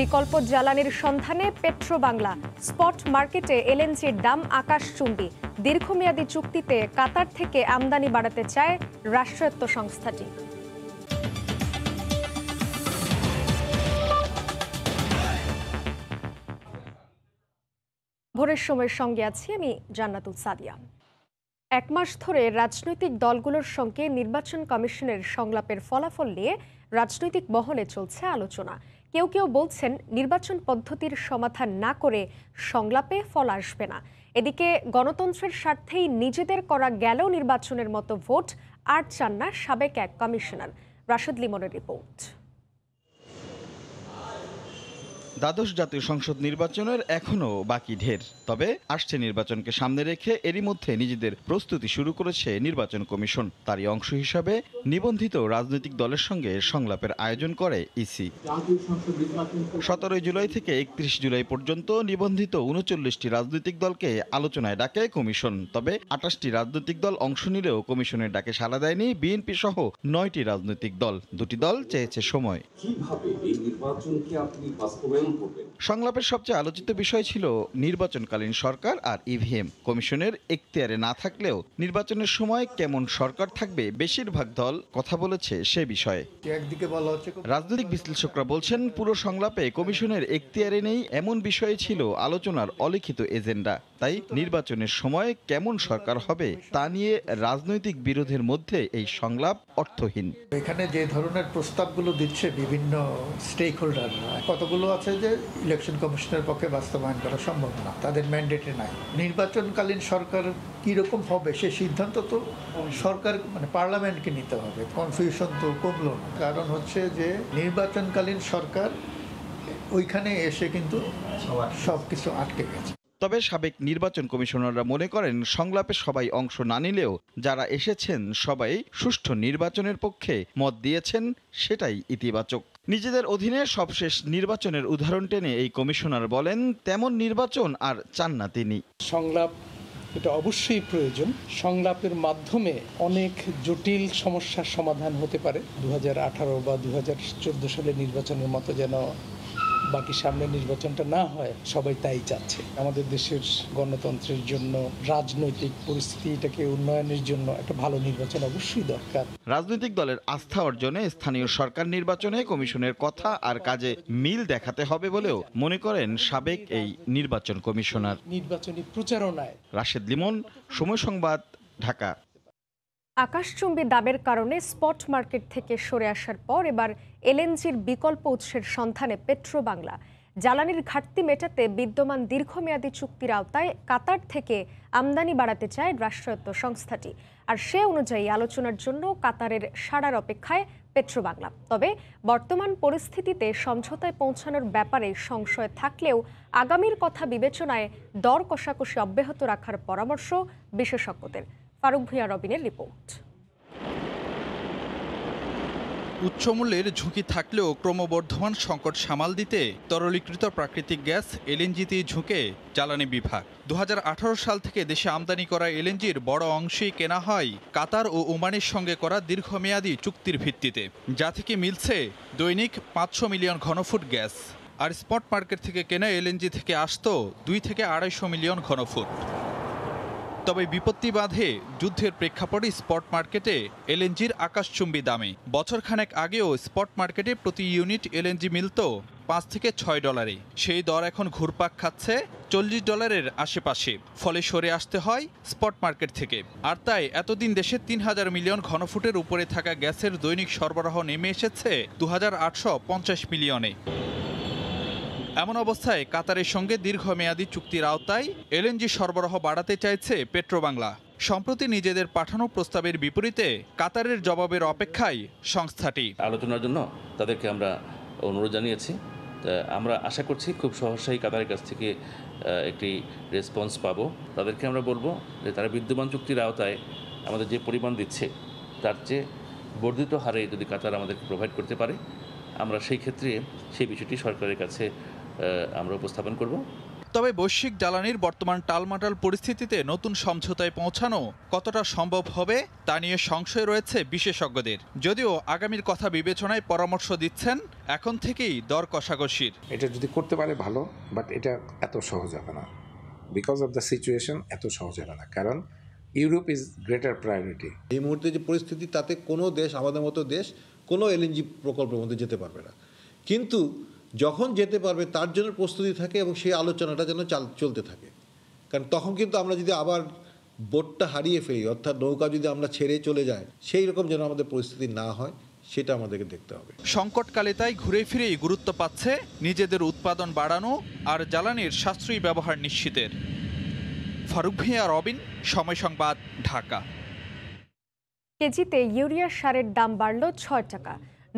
বিকল্প জ্বালানির সন্ধানে পেট্রোবাংলা। স্পট মার্কেটে এলএনজির দাম আকাশচুম্বী। দীর্ঘমেয়াদী চুক্তিতে কাতার থেকে আমদানি বাড়াতে চায় রাষ্ট্রায়ত্ত সংস্থাটি। ভোরের সময়ের সঙ্গে আছি আমি জান্নাতুল সাদিয়া। এক মাস ধরে রাজনৈতিক দলগুলোর সঙ্গে নির্বাচন কমিশনের সংলাপের ফলাফল নিয়ে রাজনৈতিক মহলে চলছে আলোচনা। কেউ কেউ বলছেন নির্বাচন পদ্ধতির সমাধান না করে সংলাপে ফল আসবে না। এদিকে গণতন্ত্রের স্বার্থেই নিজেদের করা গেলেও নির্বাচনের মতো ভোট আর চান না সাবেক এক কমিশনার। রাশেদ লিমনের রিপোর্ট। দ্বাদশ জাতীয় সংসদ নির্বাচনের এখনও বাকি ঢের, তবে আসছে নির্বাচনকে সামনে রেখে এরই মধ্যে নিজেদের প্রস্তুতি শুরু করেছে নির্বাচন কমিশন। তারই অংশ হিসাবে নিবন্ধিত রাজনৈতিক দলের সঙ্গে সংলাপের আয়োজন করে ইসি। 17 জুলাই থেকে 31 জুলাই পর্যন্ত নিবন্ধিত 39টি রাজনৈতিক দলকে আলোচনায় ডাকে কমিশন। তবে 28টি রাজনৈতিক দল অংশ নিলেও কমিশনের ডাকে সাড়া দেয়নি বিএনপি সহ 9টি রাজনৈতিক দল। দুটি দল চেয়েছে সময়। সংলাপের সবচেয়ে আলোচিত বিষয় ছিল নির্বাচনকালীন সরকার আর ইভিএম। কমিশনের এখতিয়ারে না থাকলেও নির্বাচনের সময় কেমন সরকার থাকবে বেশিরভাগ দল কথা বলেছে সে বিষয়ে। রাজনৈতিক বিশ্লেষকরা বলছেন পুরো সংলাপে কমিশনের এখতিয়ারে নেই এমন বিষয়ে ছিল আলোচনার অলিখিত এজেন্ডা। তাই নির্বাচনের সময় কেমন সরকার হবে তা নিয়ে রাজনৈতিক বিরোধের মধ্যে এই সংলাপ অর্থহীন। এখানে যে ধরনের প্রস্তাবগুলো দিচ্ছে বিভিন্ন স্টেক হোল্ডাররা, কতগুলো আছে যে ইলেকশন কমিশনের পক্ষে বাস্তবায়ন করা সম্ভব না, তাদের ম্যান্ডেটে নাই। নির্বাচনকালীন সরকার কীরকম হবে সে সিদ্ধান্ত তো সরকার পার্লামেন্টকে নিতে হবে। কনফিউশন তো কমলো না, কারণ হচ্ছে যে নির্বাচনকালীন সরকার ওইখানে এসে কিন্তু সব কিছু আটকে গেছে। তবে সাবেক নির্বাচন কমিশনাররা মনে করেন সংলাপে সবাই অংশ না নিলেও যারা এসেছেন সবাই সুষ্ঠু নির্বাচনের পক্ষে মত দিয়েছেন, সেটাই ইতিবাচক। নিজেদের অধীনে সবশেষ নির্বাচনের উদাহরণ টেনে এই কমিশনার বলেন তেমন নির্বাচন আর চান না তিনি। সংলাপ এটা অবশ্যই প্রয়োজন। সংলাপের মাধ্যমে অনেক জটিল সমস্যার সমাধান হতে পারে। 2018 বা 2014 সালের নির্বাচনের মতো যেন বাকি সামনে নির্বাচনটা না হয়, সবাই তাই চাচ্ছে। আমাদের দেশের গণতন্ত্রের জন্য, রাজনৈতিক পরিস্থিতিটাকে উন্নয়নের জন্য একটা ভালো নির্বাচন অবশ্যই দরকার। রাজনৈতিক দলের আস্থা অর্জনে স্থানীয় সরকার নির্বাচনে কমিশনের কথা আর কাজে মিল দেখাতে হবে বলেও মনে করেন সাবেক এই নির্বাচন কমিশনার। নির্বাচনী প্রচারণায় রাশেদ লিমন, সময় সংবাদ, ঢাকা। আকাশচুম্বী দামের কারণে স্পট মার্কেট থেকে সরে আসার পর এবার এলএনজির বিকল্প উৎসের সন্ধানে পেট্রোবাংলা। জ্বালানির ঘাটতি মেটাতে বিদ্যমান দীর্ঘমেয়াদী চুক্তির আওতায় কাতার থেকে আমদানি বাড়াতে চায় রাষ্ট্রায়ত্ত সংস্থাটি। আর সে অনুযায়ী আলোচনার জন্য কাতারের সাড়ার অপেক্ষায় পেট্রোবাংলা। তবে বর্তমান পরিস্থিতিতে সমঝোতায় পৌঁছানোর ব্যাপারে সংশয় থাকলেও আগামীর কথা বিবেচনায় দর কষাকষি অব্যাহত রাখার পরামর্শ বিশেষজ্ঞদের। ফারুক ভূঁইয়া রবিনের রিপোর্ট। উচ্চমূল্যের ঝুঁকি থাকলেও ক্রমবর্ধমান সংকট সামাল দিতে তরলীকৃত প্রাকৃতিক গ্যাস এলএনজিতেই ঝুঁকে জ্বালানি বিভাগ। 2018 সাল থেকে দেশে আমদানি করা এলএনজির বড় অংশই কেনা হয় কাতার ও ওমানের সঙ্গে করা দীর্ঘমেয়াদী চুক্তির ভিত্তিতে, যা থেকে মিলছে দৈনিক 500 মিলিয়ন ঘনফুট গ্যাস। আর স্পট মার্কেট থেকে কেনা এলএনজি থেকে আসতো 2 থেকে 250 মিলিয়ন ঘনফুট। তবে বিপত্তি বাধে যুদ্ধের প্রেক্ষাপটে স্পট মার্কেটে এলএনজির আকাশচুম্বী দামে। বছরখানেক আগেও স্পট মার্কেটে প্রতি ইউনিট এলএনজি মিলত $5 থেকে $6। সেই দর এখন ঘুরপাক খাচ্ছে $40 আশেপাশে। ফলে সরে আসতে হয় স্পট মার্কেট থেকে। আর তাই এতদিন দেশে 3000 মিলিয়ন ঘনফুটের উপরে থাকা গ্যাসের দৈনিক সরবরাহ নেমে এসেছে 2850 মিলিয়নে। এমন অবস্থায় কাতারের সঙ্গে দীর্ঘমেয়াদী চুক্তির আওতায় এলএনজি সরবরাহ বাড়াতে চাইছে পেট্রোবাংলা। সম্প্রতি নিজেদের পাঠানো প্রস্তাবের বিপরীতে কাতারের জবাবের অপেক্ষায় সংস্থাটি। আলোচনার জন্য তাদেরকে আমরা অনুরোধ জানিয়েছি। আমরা আশা করছি খুব সহসাই কাতারের কাছ থেকে একটি রেসপন্স পাবো। তাদেরকে আমরা বলবো যে তারা বিদ্যমান চুক্তির আওতায় আমাদের যে পরিমাণ দিচ্ছে তার চেয়ে বর্ধিত হারে যদি কাতার আমাদেরকে প্রোভাইড করতে পারে, আমরা সেই ক্ষেত্রে সেই বিষয়টি সরকারের কাছে আমরা উপস্থাপন করব। তবে বৈশ্বিক জ্বালানির বর্তমান টালমাটাল পরিস্থিতিতে নতুন সমঝোতায় পৌঁছানো কতটা সম্ভব হবে তা নিয়ে সংশয় রয়েছে বিশেষজ্ঞদের। যদিও আগামীর কথা বিবেচনায় পরামর্শ দিচ্ছেন এখন থেকেই দর কষাকষির। এটা যদি করতে পারে ভালো, বাট এটা এত সহজ হবে না। বিকজ অফ দ্য সিচুয়েশন এত সহজ হবে না, কারণ ইউরোপ ইজ গ্রেটার প্রায়োরিটি। এই মুহূর্তে যে পরিস্থিতি, তাতে কোনো দেশ, আমাদের মতো দেশ, কোনো এলএনজি প্রকল্পের মধ্যে যেতে পারবে না। কিন্তু যখন যেতে পারবে তার জন্য প্রস্তুতি থাকে এবং সেই আলোচনাটা যেন চলতে থাকে। কারণ তখন কিন্তু আমরা যদি আবার বোটটা হারিয়ে ফেলি, অর্থাৎ নৌকা যদি আমরা ছেড়ে চলে যাই, সেই রকম যেন আমাদের পরিস্থিতি না হয়, সেটা আমাদেরকে দেখতে হবে। সংকটকালে তাই ঘুরে ফিরেই গুরুত্ব পাচ্ছে নিজেদের উৎপাদন বাড়ানো আর জ্বালানির সাশ্রয়ী ব্যবহার নিশ্চিতের। ফারুক ভূঁইয়া, রবিন, সময় সংবাদ, ঢাকা। কেজিতে ইউরিয়া সারের দাম বাড়ল ৬ টাকা।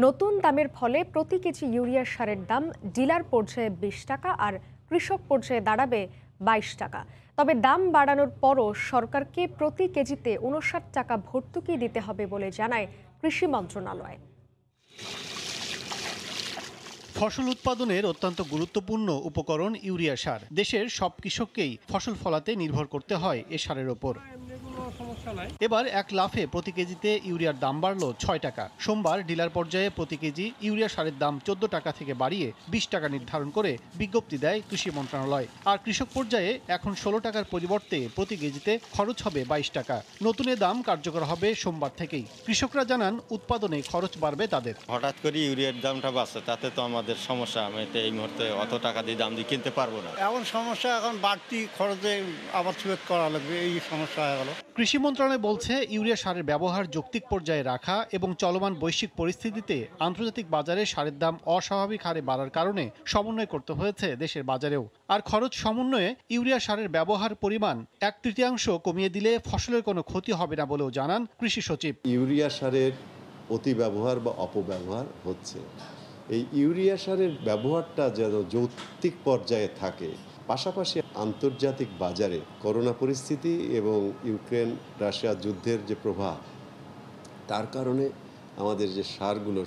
নতুন দামের ফলে প্রতি কেজি ইউরিয়া সারের দাম ডিলার পর্যায়ে ২০ টাকা আর কৃষক পর্যায়ে দাঁড়াবে ২২ টাকা। তবে দাম বাড়ানোর পরও সরকারকে প্রতি কেজিতে ৫৯ টাকা ভর্তুকি দিতে হবে বলে জানায় কৃষি মন্ত্রণালয়। ফসল উৎপাদনের অত্যন্ত গুরুত্বপূর্ণ উপকরণ ইউরিয়া সার। দেশের সব কৃষককেই ফসল ফলাতে নির্ভর করতে হয় এ সারের ওপর। এবার এক লাফে প্রতি কেজিতে ইউরিয়ার দাম বাড়ল ৬ টাকা। সোমবার ডিলার পর্যায়ে প্রতি কেজি ইউরিয়া সারের দাম ১৪ টাকা থেকে বাড়িয়ে ২০ টাকা নির্ধারণ করে বিজ্ঞপ্তি দেয় কৃষি মন্ত্রণালয়। আর কৃষক পর্যায়ে এখন ১৬ টাকার পরিবর্তে প্রতি কেজিতে খরচ হবে ২২ টাকা। নতুন এ দাম কার্যকর হবে সোমবার থেকেই। কৃষকরা জানান উৎপাদনে খরচ বাড়বে তাদের। হঠাৎ করে ইউরিয়ার দামটা বাড়ছে, তাতে তো আমাদের সমস্যা। আমি তো এই মুহূর্তে অত টাকা দিয়ে দাম দিয়ে কিনতে পারবো না। এখন সমস্যা, এখন বাড়তি খরচে আবার সুবেদ করা লাগবে, এই সমস্যা হয়ে গেল। কৃষি মন্ত্রণালয় বলছে ইউরিয়া সারের ব্যবহার যৌক্তিক পর্যায়ে রাখা এবং চলমান বৈশ্বিক পরিস্থিতিতে আন্তর্জাতিক বাজারে সারের দাম অস্বাভাবিক হারে বাড়ার কারণে সমন্বয় করতে হয়েছে দেশের বাজারেও। আর খরচ সমন্বয়ে ইউরিয়া সারের ব্যবহার পরিমাণ 1/3 কমিয়ে দিলে ফসলের কোনো ক্ষতি হবে না বলেও জানান কৃষি সচিব। ইউরিয়া সারের অতি ব্যবহার বা অপব্যবহার হচ্ছে। এই ইউরিয়া সারের ব্যবহারটা যেন যৌক্তিক পর্যায়ে থাকে। পাশাপাশি আন্তর্জাতিক বাজারে করোনা পরিস্থিতি এবং ইউক্রেন রাশিয়া যুদ্ধের যে প্রভাব, তার কারণে আমাদের যে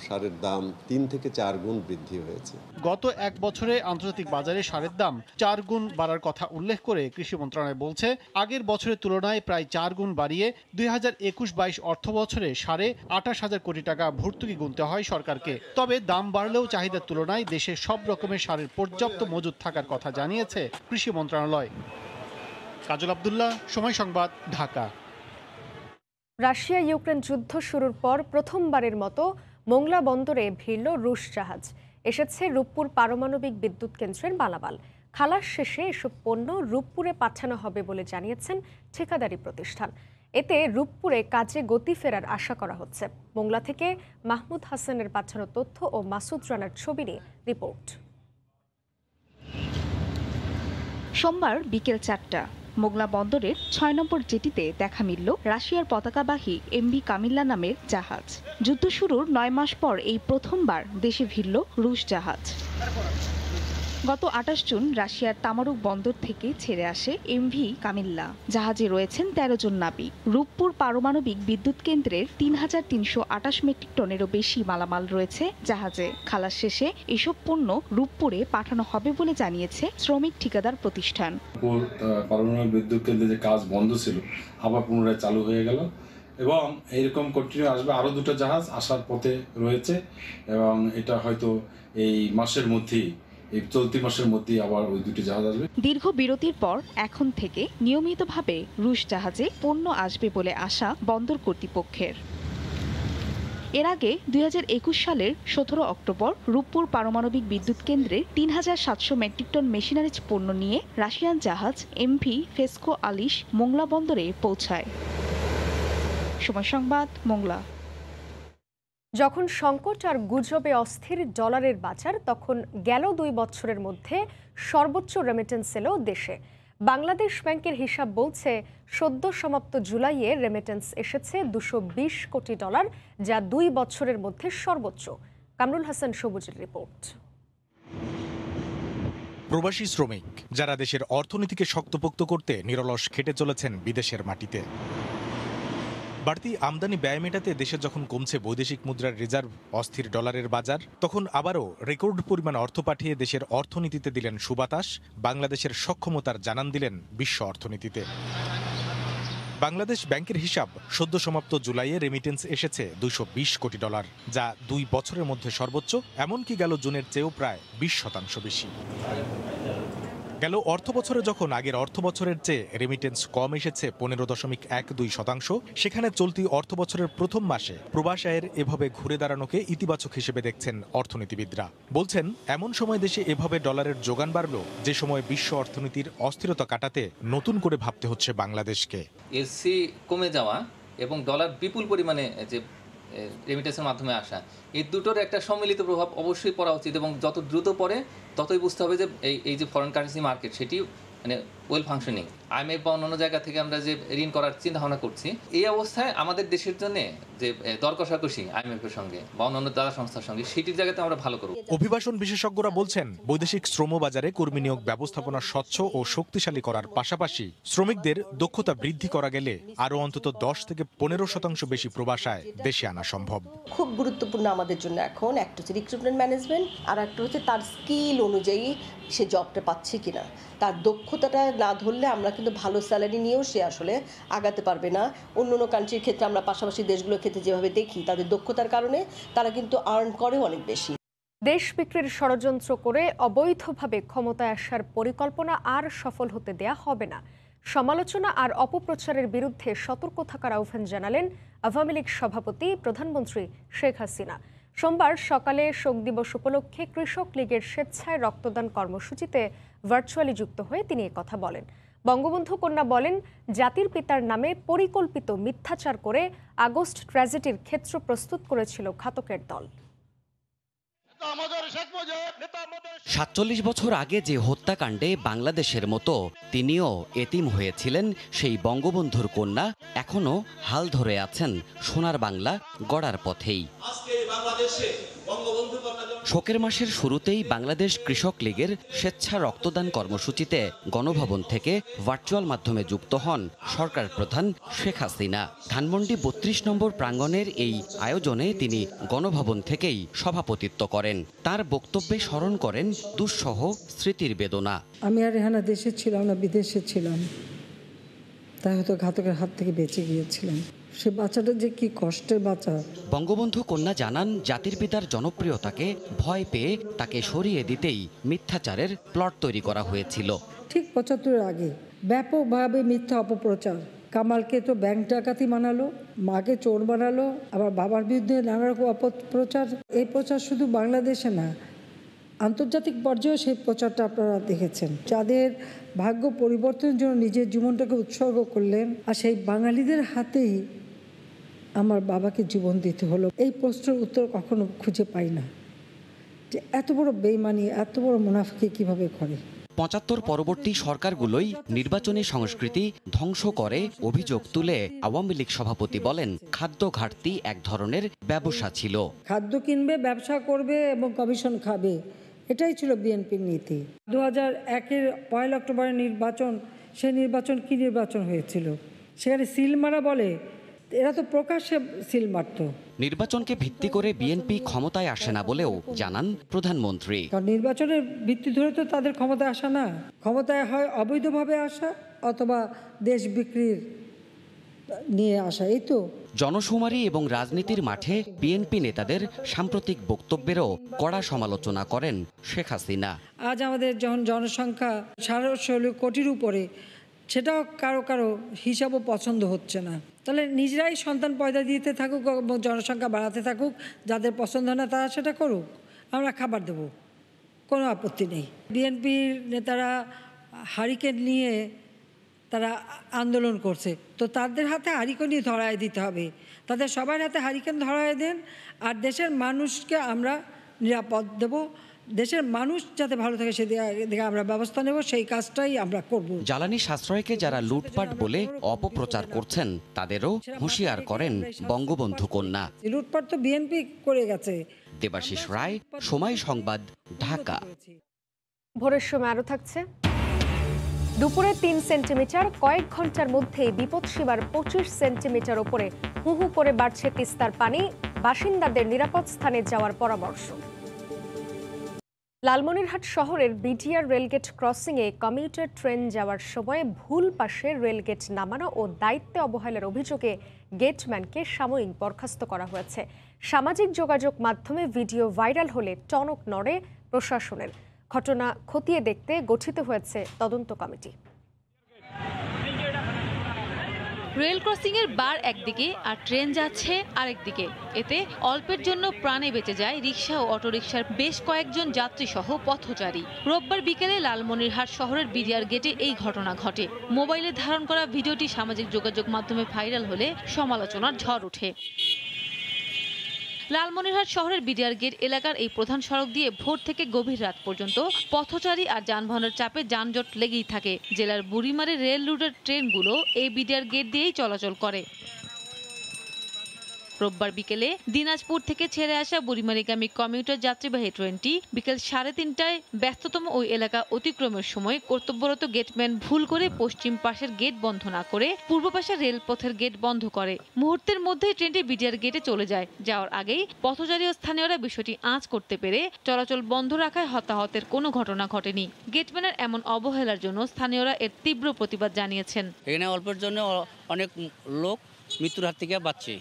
সারের দাম ৩ থেকে ৪ গুণ বৃদ্ধি হয়েছে। গত এক বছরে আন্তর্জাতিক বাজারে সারের দাম ৪ গুণ বাড়ার কথা উল্লেখ করে কৃষি মন্ত্রণালয় বলছে আগের বছরের তুলনায় প্রায় ৪ গুণ বাড়িয়ে ২০২১-২২ অর্থ বছরে সাড়ে ২৮,০০০ কোটি টাকা ভর্তুকি গুনতে হয় সরকারকে। তবে দাম বাড়লেও চাহিদার তুলনায় দেশে সব রকমের সারের পর্যাপ্ত মজুদ থাকার কথা জানিয়েছে কৃষি মন্ত্রণালয়। কাজল আব্দুল্লাহ, সময় সংবাদ, ঢাকা। রাশিয়া ইউক্রেন যুদ্ধ শুরুর পর প্রথমবারের মতো মোংলা বন্দরে ভিড়ল রুশ জাহাজ। এসেছে রূপপুর পারমাণবিক বিদ্যুৎ কেন্দ্রের মালামাল। খালাস শেষে এসব পণ্য রূপপুরে পাঠানো হবে বলে জানিয়েছেন ঠিকাদারি প্রতিষ্ঠান। এতে রূপপুরে কাজে গতি ফেরার আশা করা হচ্ছে। মোংলা থেকে মাহমুদ হাসানের পাঠানো তথ্য ও মাসুদ রানার ছবি নিয়ে রিপোর্ট। সোমবার বিকেল ৪টা মোংলা বন্দরের ৬ নম্বর জেটিতে দেখা মিলল রাশিয়ার পতাকাবাহী এমভি কামিল্লা নামের জাহাজ। যুদ্ধ শুরুর ৯ মাস পর এই প্রথমবার দেশে ভিড়ল রুশ জাহাজ। গত ২৮ জুন রাশিয়ার তামারুক বন্দর থেকে ছেড়ে আসে এমভি কামিল্লা। জাহাজে রয়েছেন ১৩ জন নাবিক। রূপপুর পারমাণবিক বিদ্যুৎ কেন্দ্রের ৩,৩২৮ মেট্রিক টনেরও বেশি মালামাল রয়েছে জাহাজে। খালাস শেষে এসব পণ্য রূপপুরে পাঠানো হবে বলে জানিয়েছে শ্রমিক ঠিকাদার প্রতিষ্ঠান। পারমাণবিক বিদ্যুৎ কেন্দ্রে যে কাজ বন্ধ ছিল আবার পুনরায় চালু হয়ে গেল এবং এইরকম কন্টিনিউ আসবে। আরও 2টা জাহাজ আসার পথে রয়েছে এবং এটা হয়তো এই মাসের মধ্যেই, এই চলতি মাসের মধ্যে আবার ওই 2টি জাহাজ আসবে। দীর্ঘ বিরতির পর এখন থেকে নিয়মিতভাবে রুশ জাহাজে পণ্য আসবে বলে আশা বন্দর কর্তৃপক্ষের। এর আগে ২০২১ সালের ১৭ অক্টোবর রূপপুর পারমাণবিক বিদ্যুৎ কেন্দ্রে ৩,৭০০ মেট্রিক টন মেশিনারিজ পণ্য নিয়ে রাশিয়ান জাহাজ এমভি ফেসকো আলিশ মোংলা বন্দরে পৌঁছায়। সময় সংবাদ, মোংলা। যখন সংকট আর গুজবে অস্থির ডলারের বাজার, তখন গেল ২ বছরের মধ্যে সর্বোচ্চ রেমিটেন্স এলো দেশে। বাংলাদেশ ব্যাংকের হিসাব বলছে সদ্য সমাপ্ত জুলাইয়ে রেমিটেন্স এসেছে $220 কোটি, যা ২ বছরের মধ্যে সর্বোচ্চ। কামরুল হাসান সবুজের রিপোর্ট। প্রবাসী শ্রমিক যারা দেশের অর্থনীতিকে শক্তপোক্ত করতে নিরলস খেটে চলেছেন বিদেশের মাটিতে। বাড়তি আমদানি ব্যয় মেটাতে দেশে যখন কমছে বৈদেশিক মুদ্রার রিজার্ভ, অস্থির ডলারের বাজার, তখন আবারও রেকর্ড পরিমাণ অর্থ পাঠিয়ে দেশের অর্থনীতিতে দিলেন সুবাতাস, বাংলাদেশের সক্ষমতার জানান দিলেন বিশ্ব অর্থনীতিতে। বাংলাদেশ ব্যাংকের হিসাব, সদ্য সমাপ্ত জুলাইয়ে রেমিটেন্স এসেছে $220 কোটি, যা 2 বছরের মধ্যে সর্বোচ্চ, এমনকি গেল জুনের চেয়েও প্রায় 20% বেশি। গেল অর্থ বছরে যখন আগের অর্থ বছরের চেয়ে রেমিটেন্স কম এসেছে 15.12%, সেখানে চলতি অর্থ বছরের প্রথম মাসে প্রবাস আয়ের এভাবে ঘুরে দাঁড়ানোকে ইতিবাচক হিসেবে দেখছেন অর্থনীতিবিদরা। বলছেন, এমন সময় দেশে এভাবে ডলারের যোগান বাড়লো যে সময় বিশ্ব অর্থনীতির অস্থিরতা কাটাতে নতুন করে ভাবতে হচ্ছে বাংলাদেশকে। এলসি কমে যাওয়া এবং ডলার বিপুল পরিমাণে যে রেমিটেন্সের মাধ্যমে আসা, এই দুটোর একটা সম্মিলিত প্রভাব অবশ্যই পড়া উচিত এবং যত দ্রুত পড়ে ততই বুঝতে হবে যে এই যে ফরেন কারেন্সি মার্কেট সেটি মানে ওয়েল ফাংশনিং। আইএমএফ বা অন্যান্য জায়গা থেকে আমরা যে ঋণ করার চিন্তা ভাবনা করছি, এই অবস্থায় আমাদের দেশের জন্য যে দর কষাকষি আইএমএফ এর সঙ্গে বা অন্যান্য দাতা সংস্থার সঙ্গে, সেটির জায়গাতে আমরা ভালো করব। অভিবাসন বিশেষজ্ঞরা বলছেন, বৈদেশিক শ্রম বাজারে কর্মী নিয়োগ ব্যবস্থাপনা স্বচ্ছ ও শক্তিশালী করার পাশাপাশি শ্রমিকদের দক্ষতা বৃদ্ধি করা গেলে আরও অন্তত 10 থেকে 15% বেশি প্রবাস আয় দেশে আনা সম্ভব। খুব গুরুত্বপূর্ণ আমাদের জন্য এখন একটা হচ্ছে রিক্রুটমেন্ট ম্যানেজমেন্ট, আর একটা হচ্ছে তার স্কিল অনুযায়ী সে জবটা পাচ্ছে কিনা। তার দক্ষতাটা না ধরলে আমরা কিন্তু ভালো স্যালারি নিয়েও সে আসলে আগাতে পারবে না। অন্য কান্ট্রির ক্ষেত্রে আমরা পাশাপাশি দেশগুলোর ক্ষেত্রে যেভাবে দেখি, তাদের দক্ষতার কারণে তারা কিন্তু আর্ন করে অনেক বেশি। দেশ বিক্রির ষড়যন্ত্র করে অবৈধভাবে ক্ষমতায় আসার পরিকল্পনা আর সফল হতে দেয়া হবে না। সমালোচনা আর অপপ্রচারের বিরুদ্ধে সতর্ক থাকার আহ্বান জানালেন আওয়ামী লীগ সভাপতি প্রধানমন্ত্রী শেখ হাসিনা। সোমবার সকালে শোক দিবস উপলক্ষে কৃষক লীগের স্বেচ্ছায় রক্তদান কর্মসূচিতে ভার্চুয়ালি যুক্ত হয়ে তিনি কথা বলেন। বঙ্গবন্ধু কন্যা বলেন, জাতির পিতার নামে পরিকল্পিত মিথ্যাচার করে আগস্ট ট্র্যাজেডির ক্ষেত্র প্রস্তুত করেছিল ঘাতকের দল। ৪৭ বছর আগে যে হত্যাকাণ্ডে বাংলাদেশের মতো তিনিও এতিম হয়েছিলেন, সেই বঙ্গবন্ধুর কন্যা এখনো হাল ধরে আছেন সোনার বাংলা গড়ার পথেই। শোকের মাসের শুরুতেই বাংলাদেশ কৃষক লীগের স্বেচ্ছা রক্তদান কর্মসূচিতে গণভবন থেকে ভার্চুয়াল মাধ্যমে যুক্ত হন সরকার প্রধান শেখ হাসিনা। ধানমন্ডি ৩২ নম্বর প্রাঙ্গণের এই আয়োজনে তিনি গণভবন থেকেই সভাপতিত্ব করেন। তার বক্তব্যে স্মরণ করেন দুঃসহ স্মৃতির বেদনা। আমি আর রেহানা দেশে ছিলাম না, বিদেশে ছিলাম, তাই হয়তো ঘাতকের হাত থেকে বেঁচে গিয়েছিলাম। সে বাচ্চাটা যে কি কষ্টের বাচ্চা। বঙ্গবন্ধু কন্যা জানান, জাতির পিতার জনপ্রিয়তাকে ভয় পেয়ে তাকে সরিয়ে দিতেই মিথ্যাচারের প্লট তৈরি করা হয়েছিল। ঠিক ৭৫ আগে ব্যাপকভাবে মিথ্যা অপপ্রচার। কামালকে তো ব্যাংক ডাকাতি বানালো, মাকে চোর বানালো, আবার বাবার বিরুদ্ধে নানা রকম অপপ্রচার। এই প্রচার শুধু বাংলাদেশে না, আন্তর্জাতিক পর্যায়েও সেই প্রচারটা আপনারা দেখেছেন। যাদের ভাগ্য পরিবর্তনের জন্য নিজের জীবনটাকে উৎসর্গ করলেন, আর সেই বাঙালিদের হাতেই আমার বাবাকে জীবন দিতে হলো। এই প্রশ্নের উত্তর কখনো খুঁজে পাই না, যে এত বড় বেইমানি, এত বড় মুনাফিকি কিভাবে করে। ৭৫ পরবর্তী সরকারগুলোই নির্বাচনী সংস্কৃতি ধ্বংস করে অভিযোগ তুলে আওয়ামী লীগ সভাপতি বলেন, খাদ্য ঘাটতি এক ধরনের ব্যবসা ছিল। খাদ্য কিনবে, ব্যবসা করবে এবং কমিশন খাবে, এটাই ছিল বিএনপির নীতি। 2001-এর 1 অক্টোবরের নির্বাচন, সেই নির্বাচন কি নির্বাচন হয়েছিল? সেখানে সিল মারা বলে, এরা তো প্রকাশ্যে সিল মারত। নির্বাচনকে ভিত্তি করে বিএনপি ক্ষমতায় আসে না বলেও জানান প্রধানমন্ত্রী। নির্বাচনের ভিত্তি ধরে তো তাদের ক্ষমতায় আসা না, ক্ষমতায় হয় অবৈধভাবে আসা অথবা দেশ বিক্রির নিয়ে আসা, এই তো। জনশুমারি এবং রাজনীতির মাঠে বিএনপি নেতাদের সাম্প্রতিক বক্তব্যেরও কড়া সমালোচনা করেন শেখ হাসিনা। আজ আমাদের যখন জনসংখ্যা 16 কোটির উপরে, সেটাও কারো কারো হিসাবও পছন্দ হচ্ছে না। তাহলে নিজেরাই সন্তান পয়দা দিতে থাকুক এবং জনসংখ্যা বাড়াতে থাকুক, যাদের পছন্দ না তারা সেটা করুক, আমরা খাবার দেব, কোনো আপত্তি নেই। বিএনপির নেতারা হারিকেন নিয়ে তারা আন্দোলন করছে, তো তাদের হাতে হারিকেনই ধরায় দিতে হবে। তাদের সবার হাতে হারিকেন ধরায় দেন, আর দেশের মানুষকে আমরা নিরাপদ দেব, দেশের মানুষ যাতে ভালো থাকে সেদিকে আমরা ব্যবস্থা নেব, সেই কাজটাই আমরা করব। জ্বালানি সাশ্রয়কে যারা লুটপাট বলে অপপ্রচার করছেন তাদেরও হুঁশিয়ার করেন বঙ্গবন্ধু কন্যা। লুটপাট তো বিএনপি করে গেছে। দেবাশিস রায়, সময় সংবাদ, ঢাকা। ভোরের সময় আরও থাকছে। দুপুরে 3 সেন্টিমিটার, কয়েক ঘন্টার মধ্যেই বিপদসীমার 25 সেন্টিমিটার ওপরে হু হু করে বাড়ছে তিস্তার পানি। বাসিন্দাদের নিরাপদ স্থানে যাওয়ার পরামর্শ। লালমনিরহাট শহরের বিটিআর রেলগেট ক্রসিংয়ে কমিউটার ট্রেন যাওয়ার সময় ভুল পাশে রেলগেট নামানো ও দায়িত্বে অবহেলার অভিযোগে গেটম্যানকে সাময়িক বরখাস্ত করা হয়েছে। সামাজিক যোগাযোগ মাধ্যমে ভিডিও ভাইরাল হলে টনক নড়ে প্রশাসনের। ঘটনা খতিয়ে দেখতে গঠিত হয়েছে তদন্ত কমিটি। রেল ক্রসিং এর বার একদিকে আর ট্রেন যাচ্ছে আরেক দিকে। এতে অল্পের জন্য প্রাণে বেঁচে যায় রিকশা ও অটোরিকশার বেশ কয়েকজন যাত্রী সহ পথচারী। রোববার বিকেলে লালমনিরহাট শহরের বিডিআর গেটে এই ঘটনা ঘটে। মোবাইলে ধারণ করা ভিডিওটি সামাজিক যোগাযোগ মাধ্যমে ভাইরাল হলে সমালোচনার ঝড় ওঠে। লালমনিরহাট শহরের বিডিআর গেট এলাকার এই প্রধান সড়ক দিয়ে ভোর থেকে গভীর রাত পর্যন্ত পথচারী আর যানবাহনের চাপে যানজট লেগেই থাকে। জেলার বুড়িমারি রেল রুটের ট্রেনগুলো এই বিডিআর গেট দিয়েই চলাচল করে। রোববার বিকেলে দিনাজপুর থেকে ছেড়ে আসা বুড়িমারিগামী কমিউটার যাত্রীবাহী ট্রেনটি বিকেল 3:30টায় ব্যস্ততম ওই এলাকা অতিক্রমের সময় কর্তব্যরত গেটম্যান ভুল করে পশ্চিম পাশের গেট বন্ধ না করে পূর্ব পাশের রেলপথের গেট বন্ধ করে। মুহূর্তের মধ্যেই ট্রেনটি বিডিআর গেটে চলে যায়। যাওয়ার আগেই পথচারী ও স্থানীয়রা বিষয়টি আঁচ করতে পেরে চলাচল বন্ধ রাখায় হতাহতের কোনো ঘটনা ঘটেনি। গেটম্যানের এমন অবহেলার জন্য স্থানীয়রা এর তীব্র প্রতিবাদ জানিয়েছেন। এখানে অল্পের জন্য অনেক লোক মৃত্যুর হাত থেকে বাঁচছে।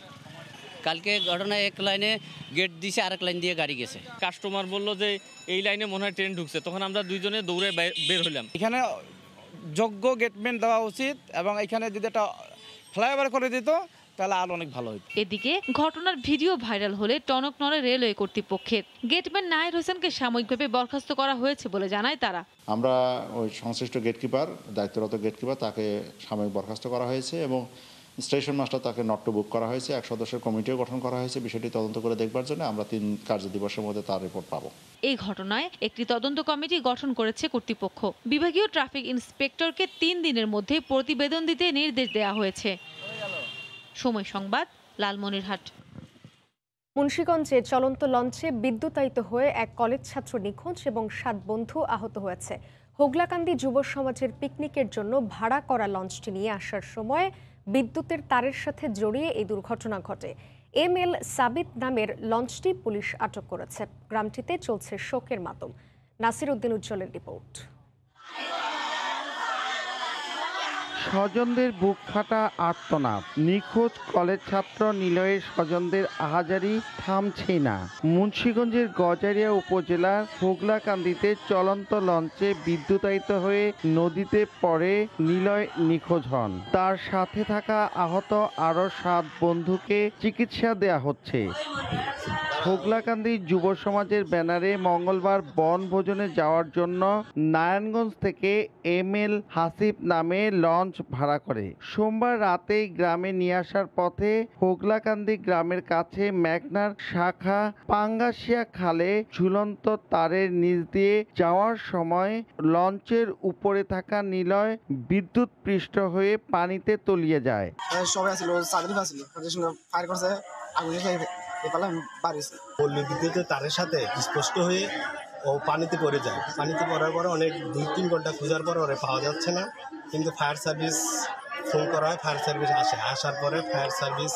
কালকে ঘটনা এক লাইনে গেট দিছে, আরেক লাইন দিয়ে গাড়ি গেছে। কাস্টমার বলল যে এই লাইনে মনে হয় ট্রেন ঢুকছে, তখন আমরা দুইজনে দৌড়ে বের হইলাম। এখানে যোগ্য গেটম্যান দেওয়া উচিত এবং এখানে যদি একটা ফ্লাইওভার করে দিত তাহলে আরো অনেক ভালো হতো। এদিকে ঘটনার ভিডিও ভাইরাল হলে টনক নড়ে রেলওয়ে কর্তৃপক্ষের। গেটম্যান নাহির হোসেনকে সাময়িকভাবে বরখাস্ত করা হয়েছে বলে জানায় তারা। আমরা ওই সংশ্লিষ্ট গেটকিপার, দায়িত্বরত গেটকিপার, তাকে সাময়িক বরখাস্ত করা হয়েছে এবং স্টেশন মাস্টার তাকে নট টু বুক করা হয়েছে। 1 সদস্যের কমিটিও গঠন করা হয়েছে বিষয়টি তদন্ত করে দেখবার জন্য। আমরা 3 কার্যদিবসের মধ্যে তার রিপোর্ট পাবো। এই ঘটনায় একটি তদন্ত কমিটি গঠন করেছে কর্তৃপক্ষ। বিভাগীয় ট্রাফিক ইন্সপেক্টরকে 3 দিনের মধ্যে প্রতিবেদন দিতে নির্দেশ দেওয়া হয়েছে। সময় সংবাদ, লালমনিরহাট। মুন্সিগঞ্জে চলন্ত লঞ্চে বিদ্যুতায়িত হয়ে এক কলেজ ছাত্র নিখোঁজ এবং 7 বন্ধু আহত হয়েছে। হোগলাকান্দি যুব সমাজের পিকনিকের জন্য ভাড়া করা লঞ্চটি নিয়ে আসার সময় বিদ্যুতের তারের সাথে জড়িয়ে এই দুর্ঘটনা ঘটে। ML সাবিত নামের লঞ্চটি পুলিশ আটক করেছে। গ্রামটিতে চলছে শোকের মাতম। নাসির উদ্দিন উজ্জ্বলের রিপোর্ট। স্বজনদের বুক ফাটা আর্তনাদ। নিখোঁজ কলেজ ছাত্র নিলয়ের স্বজনদের আহাজারি থামছেই না। মুন্সিগঞ্জের গজারিয়া উপজেলার হোগলাকান্দিতে চলন্ত লঞ্চে বিদ্যুতায়িত হয়ে নদীতে পড়ে নিলয় নিখোঁজ হন। তার সাথে থাকা আহত আরও 7 বন্ধুকে চিকিৎসা দেয়া হচ্ছে। হোগলাকান্দি যুব সমাজের ব্যানারে মঙ্গলবার বনভোজনে যাওয়ার জন্য নারায়ণগঞ্জ থেকে ML হাসিব নামে লঞ্চ ভাড়া করে সোমবার রাতেই গ্রামে নিয়ে আসার পথে হোগলাকান্দি গ্রামের কাছে মেঘনার শাখা পাঙ্গাসিয়া খালে ঝুলন্ত তারের নিচ দিয়ে যাওয়ার সময় লঞ্চের উপরে থাকা নিলয় বিদ্যুৎ পৃষ্ঠ হয়ে পানিতে তলিয়ে যায়। সবাই ছিল ফায়ার করছে, বিদ্যুতের তারের সাথে স্পষ্ট হয়ে ও পানিতে পড়ে যায়। পানিতে পড়ার পরে অনেক 2-3 ঘন্টা খোঁজার পর ওরে পাওয়া যাচ্ছে না, কিন্তু ফায়ার সার্ভিস ফোন করা হয়। ফায়ার সার্ভিস আসার পরে ফায়ার সার্ভিস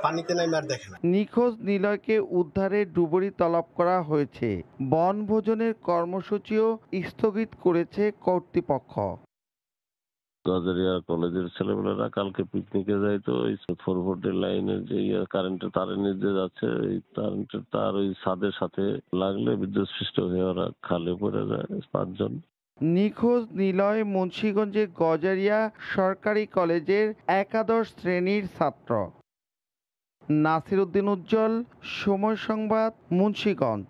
পানিতে নামে আর দেখে না। নিখোঁজ নিলয়কে উদ্ধারে ডুবুরি তলব করা হয়েছে। বনভোজনের কর্মসূচিও স্থগিত করেছে কর্তৃপক্ষ। গজারিয়া কলেজের ছেলেমেয়েরা কালকে পিকনিকে যায়, তো ওই 440 লাইনের যে কারেন্টের তারের নিচে যাচ্ছে, ওই কারেন্টের তার ওই ছাদের সাথে লাগলে বিদ্যুৎ সৃষ্ট হয়ে ওরা খালে পড়ে যায় 5 জন। নিখোঁজ নিলয় মুন্সিগঞ্জের গজারিয়া সরকারি কলেজের 11 শ্রেণীর ছাত্র। নাসির উদ্দিন উজ্জ্বল, সময় সংবাদ, মুন্সিগঞ্জ।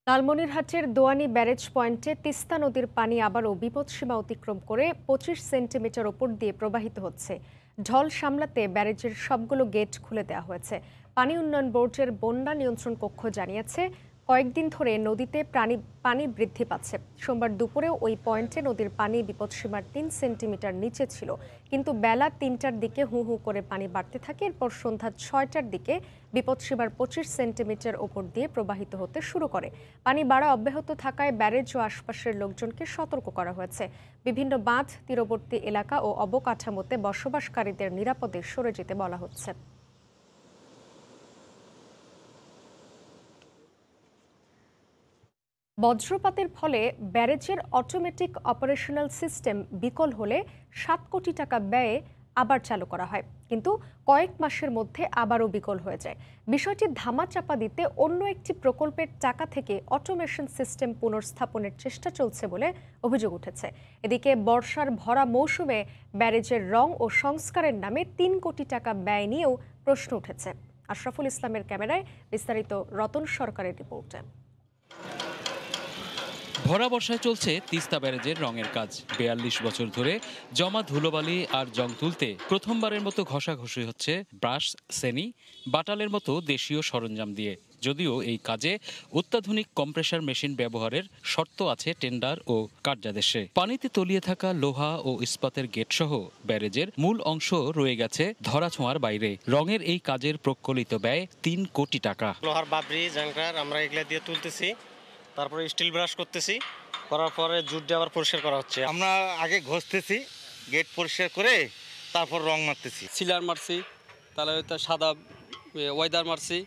লালমনিরহাটের দোয়ানি ব্যারেজ পয়েন্টে তিস্তা নদীর পানি আবারও বিপদসীমা অতিক্রম করে 25 সেন্টিমিটার ওপর দিয়ে প্রবাহিত হচ্ছে। ঢল সামলাতে ব্যারেজের সবগুলো গেট খুলে দেওয়া হয়েছে। পানি উন্নয়ন বোর্ডের বন্যা নিয়ন্ত্রণ কক্ষ জানিয়েছে, কয়েকদিন ধরে নদীতে পানি বৃদ্ধি পাচ্ছে। সোমবার দুপুরেও ওই পয়েন্টে নদীর পানি বিপদসীমার 3 সেন্টিমিটার নিচে ছিল, কিন্তু বেলা 3টার দিকে হু হু করে পানি বাড়তে থাকে। এরপর সন্ধ্যা 6টার দিকে বিপদসীমার 25 সেন্টিমিটার ওপর দিয়ে প্রবাহিত হতে শুরু করে। পানি বাড়া অব্যাহত থাকায় ব্যারেজ ও আশপাশের লোকজনকে সতর্ক করা হয়েছে। বিভিন্ন বাঁধ, তীরবর্তী এলাকা ও অবকাঠামোতে বসবাসকারীদের নিরাপদে সরে যেতে বলা হচ্ছে। বজ্রপাতের ফলে ব্যারেজের অটোমেটিক অপারেশনাল সিস্টেম বিকল হলে 7 কোটি টাকা ব্যয়ে আবার চালু করা হয়, কিন্তু কয়েক মাসের মধ্যে আবারও বিকল হয়ে যায়। বিষয়টি ধামাচাপা দিতে অন্য একটি প্রকল্পের টাকা থেকে অটোমেশন সিস্টেম পুনর্স্থাপনের চেষ্টা চলছে বলে অভিযোগ উঠেছে। এদিকে বর্ষার ভরা মৌসুমে ব্যারেজের রং ও সংস্কারের নামে 3 কোটি টাকা ব্যয় নিয়েও প্রশ্ন উঠেছে। আশরাফুল ইসলামের ক্যামেরায় বিস্তারিত রতন সরকারের রিপোর্টে। ভরা বর্ষায় চলছে তিস্তা ব্যারেজের রঙের কাজ। 42 বছর ধরে জমা ধুলোবালি আর জং তুলতে প্রথমবারের মতো ঘষাঘষি হচ্ছে ব্রাশ, সেনি, বাটালের মতো দেশীয় সরঞ্জাম দিয়ে। যদিও এই কাজে অত্যাধুনিক কম্প্রেসার মেশিন ব্যবহারের শর্ত আছে টেন্ডার ও কার্যাদেশে। পানিতে তলিয়ে থাকা লোহা ও ইস্পাতের গেট সহ ব্যারেজের মূল অংশ রয়ে গেছে ধরাছোঁয়ার বাইরে। রঙের এই কাজের প্রকলিত ব্যয় 3 কোটি টাকা। লোহার বাবরি, জাঙ্কার আমরা এগুলা দিয়ে তুলতেছি, তারপরে স্টিল ব্রাশ করতেছি, করার পরে জুট দিয়ে আবার পরিষ্কার করা হচ্ছে। আমরা আগে ঘষতেছি, গেট পরিষ্কার করে তারপর রং মারতেছি। সিলার মারছি, তাহলে সাদা ওয়েদার মারছি,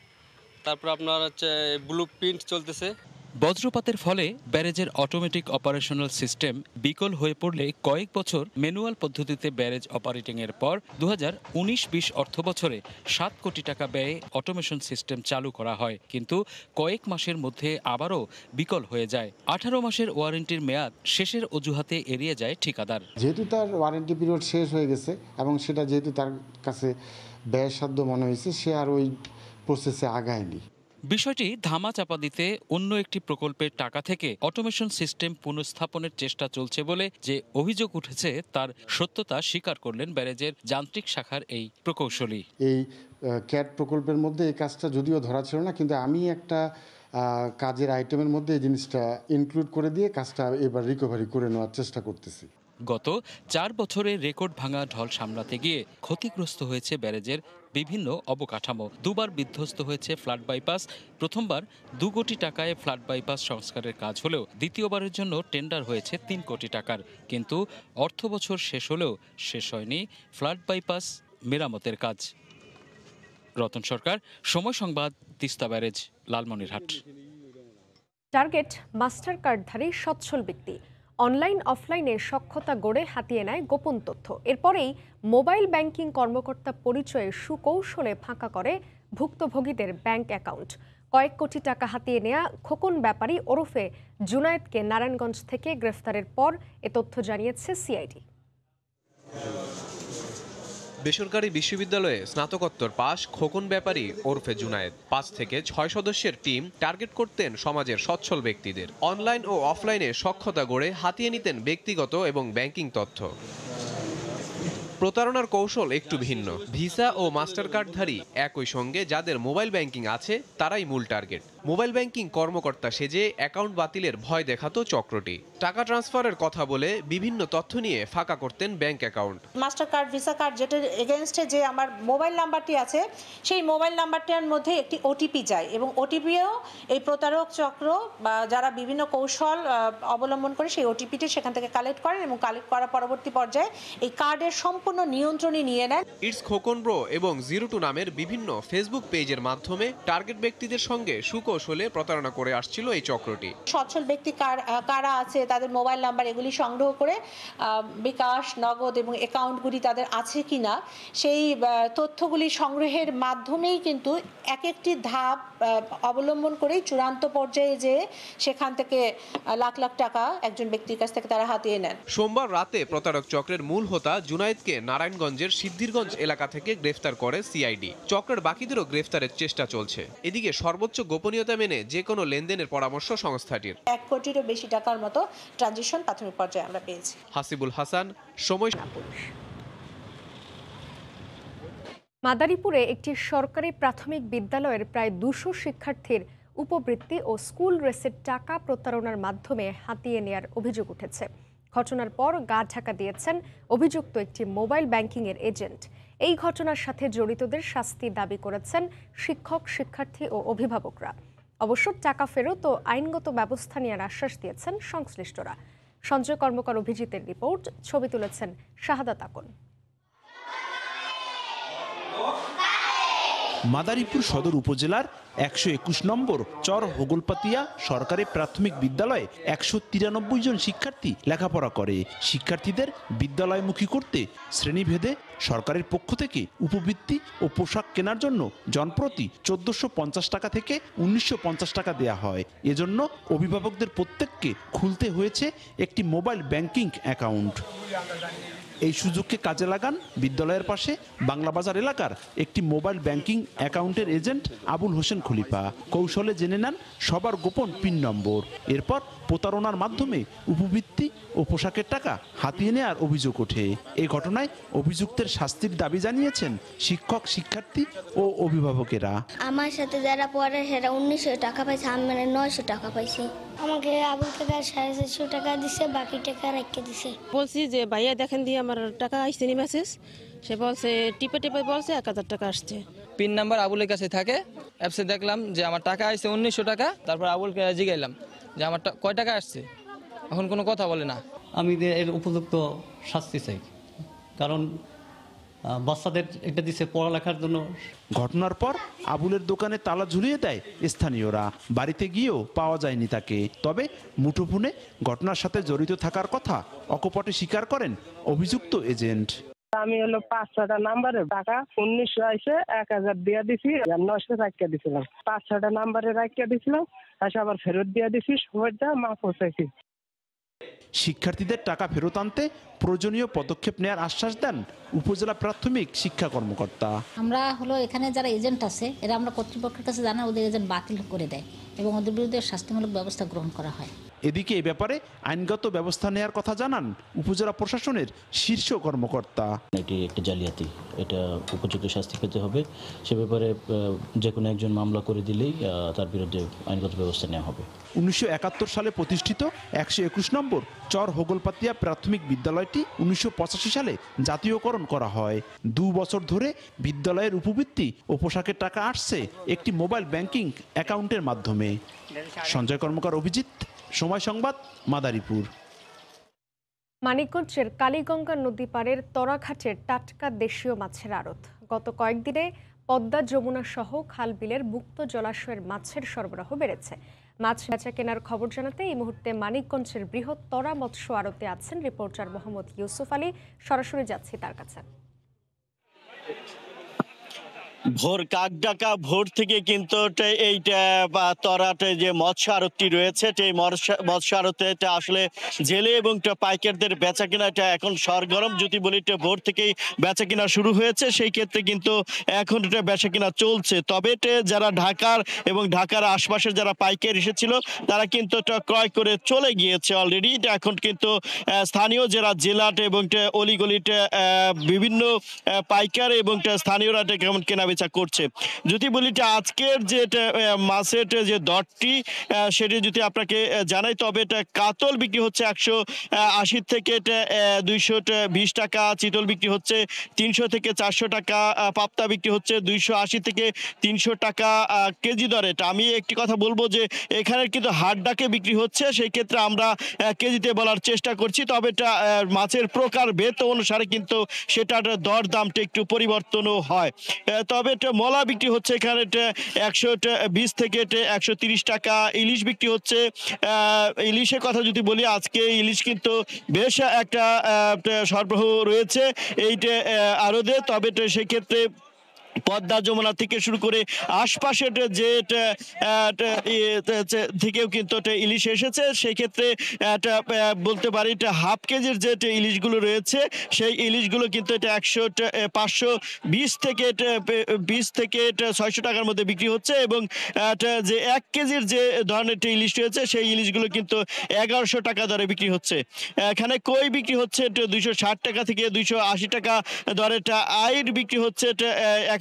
তারপর আপনার হচ্ছে ব্লু প্রিন্ট চলতেছে। বজ্রপাতের ফলে ব্যারেজের অটোমেটিক অপারেশনাল সিস্টেম বিকল হয়ে পড়লে কয়েক বছর ম্যানুয়াল পদ্ধতিতে ব্যারেজ অপারেটিং এর পর 2019-20 অর্থ বছরে 7 কোটি টাকা ব্যয়ে অটোমেশন সিস্টেম চালু করা হয়, কিন্তু কয়েক মাসের মধ্যে আবারও বিকল হয়ে যায়। 18 মাসের ওয়ারেন্টির মেয়াদ শেষের অজুহাতে এড়িয়ে যায় ঠিকাদার। যেহেতু তার ওয়ারেন্টি পিরিয়ড শেষ হয়ে গেছে এবং সেটা যেহেতু তার কাছে ব্যয়সাধ্য মনে হয়েছে, সে আর ওই প্রসেসে আগায়নি। বিষয়টি ধামাচাপা দিতে অন্য একটি প্রকল্পের টাকা থেকে অটোমেশন সিস্টেম পুনঃস্থাপনের চেষ্টা চলছে বলে যে অভিযোগ উঠেছে তার সত্যতা স্বীকার করলেন ব্যারেজের যান্ত্রিক শাখার এই প্রকৌশলী। এই ক্যাট প্রকল্পের মধ্যে এই কাজটা যদিও ধরা ছিল না, কিন্তু আমি একটা কাজের আইটেমের মধ্যে এই জিনিসটা ইনক্লুড করে দিয়ে কাজটা এবার রিকভারি করে নেওয়ার চেষ্টা করতেছি। গত 4 বছরে রেকর্ড ভাঙা ঢল সামলাতে গিয়ে ক্ষতিগ্রস্ত হয়েছে ব্যারেজের বিভিন্ন অবকাঠামো। 2বার বিধ্বস্ত হয়েছে ফ্লাড বাইপাস। প্রথমবার 2 কোটি টাকায় ফ্লাড বাইপাস সংস্কারের কাজ হলেও দ্বিতীয়বারের জন্য টেন্ডার হয়েছে 3 কোটি টাকার, কিন্তু অর্থ বছর শেষ হলেও শেষ হয়নি ফ্লাড বাইপাস মেরামতের কাজ। Ratan Sarkar, Somoy Sangbad, Teesta barrage, Lalmonirhat. Target master কার্ডধারী সচ্ছল ব্যক্তি অনলাইন অফলাইনে সক্ষমতা গড়ে হাতিয়ে নেয় গোপন তথ্য। এরপরেই মোবাইল ব্যাংকিং কর্মকর্তা পরিচয়ে সুকৌশলে ফাঁকা করে ভুক্তভোগীদের ব্যাংক অ্যাকাউন্ট। কয়েক কোটি টাকা হাতিয়ে নেয়া খোকন ব্যাপারী ওরফে জুনায়েদকে নারায়ণগঞ্জ থেকে গ্রেফতারের পর এ তথ্য জানিয়েছে সিআইডি। বেসরকারি বিশ্ববিদ্যালয়ে স্নাতকোত্তর পাশ খোকন ব্যাপারী ওরফে জুনায়েদ 5 থেকে 6 সদস্যের টিম টার্গেট করতেন সমাজের সচ্ছল ব্যক্তিদের। অনলাইন ও অফলাইনে সক্ষমতা গড়ে হাতিয়ে নিতেন ব্যক্তিগত এবং ব্যাংকিং তথ্য। প্রতারণার কৌশল একটু ভিন্ন। ভিসা ও মাস্টার কার্ডধারী একই সঙ্গে যাদের মোবাইল ব্যাংকিং আছে তারাই মূল টার্গেট। মোবাইল ব্যাংকিং কর্মকর্তা সেজে অ্যাকাউন্ট বাতিলের ভয় দেখাতো চক্রটি। টাকা ট্রান্সফারের কথা বলে বিভিন্ন তথ্য নিয়ে ফাঁকা করতেন bank account. Master card, visa card যেটার এগেনস্টে যে আমার মোবাইল নাম্বারটি আছে, সেই মোবাইল নাম্বারটার মধ্যে একটি ওটিপি যায় এবং ওটিপিও এই প্রতারক চক্র বা যারা বিভিন্ন কৌশল অবলম্বন করে সেই ওটিপিটি সেখান থেকে কালেক্ট করেন এবং কালেক্ট করার পরবর্তী পর্যায়ে এই কার্ডের সম্পূর্ণ নিয়ন্ত্রণই নিয়ে নেন। ইটস খোকন ব্রো এবং 02 নামের বিভিন্ন ফেসবুক পেজের মাধ্যমে টার্গেট ব্যক্তিদের সঙ্গে সুকৌশলে প্রতারণা করে আসছিল এই চক্রটি। সচ্ছল ব্যক্তি কারা আছে তাদের মোবাইল নাম্বার এগুলি সংগ্রহ করে বিকাশ, নগদ এবং অ্যাকাউন্টগুলি তাদের আছে কিনা সেই তথ্যগুলি সংগ্রহের মাধ্যমেই কিন্তু এক একটি ধাপ অবলম্বন করেই চূড়ান্ত পর্যায়ে যে সেখান থেকে লাখ লাখ টাকা একজন ব্যক্তির কাছ থেকে তারা হাতিয়ে নেন। সোমবার রাতে প্রতারক চক্রের মূল হোতা জুনায়েদকে নারায়ণগঞ্জের সিদ্ধিরগঞ্জ এলাকা থেকে গ্রেফতার করে সিআইডি। চক্রের বাকিদেরও গ্রেফতারের চেষ্টা চলছে। এদিকে সর্বোচ্চ গোপনীয়তা মেনে যে কোনো লেনদেনের পরামর্শ সংস্থাটির। 1 কোটিরও বেশি টাকার মতো ট্রানজিশন প্রাথমিক পর্যায়ে আমরা পেয়েছি। হাসিবুল হাসান, সময়। মাদারীপুরে একটি সরকারি প্রাথমিক বিদ্যালয়ের প্রায় 200 শিক্ষার্থীর উপবৃত্তি ও স্কুল ড্রেসের টাকা প্রতারণার মাধ্যমে হাতিয়ে নেয়ার অভিযোগ উঠেছে। ঘটনার পর গা ঢাকা দিয়েছেন অভিযুক্ত একটি মোবাইল ব্যাংকিংয়ের এজেন্ট। এই ঘটনার সাথে জড়িতদের শাস্তি দাবি করেছেন শিক্ষক, শিক্ষার্থী ও অভিভাবকরা। অবশ্য টাকা ফেরত ও আইনগত ব্যবস্থা নেওয়ার আশ্বাস দিয়েছেন সংশ্লিষ্টরা। সঞ্জয় কর্মকার অভিজিতের রিপোর্ট, ছবি তুলেছেন শাহাদাত আকন। মাদারীপুর সদর উপজেলার 121 নম্বর চর হোগলপাতিয়া সরকারি প্রাথমিক বিদ্যালয়ে 193 জন শিক্ষার্থী লেখাপড়া করে। শিক্ষার্থীদের বিদ্যালয়মুখী করতে শ্রেণীভেদে সরকারের পক্ষ থেকে উপবৃত্তি ও পোশাক কেনার জন্য জনপ্রতি 1450 টাকা থেকে 1950 টাকা দেয়া হয়। এজন্য অভিভাবকদের প্রত্যেককে খুলতে হয়েছে একটি মোবাইল ব্যাংকিং অ্যাকাউন্ট। এই সুযোগকে কাজে লাগান বিদ্যালয়ের পাশে বাংলাবাজার এলাকার একটি মোবাইল ব্যাংকিং অ্যাকাউন্টের এজেন্ট আবুল হোসেন খলিফা। কৌশলে জেনে নেন সবার গোপন পিন নম্বর। এরপর প্রতারণার মাধ্যমে উপবৃত্তি ও পোশাকের টাকা হাতিয়ে নেওয়ার অভিযোগ ওঠে। এই ঘটনায় অভিযুক্তের শাস্তির দাবি জানিয়েছেন শিক্ষক, শিক্ষার্থী ও অভিভাবকেরা। আমার সাথে যারা পড়ে সেটা 1900 টাকা পাইছে, আমি 900 টাকা পাইছি। আমাকে আবুল থেকে 450 টাকা দিছে, বাকি টাকা রেখে দিছে। বলছি যে ভাইয়া দেখেন দিয়ে আমার টাকা আসছে নি মেসেজ। সে বলছে টিপে টিপে বলছে 1000 টাকা আসছে। পিন নাম্বার আবুলের কাছে থাকে। অ্যাপসে দেখলাম যে আমার টাকা আসছে 1900 টাকা। তারপর আবুলকে জিগাইলাম যে আমার কয় টাকা আসছে, এখন কোনো কথা বলে না। আমি এর উপযুক্ত শাস্তি চাই, কারণ বাচ্চাদের এটা দিচ্ছে পড়ালেখার জন্য। ঘটনার পর আবুলের দোকানে তালা ঝুলিয়ে দেয় স্থানীয়রা। বাড়িতে গিয়েও পাওয়া যায়নি তাকে। তবে মুঠোফোনে ঘটনার সাথে জড়িত থাকার কথা অকপটে স্বীকার করেন অভিযুক্ত এজেন্ট। আমি 5-6টা নাম্বারে টাকা 1900 আইসে 1000 দিয়ে দিছি, 900 রাখিয়ে দিছিলাম। 5-6টা নাম্বারে রাখিয়ে দিছিলাম, আবার ফেরত দিয়ে দিছি। সময়টা মা পৌঁছাইছি। শিক্ষার্থীদের টাকা ফেরত আনতে প্রয়োজনীয় পদক্ষেপ নেওয়ার আশ্বাস দেন উপজেলা প্রাথমিক শিক্ষা কর্মকর্তা। আমরা এখানে যারা এজেন্ট আছে এরা আমরা কর্তৃপক্ষের কাছে জানা, ওদের এজেন্ট বাতিল করে দেয় এবং ওদের বিরুদ্ধে শাস্তিমূলক ব্যবস্থা গ্রহণ করা হয়। এদিকে এ ব্যাপারে আইনগত ব্যবস্থা নেওয়ার কথা জানান উপজেলা প্রশাসনের শীর্ষ কর্মকর্তা। এটি একটা জালিয়াতি, এটা উপযুক্ত শাস্তি পেতে হবে। সে ব্যাপারে যে কোনো একজন মামলা করে দিলেই তার বিরুদ্ধে আইনগত ব্যবস্থা নেওয়া হবে। 1971 সালে প্রতিষ্ঠিত 121 নম্বর চর হোগলপাতিয়া প্রাথমিক বিদ্যালয়টি 1985 সালে জাতীয়করণ করা হয়। 2 বছর ধরে বিদ্যালয়ের উপবৃত্তি ও পোশাকের টাকা আসছে একটি মোবাইল ব্যাংকিং অ্যাকাউন্টের মাধ্যমে। সঞ্জয় কর্মকার, অভিজিৎ, সময় সংবাদ, মাদারীপুর। মানিকগঞ্জের কালীগঙ্গা নদী পাড়ের তরাঘাটের টাটকা দেশীয় মাছের আড়ত। গত কয়েকদিনে পদ্মা, যমুনা সহ খাল বিলের মুক্ত জলাশয়ের মাছের সরবরাহ বেড়েছে। মাছ বেচা কেনার খবর জানাতে এই মুহূর্তে মানিকগঞ্জের বৃহৎ তরা মৎস্য আড়তে আছেন রিপোর্টার মোহাম্মদ ইউসুফ আলী। সরাসরি যাচ্ছি তার কাছে। ভোর কাকডাকা ভোর থেকে কিন্তু এইটা তরাটে যে মৎস্য আড়তটি রয়েছে, এই মৎস্য আড়তে আসলে জেলে এবং পাইকারদের বেচা কেনাটা এখন সরগরম। যদি বলি ভোর থেকেই বেচা কেনা শুরু হয়েছে, সেই ক্ষেত্রে কিন্তু এখন এটা বেচা কেনা চলছে। তবে যারা ঢাকার এবং ঢাকার আশপাশের যারা পাইকার এসেছিল তারা কিন্তু এটা ক্রয় করে চলে গিয়েছে অলরেডি। এখন কিন্তু স্থানীয় যারা জেলাটে এবং অলিগলিতে বিভিন্ন পাইকার এবং স্থানীয়রা কেমন কেনা করছে। যদি বলি আজকের যে মাছের যে দরটি সেটি যদি আপনাকে জানাই, তবে এটা কাতল বিক্রি হচ্ছে 180 থেকে 220 টাকা, চিতল বিক্রি হচ্ছে 300 থেকে 400 টাকা, পাবদা বিক্রি হচ্ছে 280 থেকে 300 টাকা কেজি দরে। আমি একটি কথা বলবো যে এখানে কিন্তু হাট ডাকে বিক্রি হচ্ছে, সেই ক্ষেত্রে আমরা কেজিতে বলার চেষ্টা করছি। তবে এটা মাছের প্রকার ভেদ অনুসারে কিন্তু সেটার দর দামটা একটু পরিবর্তনও হয়। তবে মলা বিক্রি হচ্ছে এখানে 120 থেকে 130 টাকা। ইলিশ বিক্রি হচ্ছে, ইলিশের কথা যদি বলি আজকে ইলিশ কিন্তু বেশ একটা সরবরাহ রয়েছে এইটা আড়তে। তবে সেক্ষেত্রে পদ্মা, যমুনা থেকে শুরু করে আশপাশের যে থেকেও কিন্তু ইলিশ এসেছে। সেই ক্ষেত্রে বলতে পারি হাফ কেজির যে ইলিশগুলো রয়েছে সেই ইলিশগুলো কিন্তু এটা 520 থেকে 600 টাকার মধ্যে বিক্রি হচ্ছে এবং যে 1 কেজির যে ধরনের ইলিশ রয়েছে সেই ইলিশগুলো কিন্তু 1100 টাকা দরে বিক্রি হচ্ছে। এখানে কই বিক্রি হচ্ছে 260 টাকা থেকে 280 টাকা দরে। আইর বিক্রি হচ্ছে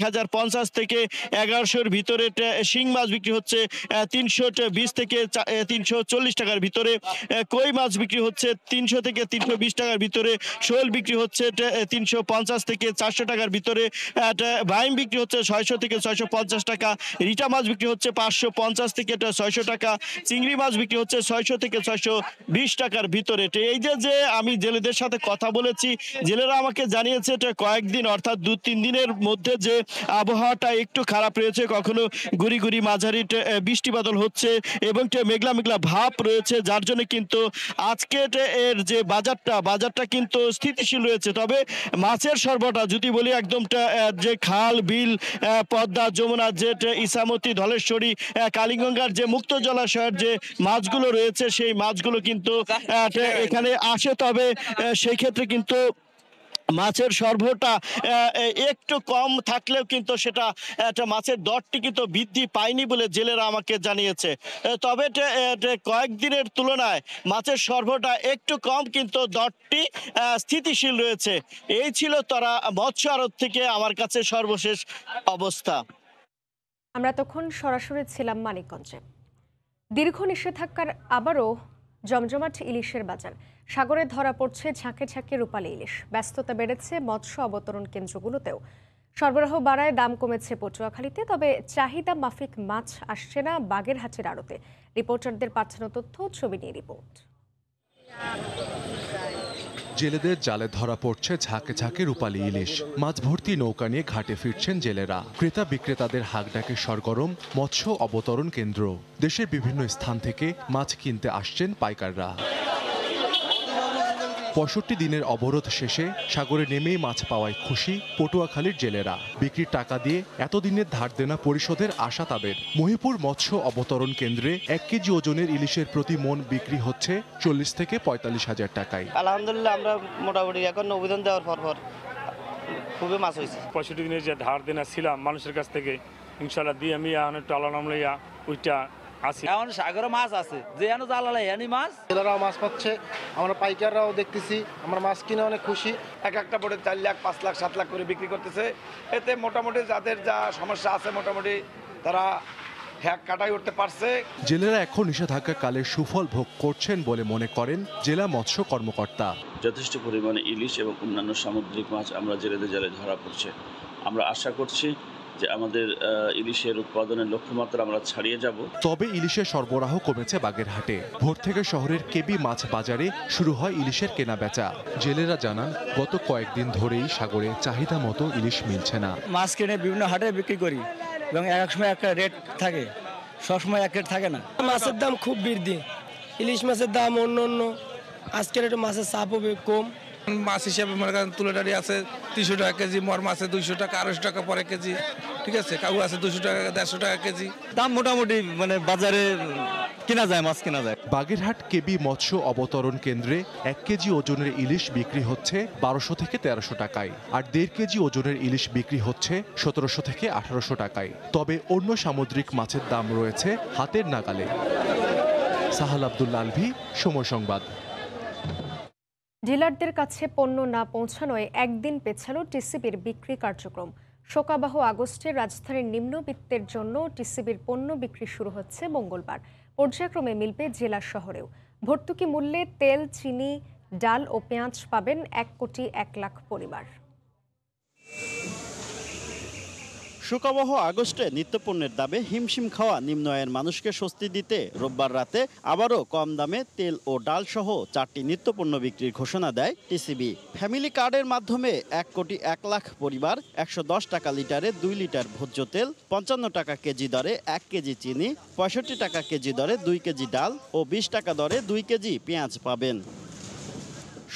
1050 থেকে 1100-র ভিতরে, শিং মাছ বিক্রি হচ্ছে 320 থেকে 340 টাকার ভিতরে, কই মাছ বিক্রি হচ্ছে 300 থেকে 320 টাকার ভিতরে, শোল বিক্রি হচ্ছে 350 থেকে 400 টাকার ভিতরে, বাইম বিক্রি হচ্ছে 600 থেকে 650 টাকা, রিটা মাছ বিক্রি হচ্ছে 550 থেকে 600 টাকা, চিংড়ি মাছ বিক্রি হচ্ছে 600 থেকে 620 টাকার ভিতরে। এই যে আমি জেলেদের সাথে কথা বলেছি, জেলেরা আমাকে জানিয়েছে কয়েকদিন অর্থাৎ 2-3 দিনের মধ্যে যে আবহাওয়াটা একটু খারাপ রয়েছে, কখনো গুড়ি গুড়ি মাঝারি বৃষ্টি বাদল হচ্ছে এবং মেঘলা মেঘলা ভাব রয়েছে, যার জন্য কিন্তু আজকে এর যে বাজারটা কিন্তু স্থিতিশীল রয়েছে। তবে মাছের সরবরাহ যদি বলি, একদম যে খাল বিল পদ্মা যমুনা যে ইসামতি ধলেশ্বরী কালীগঙ্গার যে মুক্ত জলাশয়ের যে মাছগুলো রয়েছে, সেই মাছগুলো কিন্তু এখানে আসে। তবে সেই ক্ষেত্রে কিন্তু মাছের সরবরাহটা একটু কম থাকলেও কিন্তু সেটা মাছের দরটি কিন্তু বৃদ্ধি পায়নি বলে জেলেরা আমাকে জানিয়েছে। তবে কয়েকদিনের তুলনায় মাছের সরবরাহটা একটু কম, কিন্তু দরটি স্থিতিশীল রয়েছে। এই ছিল তারা মৎস্য আড়ত থেকে আমার কাছে সর্বশেষ অবস্থা। আমরা তখন সরাসরি ছিলাম মানিকগঞ্জে। দীর্ঘ নিষেধাজ্ঞার আবারও জমজমাট ইলিশের বাজার। সাগরে ধরা পড়ছে ঝাঁকে ঝাঁকে রূপালী ইলিশ। ব্যস্ততা বেড়েছে মৎস্য অবতরণ কেন্দ্রগুলোতেও। সরবরাহ বাড়ায় দাম কমেছে পটুয়াখালীতে, তবে চাহিদা মাফিক মাছ আসছে না বাগেরহাটের আড়তে। রিপোর্টারদের পাঠানো তথ্য, ছবি নিয়ে রিপোর্ট। জেলেদের জালে ধরা পড়ছে ঝাঁকে ঝাঁকে রূপালী ইলিশ। মাছ ভর্তি নৌকা নিয়ে ঘাটে ফিরছেন জেলেরা। ক্রেতা বিক্রেতাদের হাঁকডাকে সরগরম মৎস্য অবতরণ কেন্দ্র। দেশের বিভিন্ন স্থান থেকে মাছ কিনতে আসছেন পাইকাররা। 65 দিনের অবরোধ শেষে সাগরে নেমেই মাছ পাওয়ায় খুশি পটুয়াখালীর জেলেরা। বিক্রির টাকা দিয়ে এতদিনের ধার দেনা পরিশোধের আশা তাদের। মহিপুর মৎস্য অবতরণ কেন্দ্রে 1 কেজি ওজনের ইলিশের প্রতি মন বিক্রি হচ্ছে 40 থেকে 45 হাজার টাকায়। আলহামদুলিল্লাহ, আমরা মোটামুটি এখন অভিযান দেওয়ার পর খুবই মাছ হয়েছে। 65 দিনের যে ধার দেনা ছিলাম মানুষের কাছ থেকে, ইনশাল্লাহ দিয়ে আমি এখন একটু আলাম লইয়া ওইটা এখন সাগরে মাছ আছে, যে জালালে এনি মাছ, জেলেরাও মাছ পাচ্ছে, আমরা পাইকাররাও দেখতেছি, আমরা মাছ কিনে অনেক খুশি। একটা বোটে 4 লাখ 5 লাখ 7 লাখ করে বিক্রি করতেছে। এতে মোটামুটি যাদের যা সমস্যা আছে মোটামুটি তারা হ্যাক কাটাই উঠতে পারছে। জেলেরা এখন নিষেধাজ্ঞা কালের সুফল ভোগ করছেন বলে মনে করেন জেলা মৎস্য কর্মকর্তা। যথেষ্ট পরিমাণে ইলিশ এবং অন্যান্য সামুদ্রিক মাছ আমরা জেলেদের জালে ধরা পড়ছে। আমরা আশা করছি যে আমাদের ইলিশের উৎপাদনের লক্ষ্যমাত্রা আমরা ছাড়িয়ে যাব। তবে ইলিশের সরবরাহ কমেছে বাগেরহাটে। ভোর থেকে শহরের কেবি মাছ বাজারে শুরু হয় ইলিশের কেনা বেচা। জেলেরা জানান গত কয়েকদিন ধরেই সাগরে চাহিদা মতো ইলিশ মিলছে না। মাছ কিনে বিভিন্ন হাটে বিক্রি করি এবং এক সময় একটা রেট থাকে, সবসময় এক রেট থাকে না। মাছের দাম খুব বৃদ্ধি, ইলিশ মাছের দাম অন্য আজকের একটু মাছের চাপও কম। মাছ হিসাবে মনে করেন তুলেটারি আছে 300 টাকা কেজি, মর মাছে 200 টাকা 250 টাকা পরে কেজি, ঠিক আছে, কাউ আছে 200 টাকা 150 টাকা কেজি। দাম মোটামুটি মানে বাজারে কেনা যায়, মাছ কেনা যায়। বাগেরহাট কেবি মৎস্য অবতরণ কেন্দ্রে 1 কেজি ওজনের ইলিশ বিক্রি হচ্ছে 1200 থেকে 1300 টাকায়, আর 1.5 কেজি ওজনের ইলিশ বিক্রি হচ্ছে 1700 থেকে 1800 টাকায়। তবে অন্য সামুদ্রিক মাছের দাম রয়েছে হাতের নাগালে। সাহাল আব্দুল্লাহ আলভি, সময় সংবাদ। ডিলারদের কাছে পণ্য না পৌঁছানোয় একদিন পেছালো টিসিবির বিক্রি কার্যক্রম। শোকাবহ আগস্টে রাজধানীর নিম্নবিত্তের জন্য টিসিবির পণ্য বিক্রি শুরু হচ্ছে মঙ্গলবার। পর্যায়ক্রমে মিলবে জেলা শহরেও। ভর্তুকি মূল্যে তেল, চিনি, ডাল ও পেঁয়াজ পাবেন 1 কোটি 1 লাখ পরিবার। শোকাবহ আগস্টে নিত্যপণ্যের দামে হিমশিম খাওয়া নিম্ন আয়ের মানুষকে স্বস্তি দিতে রোববার রাতে আবারও কম দামে তেল ও ডাল সহ 4টি নিত্যপণ্য বিক্রির ঘোষণা দেয় টিসিবি। ফ্যামিলি কার্ডের মাধ্যমে 1 কোটি 1 লাখ পরিবার 110 টাকা লিটারে 2 লিটার ভোজ্য তেল, 55 টাকা কেজি দরে 1 কেজি চিনি, 65 টাকা কেজি দরে 2 কেজি ডাল ও 20 টাকা দরে 2 কেজি পেঁয়াজ পাবেন।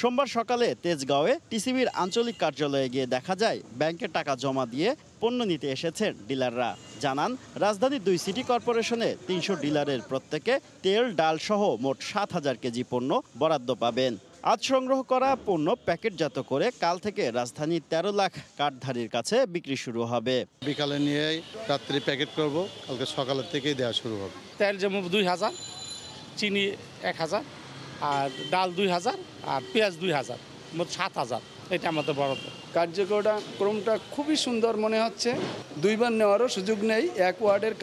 সোমবার সকালে তেজগাঁওয়ে টিসিবির আঞ্চলিক কার্যালয়ে গিয়ে দেখা যায় ব্যাংকে টাকা জমা দিয়ে পণ্য নিতে এসেছেন ডিলাররা। জানান রাজধানীর 2 সিটি কর্পোরেশনে 300 ডিলারের প্রত্যেকে তেল, ডাল সহ মোট 7000 কেজি পণ্য বরাদ্দ পাবেন। আজ সংগ্রহ করা পণ্য প্যাকেটজাত করে কাল থেকে রাজধানীর 13 লাখ কার্ডধারীর কাছে বিক্রি শুরু হবে। বিকালে নিয়ে রাত্রি প্যাকেট করব, কালকে সকালের থেকেই দেওয়া শুরু হবে। তেল যেমন 2000, চিনি 1000, আর ডাল 2000 আর পেঁয়াজ 2000, মোট 7000। এটা আমাদের বরাদ্দ। কার্যক্রমটা খুবই সুন্দর মনে হচ্ছে। 2বার নেওয়ারও সুযোগ নেই। এক ওয়ার্ডের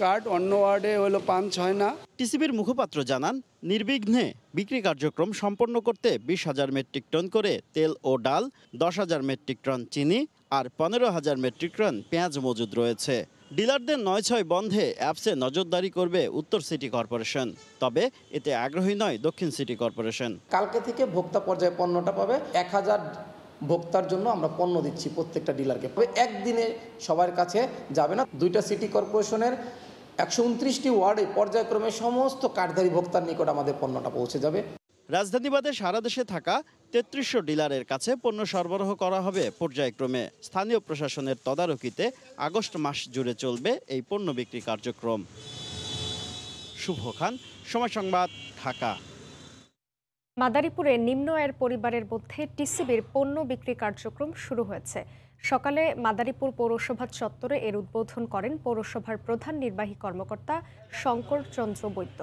কার্ড অন্য ওয়ার্ডে হলো পাঞ্চ হয় না। টিসিবির মুখপাত্র জানান, নির্বিঘ্নে বিক্রি কার্যক্রম সম্পন্ন করতে 20,000 মেট্রিক টন করে তেল ও ডাল, 10,000 মেট্রিক টন চিনি আর 15,000 মেট্রিক টন পেঁয়াজ মজুদ রয়েছে। ডিলারদের 9/6 বন্ধে অ্যাপসে নজরদারি করবে উত্তর সিটি কর্পোরেশন। তবে এতে আগ্রহী নয় দক্ষিণ সিটি কর্পোরেশন। কালকে থেকে ভোক্তা পর্যায়ে পণ্যটা পাবে। 1000 ভোক্তার জন্য আমরা পণ্য দিচ্ছি প্রত্যেকটা ডিলারকে। একদিনে সবার কাছে যাবে না। 2টা সিটি কর্পোরেশনের 129টি ওয়ার্ডে পর্যায়ক্রমে সমস্ত কার্ডধারী ভোক্তার নিকট আমাদের পণ্যটা পৌঁছে যাবে। রাজধানী বাদে সারা দেশে থাকা 3300 ডিলারের কাছে পণ্য সরবরাহ করা হবে পর্যায়ক্রমে। স্থানীয় প্রশাসনের তদারকিতে আগস্ট মাস জুড়ে চলবে এই পণ্য বিক্রি কার্যক্রম। শুভ খান, সময় সংবাদ, ঢাকা। মাদারীপুরে নিম্ন আয়ের পরিবারের মধ্যে টিসিবির পণ্য বিক্রি কার্যক্রম শুরু হয়েছে। সকালে মাদারীপুর পৌরসভা চত্বরে এর উদ্বোধন করেন পৌরসভার প্রধান নির্বাহী কর্মকর্তা শঙ্কর চন্দ্র বৈদ্য।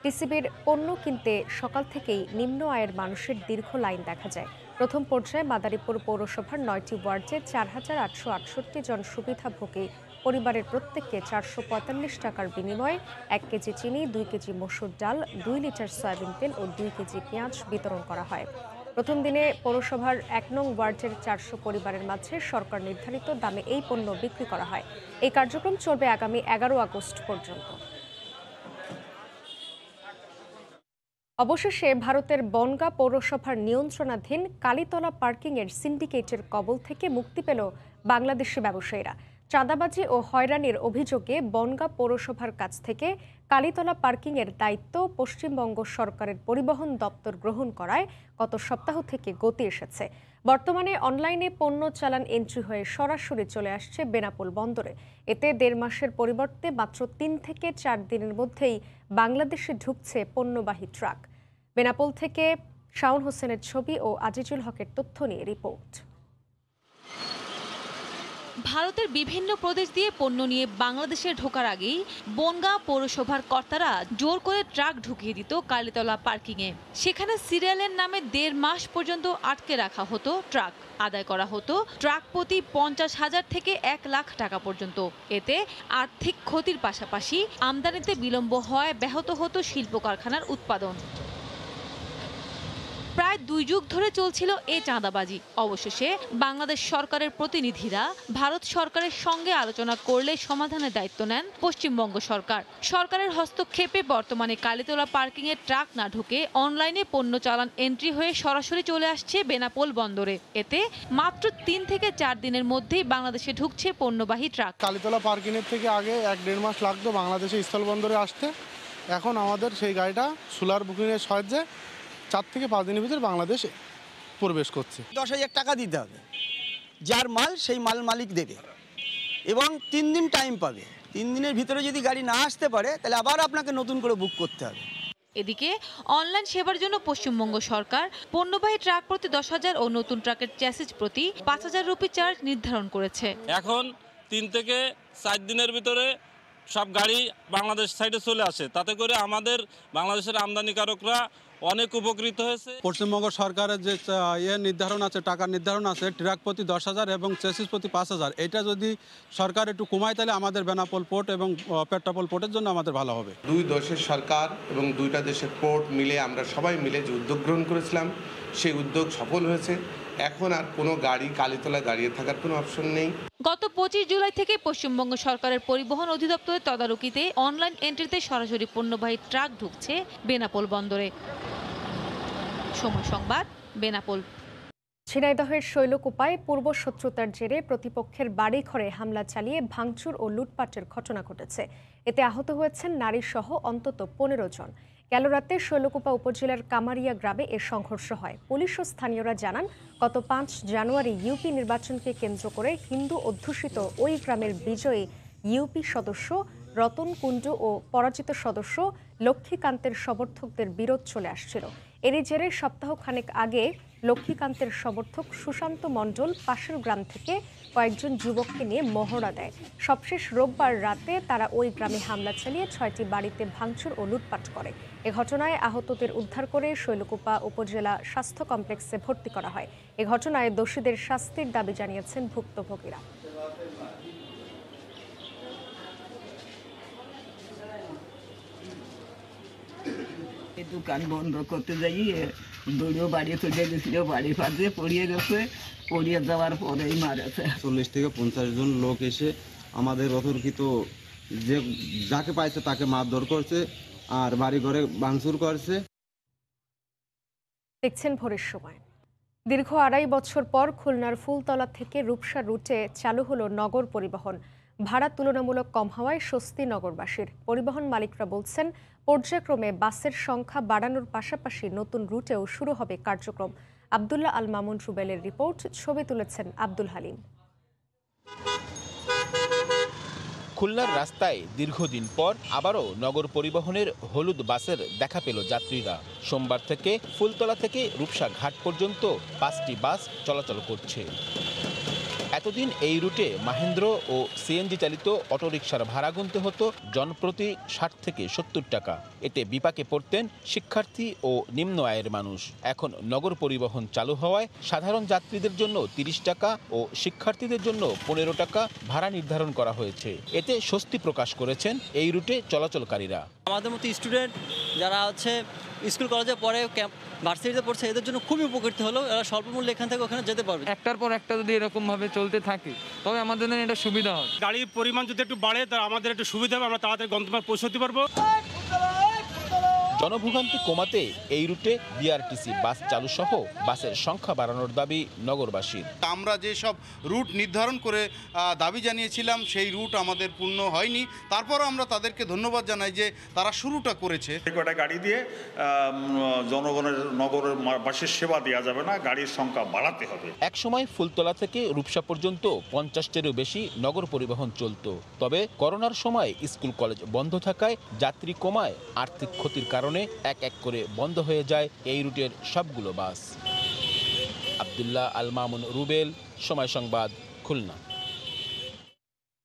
টিসিবির পণ্য কিনতে সকাল থেকেই নিম্ন আয়ের মানুষের দীর্ঘ লাইন দেখা যায়। প্রথম পর্যায়ে মাদারীপুর পৌরসভার 9টি ওয়ার্ডে 4,868 জন সুবিধাভোগী পরিবারের প্রত্যেককে 445 টাকার বিনিময়ে 1 কেজি চিনি, 2 কেজি মসুর ডাল, 2 লিটার সয়াবিন তেল ও 2 কেজি পেঁয়াজ বিতরণ করা হয়। প্রথম দিনে পৌরসভার 1 নং ওয়ার্ডের 400 পরিবারের মাঝে সরকার নির্ধারিত দামে এই পণ্য বিক্রি করা হয়। এই কার্যক্রম চলবে আগামী 11 আগস্ট পর্যন্ত। অবশেষে ভারতের বনগাঁ পৌরসভার নিয়ন্ত্রণাধীন কালীতলা পার্কিংয়ের সিন্ডিকেটের কবল থেকে মুক্তি পেল বাংলাদেশি ব্যবসায়ীরা। চাঁদাবাজি ও হয়রানির অভিযোগে বনগাঁ পৌরসভার কাছ থেকে কালীতলা পার্কিংয়ের দায়িত্ব পশ্চিমবঙ্গ সরকারের পরিবহন দপ্তর গ্রহণ করায় গত সপ্তাহ থেকে গতি এসেছে। বর্তমানে অনলাইনে পণ্য চালান এন্ট্রি হয়ে সরাসরি চলে আসছে বেনাপোল বন্দরে। এতে 1.5 মাসের পরিবর্তে মাত্র 3 থেকে 4 দিনের মধ্যেই বাংলাদেশে ঢুকছে পণ্যবাহী ট্রাক। বেনাপোল থেকে শাওন হোসেনের ছবি ও আজিজুল হকের তথ্য নিয়ে রিপোর্ট। ভারতের বিভিন্ন প্রদেশ দিয়ে পণ্য নিয়ে বাংলাদেশে ঢোকার আগেই বনগাঁ পৌরসভার কর্তারা জোর করে ট্রাক ঢুকিয়ে দিত কালীতলা পার্কিংয়ে। সেখানে সিরিয়ালের নামে 1.5 মাস পর্যন্ত আটকে রাখা হতো ট্রাক। আদায় করা হতো ট্রাক প্রতি 50,000 থেকে 1 লাখ টাকা পর্যন্ত। এতে আর্থিক ক্ষতির পাশাপাশি আমদানিতে বিলম্ব হয়, ব্যাহত হতো শিল্প কারখানার উৎপাদন। প্রায় 2 যুগ ধরে চলছিল এই চাঁদাবাজি। অবশেষে বাংলাদেশ সরকারের প্রতিনিধিরা ভারত সরকারের সঙ্গে আলোচনা করলে সমাধানের দায়িত্ব নেন পশ্চিমবঙ্গ সরকার। সরকারের হস্তক্ষেপে বর্তমানে কালীতলা পার্কিংয়ে ট্রাক না ঢুকে অনলাইনে পণ্য চালান এন্ট্রি হয়ে সরাসরি চলে আসছে বেনাপোল বন্দরে। এতে মাত্র 3 থেকে 4 দিনের মধ্যেই বাংলাদেশে ঢুকছে পণ্যবাহী ট্রাক। কালীতলা পার্কিংয়ের থেকে আগে 1-1.5 মাস লাগতো বাংলাদেশে স্থলবন্দরে আসতে। এখন আমাদের সেই গাড়িটা সোলার বুকিংয়ের সাহায্যে 4 থেকে 5 দিনের ভিতরে বাংলাদেশে প্রবেশ করছে। 10,000 টাকা দিতে হবে, যার মাল সেই মাল মালিক দেবে এবং 3 দিন টাইম পাবে। 3 দিনের ভিতরে যদি গাড়ি না আসতে পারে তাহলে আবার আপনাকে নতুন করে বুক করতে হবে। এদিকে অনলাইন সেবার জন্য পশ্চিমবঙ্গ সরকার পণ্যবাহী ট্রাক প্রতি 10,000 ও নতুন ট্রাকের চ্যাসিস প্রতি 5,000 রুপি চার্জ নির্ধারণ করেছে। এখন 3 থেকে 4 দিনের ভিতরে সব গাড়ি বাংলাদেশ সাইডে চলে আসে, তাতে করে আমাদের বাংলাদেশের আমদানিকারকরা অনেক উপকৃত হয়েছে। পশ্চিমবঙ্গ সরকারের যে নির্ধারণ আছে, টাকার নির্ধারণ আছে ট্রাক প্রতি 10,000 এবং চেসিস প্রতি 5,000, এটা যদি সরকার একটু কমায় তাহলে আমাদের বেনাপোল পোর্ট এবং পেট্রাপোল পোর্টের জন্য আমাদের ভালো হবে। 2 দেশের সরকার এবং 2টা দেশের পোর্ট মিলে আমরা সবাই মিলে যে উদ্যোগ গ্রহণ করেছিলাম সেই উদ্যোগ সফল হয়েছে। এখন আর কোনো গাড়ি কালীতলায় দাঁড়িয়ে থাকার কোনো অপশন নেই। গত 25 জুলাই থেকে পশ্চিমবঙ্গ সরকারের পরিবহন অধিদপ্তরের তদারকিতে অনলাইন এন্ট্রিতে সরাসরি পণ্যবাহী ট্রাক ঢুকছে বেনাপোল বন্দরে। সময় সংবাদ, বেনাপোল। ঝিনাইদহের শৈলকুপায় পূর্ব শত্রুতার জেরে প্রতিপক্ষের বাড়িঘরে হামলা চালিয়ে ভাঙচুর ও লুটপাটের ঘটনা ঘটেছে। এতে আহত হয়েছেন নারী সহ অন্তত 15 জন। গেল রাতে শৈলকুপা উপজেলার কামারিয়া গ্রামে এ সংঘর্ষ হয়। পুলিশ ও স্থানীয়রা জানান, গত 5 জানুয়ারি ইউপি নির্বাচনকে কেন্দ্র করে হিন্দু অধ্যুষিত ওই গ্রামের বিজয়ী ইউপি সদস্য রতন কুণ্ডু ও পরাজিত সদস্য লক্ষ্মীকান্তের সমর্থকদের বিরোধ চলে আসছিল। এরই জেরে সপ্তাহখানেক আগে লক্ষ্মীকান্তের সমর্থক সুশান্ত মণ্ডল পাশের গ্রাম থেকে কয়েকজন যুবককে নিয়ে মহড়া দেয়। সবশেষ রোববার রাতে তারা ওই গ্রামে হামলা চালিয়ে 6টি বাড়িতে ভাঙচুর ও লুটপাট করে। এ ঘটনায় আহতদের উদ্ধার করে শৈলকুপা উপজেলা স্বাস্থ্য কমপ্লেক্সে ভর্তি করা হয়। এ ঘটনায় দোষীদের শাস্তির দাবি জানিয়েছেন ভুক্তভোগীরা। দোকান বন্ধ করতে যাই দড়িও বাড়ি চলে গেছিল, বাড়ি ফাঁদে পড়িয়ে গেছে, পড়িয়ে যাওয়ার পরেই মারেছে। 40 থেকে 50 জন লোক এসে আমাদের অতর্কিত যে যাকে পাইছে তাকে মারধর করছে আর বাড়ি ঘরে ভাঙচুর করছে। দেখছেন ভোরের সময়। দীর্ঘ 2.5 বছর পর খুলনার ফুলতলা থেকে রূপসা রুটে চালু হলো নগর পরিবহন। ভাড়া তুলনামূলক কম হওয়ায় স্বস্তি নগরবাসীর। পরিবহন মালিকরা বলছেন, পর্যায়ক্রমে বাসের সংখ্যা বাড়ানোর পাশাপাশি নতুন রুটেও শুরু হবে কার্যক্রম। আব্দুল্লাহ আল মামুন রুবেলের রিপোর্ট, ছবি তুলেছেন আব্দুল হালিম। খুলনার রাস্তায় দীর্ঘদিন পর আবারও নগর পরিবহনের হলুদ বাসের দেখা পেল যাত্রীরা। সোমবার থেকে ফুলতলা থেকে রূপসা ঘাট পর্যন্ত 5টি বাস চলাচল করছে। এতদিন এই রুটে মাহেন্দ্র ও সিএনজি চালিত অটোরিকশার ভাড়া গুনতে হতো জনপ্রতি 60 থেকে 70 টাকা। এতে বিপাকে পড়তেন শিক্ষার্থী ও নিম্ন আয়ের মানুষ। এখন নগর পরিবহন চালু হওয়ায় সাধারণ যাত্রীদের জন্য 30 টাকা ও শিক্ষার্থীদের জন্য 15 টাকা ভাড়া নির্ধারণ করা হয়েছে। এতে স্বস্তি প্রকাশ করেছেন এই রুটে চলাচলকারীরা। আমাদের মতো স্টুডেন্ট যারা হচ্ছে স্কুল কলেজে পড়ে, ভার্সিটিতে পড়ছে, এদের জন্য খুবই উপকৃত হলো। এরা স্বল্প মূল্যে এখান থেকে ওখানে যেতে পারবে। একটার পর একটা যদি এরকম ভাবে চলতে থাকে তবে আমাদের জন্য এটা সুবিধা হয়। গাড়ির পরিমাণ যদি একটু বাড়ে তা আমাদের একটু সুবিধা হবে, আমরা তাড়াতাড়ি গন্তব্যে পৌঁছতে পারবো। জনভোগান্তি কমাতে এই রুটে বিআরটিসি বাস চালু সহ বাসের সংখ্যা বাড়ানোর দাবি নগরবাসীর। আমরা যেসব রুট নির্ধারণ করে দাবি জানিয়েছিলাম সেই রুট আমাদের পূর্ণ হয়নি। তারপরও আমরা তাদেরকে ধন্যবাদ জানাই যে তারা শুরুটা করেছে। কয়টা গাড়ি দিয়ে জনগণের নগরের বাসের সেবা দেওয়া যাবে না, গাড়ির সংখ্যা বাড়াতে হবে। একসময় ফুলতলা থেকে রূপসা পর্যন্ত 50টিরও বেশি নগর পরিবহন চলত। তবে করোনার সময় স্কুল কলেজ বন্ধ থাকায় যাত্রী কমায় আর্থিক ক্ষতির কারণে এক এক করে বন্ধ হয়ে যায় এই রুটের সবগুলো বাস। আব্দুল্লাহ আল মামুন রুবেল, সময় সংবাদ, খুলনা।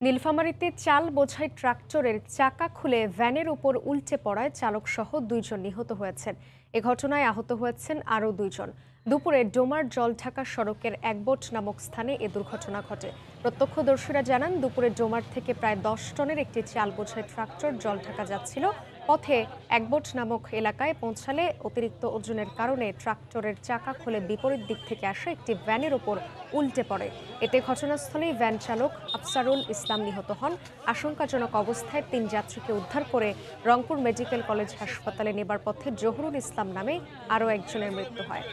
নীলফামারীতে চাল বোঝাই ট্রাক্টরের চাকা খুলে ভ্যানের উপর উল্টে পড়ায় চালক সহ 2 জন নিহত হয়েছেন। এ ঘটনায় আহত হয়েছেন আরও 2 জন। দুপুরে ডোমার জলঢাকা সড়কের একবোট নামক স্থানে এ দুর্ঘটনা ঘটে। প্রত্যক্ষদর্শীরা জানান, দুপুরে ডোমার থেকে প্রায় 10 টনের একটি চাল বোঝাই ট্রাক্টর জলঢাকা যাচ্ছিল। পথে একবোট নামক এলাকায় পৌঁছালে অতিরিক্ত ওজনের কারণে ট্রাক্টরের চাকা খুলে বিপরীত দিক থেকে আসা একটি ভ্যানের ওপর উল্টে পড়ে। এতে ঘটনাস্থলেই ভ্যান চালক আফসারুল ইসলাম নিহত হন। আশঙ্কাজনক অবস্থায় 3 যাত্রীকে উদ্ধার করে রংপুর মেডিকেল কলেজ হাসপাতালে নেবার পথে জহুরুল ইসলাম নামে আরও একজনের মৃত্যু হয়।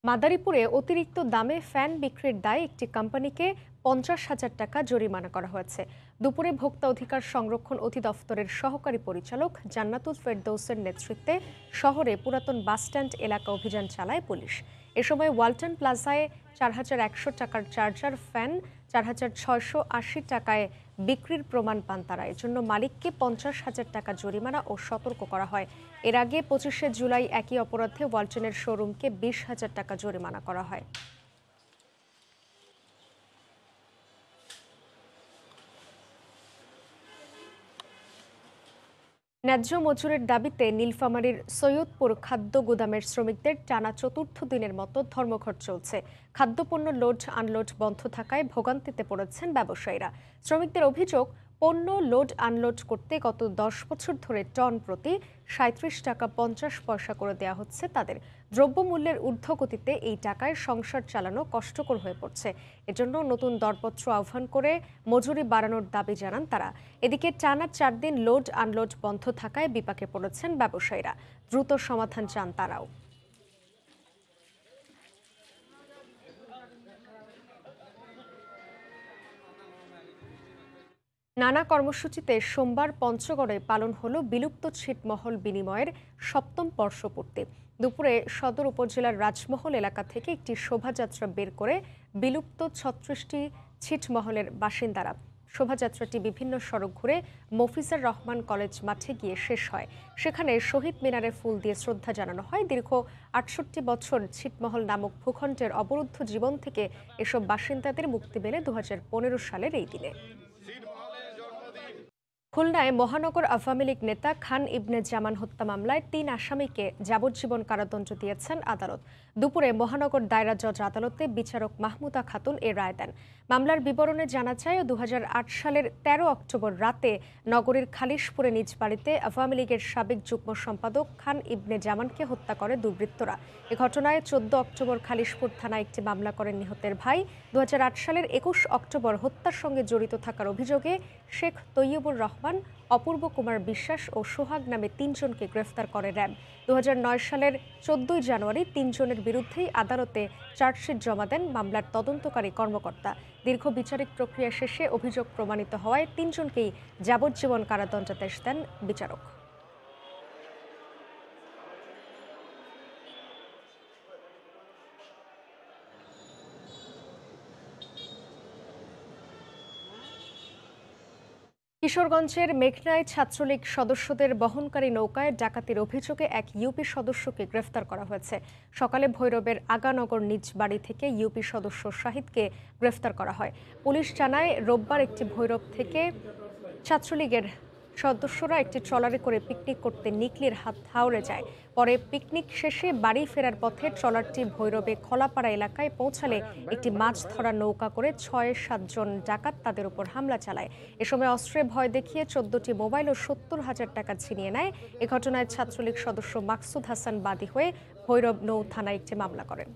মাদারীপুরে অতিরিক্ত দামে ফ্যান বিক্রির দায়ে একটি কোম্পানিকে 50,000 টাকা জরিমানা করা হয়েছে। দুপুরে ভোক্তা অধিকার সংরক্ষণ অধিদপ্তরের সহকারী পরিচালক জান্নাতুল ফেরদৌসের নেতৃত্বে শহরে পুরাতন বাসস্ট্যান্ড এলাকা অভিযান চালায় পুলিশ। এ সময় ওয়ালটন প্লাজায় 4100 টাকার চার্জার ফ্যান 4680 টাকায় বিক্রির প্রমাণ পান তারা। এজন্য মালিককে 50,000 টাকা জরিমানা ও সতর্ক করা হয়। এর আগে 25শে জুলাই একই অপরাধে ওয়ালটনের শোরুমকে 20,000 টাকা জরিমানা করা হয়। ন্যায্য মজুরির দাবিতে নীলফামারীর সৈয়দপুর খাদ্য গুদামের শ্রমিকদের টানা ৪র্থ দিনের মতো ধর্মঘট চলছে। খাদ্যপণ্য লোড আনলোড বন্ধ থাকায় ভোগান্তিতে পড়েছেন ব্যবসায়ীরা। শ্রমিকদের অভিযোগ, পণ্য লোড আনলোড করতে গত 10 বছর ধরে টন প্রতি 37 টাকা 50 পয়সা করে দেওয়া হচ্ছে তাদের। দ্রব্যমূল্যের ঊর্ধ্বগতিতে এই টাকায় সংসার চালানো কষ্টকর হয়ে পড়ছে। এজন্য নতুন দরপত্র আহ্বান করে মজুরি বাড়ানোর দাবি জানান তারা। এদিকে টানা 4 দিন লোড আনলোড বন্ধ থাকায় বিপাকে পড়েছেন ব্যবসায়ীরা। দ্রুত সমাধান চান তারাও। নানা কর্মসূচিতে সোমবার পঞ্চগড়ে পালন হলো বিলুপ্ত ছিটমহল বিনিময়ের 7ম বর্ষপূর্তি। দুপুরে সদর উপজেলার রাজমহল এলাকা থেকে একটি শোভাযাত্রা বের করে বিলুপ্ত 36টি ছিটমহলের বাসিন্দারা। শোভাযাত্রাটি বিভিন্ন সড়ক ঘুরে মফিজার রহমান কলেজ মাঠে গিয়ে শেষ হয়। সেখানে শহীদ মিনারে ফুল দিয়ে শ্রদ্ধা জানানো হয়। দীর্ঘ ৬৮ বছর ছিটমহল নামক ভূখণ্ডের অবরুদ্ধ জীবন থেকে এসব বাসিন্দাদের মুক্তি মেলে ২০১৫ সালের এই দিনে। খুলনায় মহানগর আওয়ামী লীগ নেতা খান ইবনে জামান হত্যা মামলায় ৩ আসামিকে যাবজ্জীবন কারাদণ্ড দিয়েছেন আদালত। দুপুরে মহানগর দায়রা জজ আদালতে বিচারক মাহমুদা খাতুন এ রায় দেন। মামলার বিবরণে জানা যায় ২০০৮ সালের ১৩ অক্টোবর রাতে নগরীর খালিশপুরে নিজ বাড়িতে আওয়ামী লীগের সাবেক যুগ্ম সম্পাদক খান ইবনে জামানকে হত্যা করে দুর্বৃত্তরা। এ ঘটনায় ১৪ অক্টোবর খালিশপুর থানায় একটি মামলা করেন নিহতের ভাই। ২০০৮ সালের ২১ অক্টোবর হত্যার সঙ্গে জড়িত থাকার অভিযোগে শেখ তৈয়বুর রহমান, অপূর্ব কুমার বিশ্বাস ও সোহাগ নামে ৩ জনকে গ্রেফতার করে র্যাব। ২০০৯ সালের ১৪ জানুয়ারি ৩ জনের বিরুদ্ধেই আদালতে চার্জশিট জমা দেন মামলার তদন্তকারী কর্মকর্তা। দীর্ঘ বিচারিক প্রক্রিয়া শেষে অভিযোগ প্রমাণিত হওয়ায় ৩ জনকেই যাবজ্জীবন কারাদণ্ডাদেশ দেন বিচারক। কিশোরগঞ্জের মেঘনায় ছাত্রলীগ সদস্যদের বহনকারী নৌকায় ডাকাতির অভিযোগে এক ইউপি সদস্যকে গ্রেফতার করা হয়েছে। সকালে ভৈরবের আগানগর নিজ বাড়ি থেকে ইউপি সদস্য শাহিদকে গ্রেফতার করা হয়। পুলিশ জানায়, রোববার একটি ভৈরব থেকে ছাত্রলীগের সদস্যরা একটি ট্রলারে করে পিকনিক করতে নিকলির হাওরে যায়। পরে পিকনিক শেষে বাড়ি ফেরার পথে ট্রলারটি ভৈরবে খোলাপাড়া এলাকায় পৌঁছালে একটি মাছ ধরা নৌকা করে ৬-৭ জন ডাকাত তাদের উপর হামলা চালায়। এ সময় অস্ত্রে ভয় দেখিয়ে ১৪টি মোবাইল ও ৭০,০০০ টাকা ছিনিয়ে নেয়। এ ঘটনায় ছাত্রলীগ সদস্য মাকসুদ হাসান বাদী হয়ে ভৈরব নৌ থানায় একটি মামলা করেন।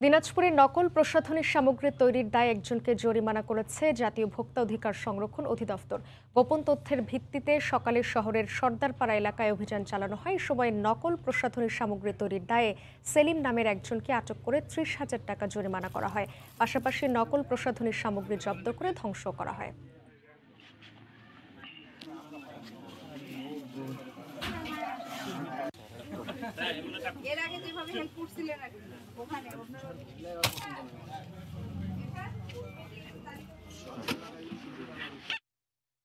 দিনাজপুরে নকল প্রসাধনী সামগ্রী তৈরির দায়ে একজনকে জরিমানা করেছে জাতীয় ভোক্তা অধিকার সংরক্ষণ অধিদপ্তর। গোপন তথ্যের ভিত্তিতে সকালে শহরের সর্দারপাড়া এলাকায় অভিযান চালানো হয়। সময় নকল প্রসাধনী সামগ্রী তৈরির দায়ে সেলিম নামের একজনকে আটক করে ৩০,০০০ টাকা জরিমানা করা হয়। পাশাপাশি নকল প্রসাধনী সামগ্রী জব্দ করে ধ্বংস করা হয়। এর আগে যেভাবে হেল্প করছিলেন ওখানে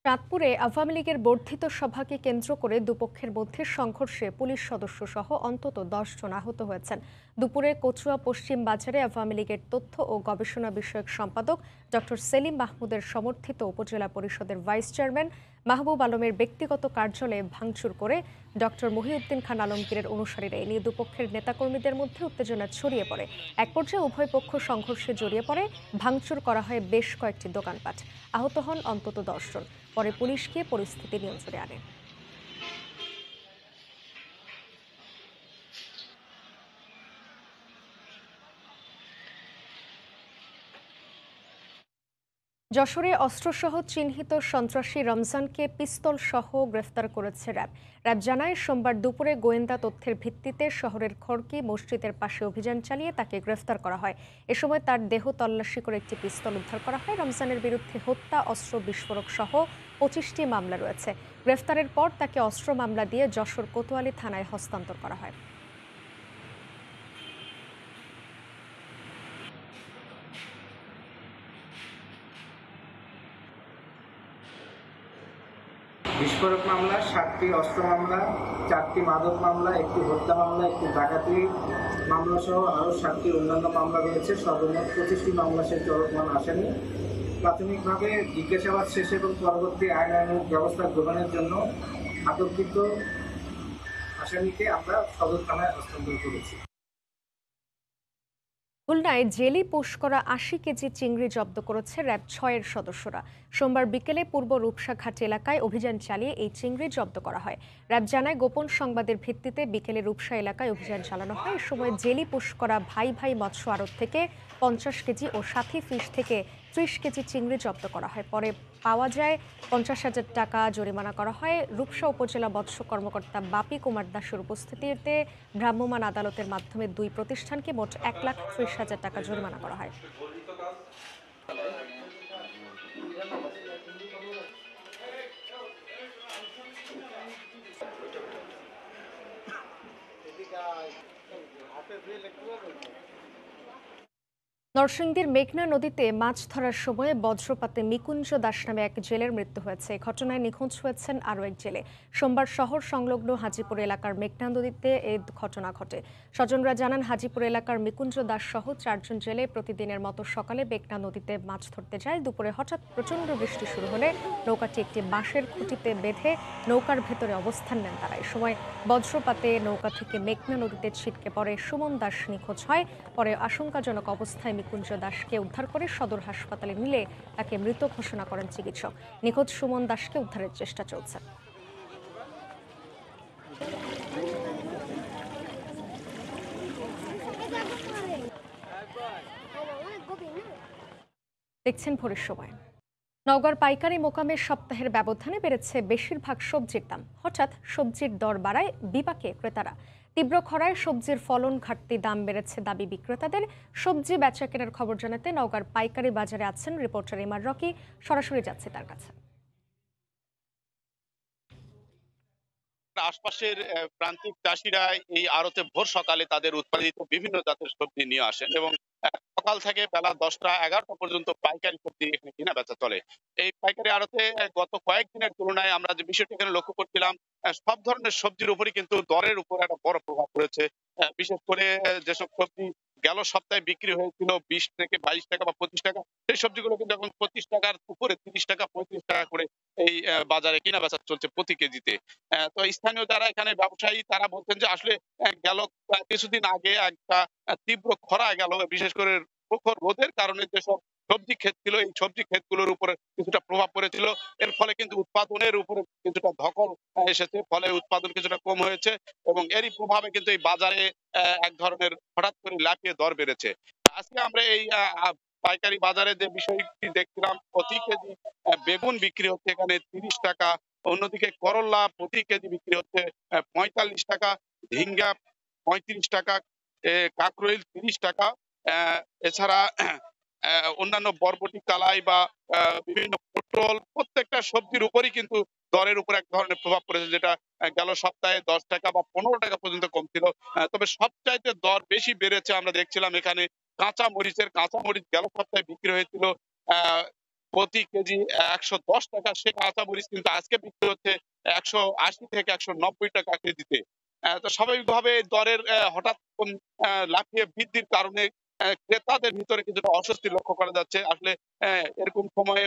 চাঁদপুরে আওয়ামী লীগের বর্ধিত সভাকে কেন্দ্র করে দুপক্ষের মধ্যে সংঘর্ষে পুলিশ সদস্য সহ অন্তত ১০ জন আহত হয়েছেন। দুপুরে কচুয়া পশ্চিম বাজারে আওয়ামী লীগের তথ্য ও গবেষণা বিষয়ক সম্পাদক ডক্টর সেলিম মাহমুদের সমর্থিত উপজেলা পরিষদের ভাইস চেয়ারম্যান মাহবুব আলমের ব্যক্তিগত কার্যালয়ে ভাঙচুর করে ডক্টর মহিউদ্দিন খান আলমগীরের অনুসারীরা। এ নিয়ে দুপক্ষের নেতাকর্মীদের মধ্যে উত্তেজনা ছড়িয়ে পড়ে। এক পর্যায়ে উভয় পক্ষ সংঘর্ষে জড়িয়ে পড়ে। ভাঙচুর করা হয় বেশ কয়েকটি দোকানপাট। আহত হন অন্তত ১০ জন। পরে পুলিশ গিয়ে পরিস্থিতি নিয়ন্ত্রণে আনে। যশোরে অস্ত্রসহ চিহ্নিত সন্ত্রাসী রমজানকে পিস্তল সহ গ্রেফতার করেছে র্যাব। র্যাব জানায়, সোমবার দুপুরে গোয়েন্দা তথ্যের ভিত্তিতে শহরের খড়কি মসজিদের পাশে অভিযান চালিয়ে তাকে গ্রেফতার করা হয়। এ সময় তার দেহ তল্লাশি করে একটি পিস্তল উদ্ধার করা হয়। রমজানের বিরুদ্ধে হত্যা, অস্ত্র বিস্ফোরক সহ ২৫টি মামলা রয়েছে। গ্রেফতারের পর তাকে অস্ত্র মামলা দিয়ে যশোর কোতোয়ালি থানায় হস্তান্তর করা হয়। বিস্ফোরক মামলা, 7টি অস্ত্র মামলা, 4টি মাদক মামলা, 1টি হত্যা মামলা, 1টি ডাকাতি মামলা সহ আরও 7টি অন্যান্য মামলা রয়েছে। সর্বমোট 25টি মামলা সে চলমান আসামি। প্রাথমিকভাবে জিজ্ঞাসাবাদ শেষে এবং পরবর্তী আইনানুগ ব্যবস্থা গ্রহণের জন্য আটককৃত আসামিকে আমরা সদর থানায় হস্তান্তর করেছি। খুলনায় জেলি পোষ করা ৮০ কেজি চিংড়ি জব্দ করেছে র্যাব ৬-এর সদস্যরা। সোমবার বিকেলে পূর্ব রূপসাঘাট এলাকায় অভিযান চালিয়ে এই চিংড়ি জব্দ করা হয়। র্যাব জানায়, গোপন সংবাদের ভিত্তিতে বিকেলে রূপসা এলাকায় অভিযান চালানো হয়। এ সময় জেলি পোষ করা ভাই ভাই মৎস্য আড়ত থেকে ৫০ কেজি ও সাথী ফিশ থেকে ৩০ কেজি চিংড়ি জব্দ করা হয়। পরে পাওয়া যায় ৫০,০০০ টাকা জরিমানা করা হয়। রূপসা উপজেলা মৎস্য কর্মকর্তা বাপি কুমার দাসের উপস্থিতিতে ভ্রাম্যমাণ আদালতের মাধ্যমে ২ প্রতিষ্ঠানকে মোট ১,৩০,০০০ টাকা জরিমানা করা হয়। নরসিংদীর মেঘনা নদীতে মাছ ধরার সময় বজ্রপাতে নিকুঞ্জ দাস নামে এক জেলের মৃত্যু হয়েছে। এই ঘটনায় নিখোঁজ হয়েছেন আরও এক জেলে। সোমবার শহর সংলগ্ন হাজিপুর এলাকার মেঘনা নদীতে এই ঘটনা ঘটে। স্বজনরা জানান, হাজিপুর এলাকার নিকুঞ্জ দাস সহ 4 জন জেলে প্রতিদিনের মতো সকালে মেঘনা নদীতে মাছ ধরতে যায়। দুপুরে হঠাৎ প্রচণ্ড বৃষ্টি শুরু হলে নৌকাটি একটি বাঁশের খুঁটিতে বেঁধে নৌকার ভেতরে অবস্থান নেন তারা। এই সময় বজ্রপাতে নৌকা থেকে মেঘনা নদীতে ছিটকে পড়ে সুমন দাস নিখোঁজ হয়। পরে আশঙ্কাজনক অবস্থায় নিকুঞ্জ দাসকে উদ্ধার করে সদর হাসপাতালে নিলে তাকে মৃত ঘোষণা করেন চিকিৎসক। নিখোঁজ সুমন দাসকে উদ্ধারের চেষ্টা চলছে। দেখছেন ভোরের সময়। নওগাঁর পাইকারি মোকামের সপ্তাহের ব্যবধানে বেড়েছে বেশিরভাগ সবজির দাম। হঠাৎ সবজির দর বাড়ায় বিপাকে ক্রেতারা। তীব্র খরায় সবজির ফলন ঘাটতি, দাম বেড়েছে দাবি বিক্রেতাদের। সবজি বেচা কেনার খবর জানাতে নওগাঁর পাইকারি বাজারে আছেন রিপোর্টার ইমার রকি। সরাসরি যাচ্ছে তার কাছে। আশপাশের প্রান্তিক চাষিরা এই আড়তে ভোর সকালে তাদের উৎপাদিত বিভিন্ন জাতের সবজি নিয়ে আসেন এবং সকাল থেকে বেলা 10টা 11টা পর্যন্ত পাইকারি সবজি এখানে কেনা বেচা চলে। এই পাইকারি আড়তে গত কয়েকদিনের তুলনায় আমরা যে বিষয়টি এখানে লক্ষ্য করছিলাম, সব ধরনের সবজির উপরই কিন্তু দরের উপর একটা বড় প্রভাব পড়েছে। বিশেষ করে যেসব সবজি গেল সপ্তাহে বিক্রি হয়েছিল 20 থেকে 22 টাকা বা 25 টাকা, সেই সবজিগুলো কিন্তু এখন 25 টাকার উপরে 30 টাকা 35 টাকা করে এই বাজারে কেনা বেচা চলছে প্রতি কেজিতে। তো স্থানীয় যারা এখানে ব্যবসায়ী তারা বলছেন যে আসলে গেল কিছুদিন আগে একটা তীব্র খরা গেল, বিশেষ করে প্রখর রোদের কারণে যেসব সবজি ক্ষেত ছিল এই সবজি ক্ষেতগুলোর উপরে কিছুটা প্রভাব পড়েছিল। এর ফলে কিন্তু উৎপাদনের উপরে কিছুটা ধকল এসেছে, ফলে উৎপাদন কিছুটা কম হয়েছে এবং এরই প্রভাবে কিন্তু এই বাজারে এক ধরনের হঠাৎ করে লাফিয়ে দর বেড়েছে। আজকে আমরা এই পাইকারি বাজারে যে বিষয়টি দেখছিলাম, প্রতি কেজি বেগুন বিক্রি হচ্ছে এখানে 30 টাকা, অন্যদিকে করলা প্রতি কেজি বিক্রি হচ্ছে 45 টাকা, ঝিঙ্গা 35 টাকা, কাকরইল 30 টাকা। এছাড়া অন্যান্য বরবটি, কালাই বা বিভিন্ন পটল, প্রত্যেকটা সবজির উপরই কিন্তু দরের উপর এক ধরনের প্রভাব পড়েছে, যেটা গেল সপ্তাহে 10 টাকা বা 15 টাকা পর্যন্ত কম ছিল। তবে সবচাইতে দর বেশি বেড়েছে আমরা দেখছিলাম এখানে কাঁচা মরিচের। কাঁচা মরিচ গেল সপ্তাহে বিক্রি হয়েছিল প্রতি কেজি 110 টাকা, সে কাঁচা মরিচ কিন্তু আজকে বিক্রি হচ্ছে 180 থেকে 190 টাকা কেজিতে। তো স্বাভাবিকভাবে দরের হঠাৎ লাফিয়ে বৃদ্ধির কারণে ক্রেতাদের ভিতরে কিছুটা অস্বস্তি লক্ষ্য করা যাচ্ছে। আসলে এরকম সময়ে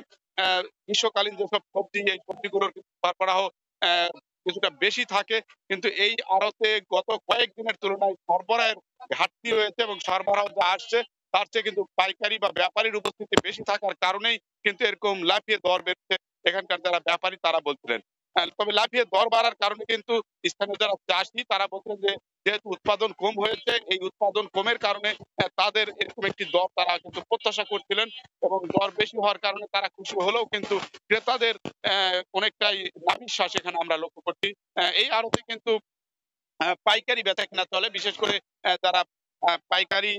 গ্রীষ্মকালীন যেসব সবজি, এই সবজিগুলোর সরবরাহ কিছুটা বেশি থাকে, কিন্তু এই আড়তে গত কয়েকদিনের তুলনায় সরবরাহের ঘাটতি রয়েছে এবং সরবরাহ যা আসছে তার চেয়ে কিন্তু পাইকারি বা ব্যাপারীর উপস্থিতি বেশি থাকার কারণেই কিন্তু এরকম লাফিয়ে দর বেড়েছে এখানকার যারা ব্যাপারী তারা বলছিলেন। তবে লাফিয়ে দর বাড়ার কারণে কিন্তু স্থানীয় যারা চাষি তারা বলছেন যে যেহেতু উৎপাদন কম হয়েছে, এই উৎপাদন কমের কারণে তাদের এরকম একটি দর তারা কিন্তু প্রত্যাশা করছিলেন এবং দর বেশি হওয়ার কারণে তারা খুশি হলেও কিন্তু ক্রেতাদের অনেকটাই নাভিশ্বাস এখানে আমরা লক্ষ্য করছি। এই আড়তে কিন্তু পাইকারি বেচা কেনা চলে, বিশেষ করে যারা পাইকারি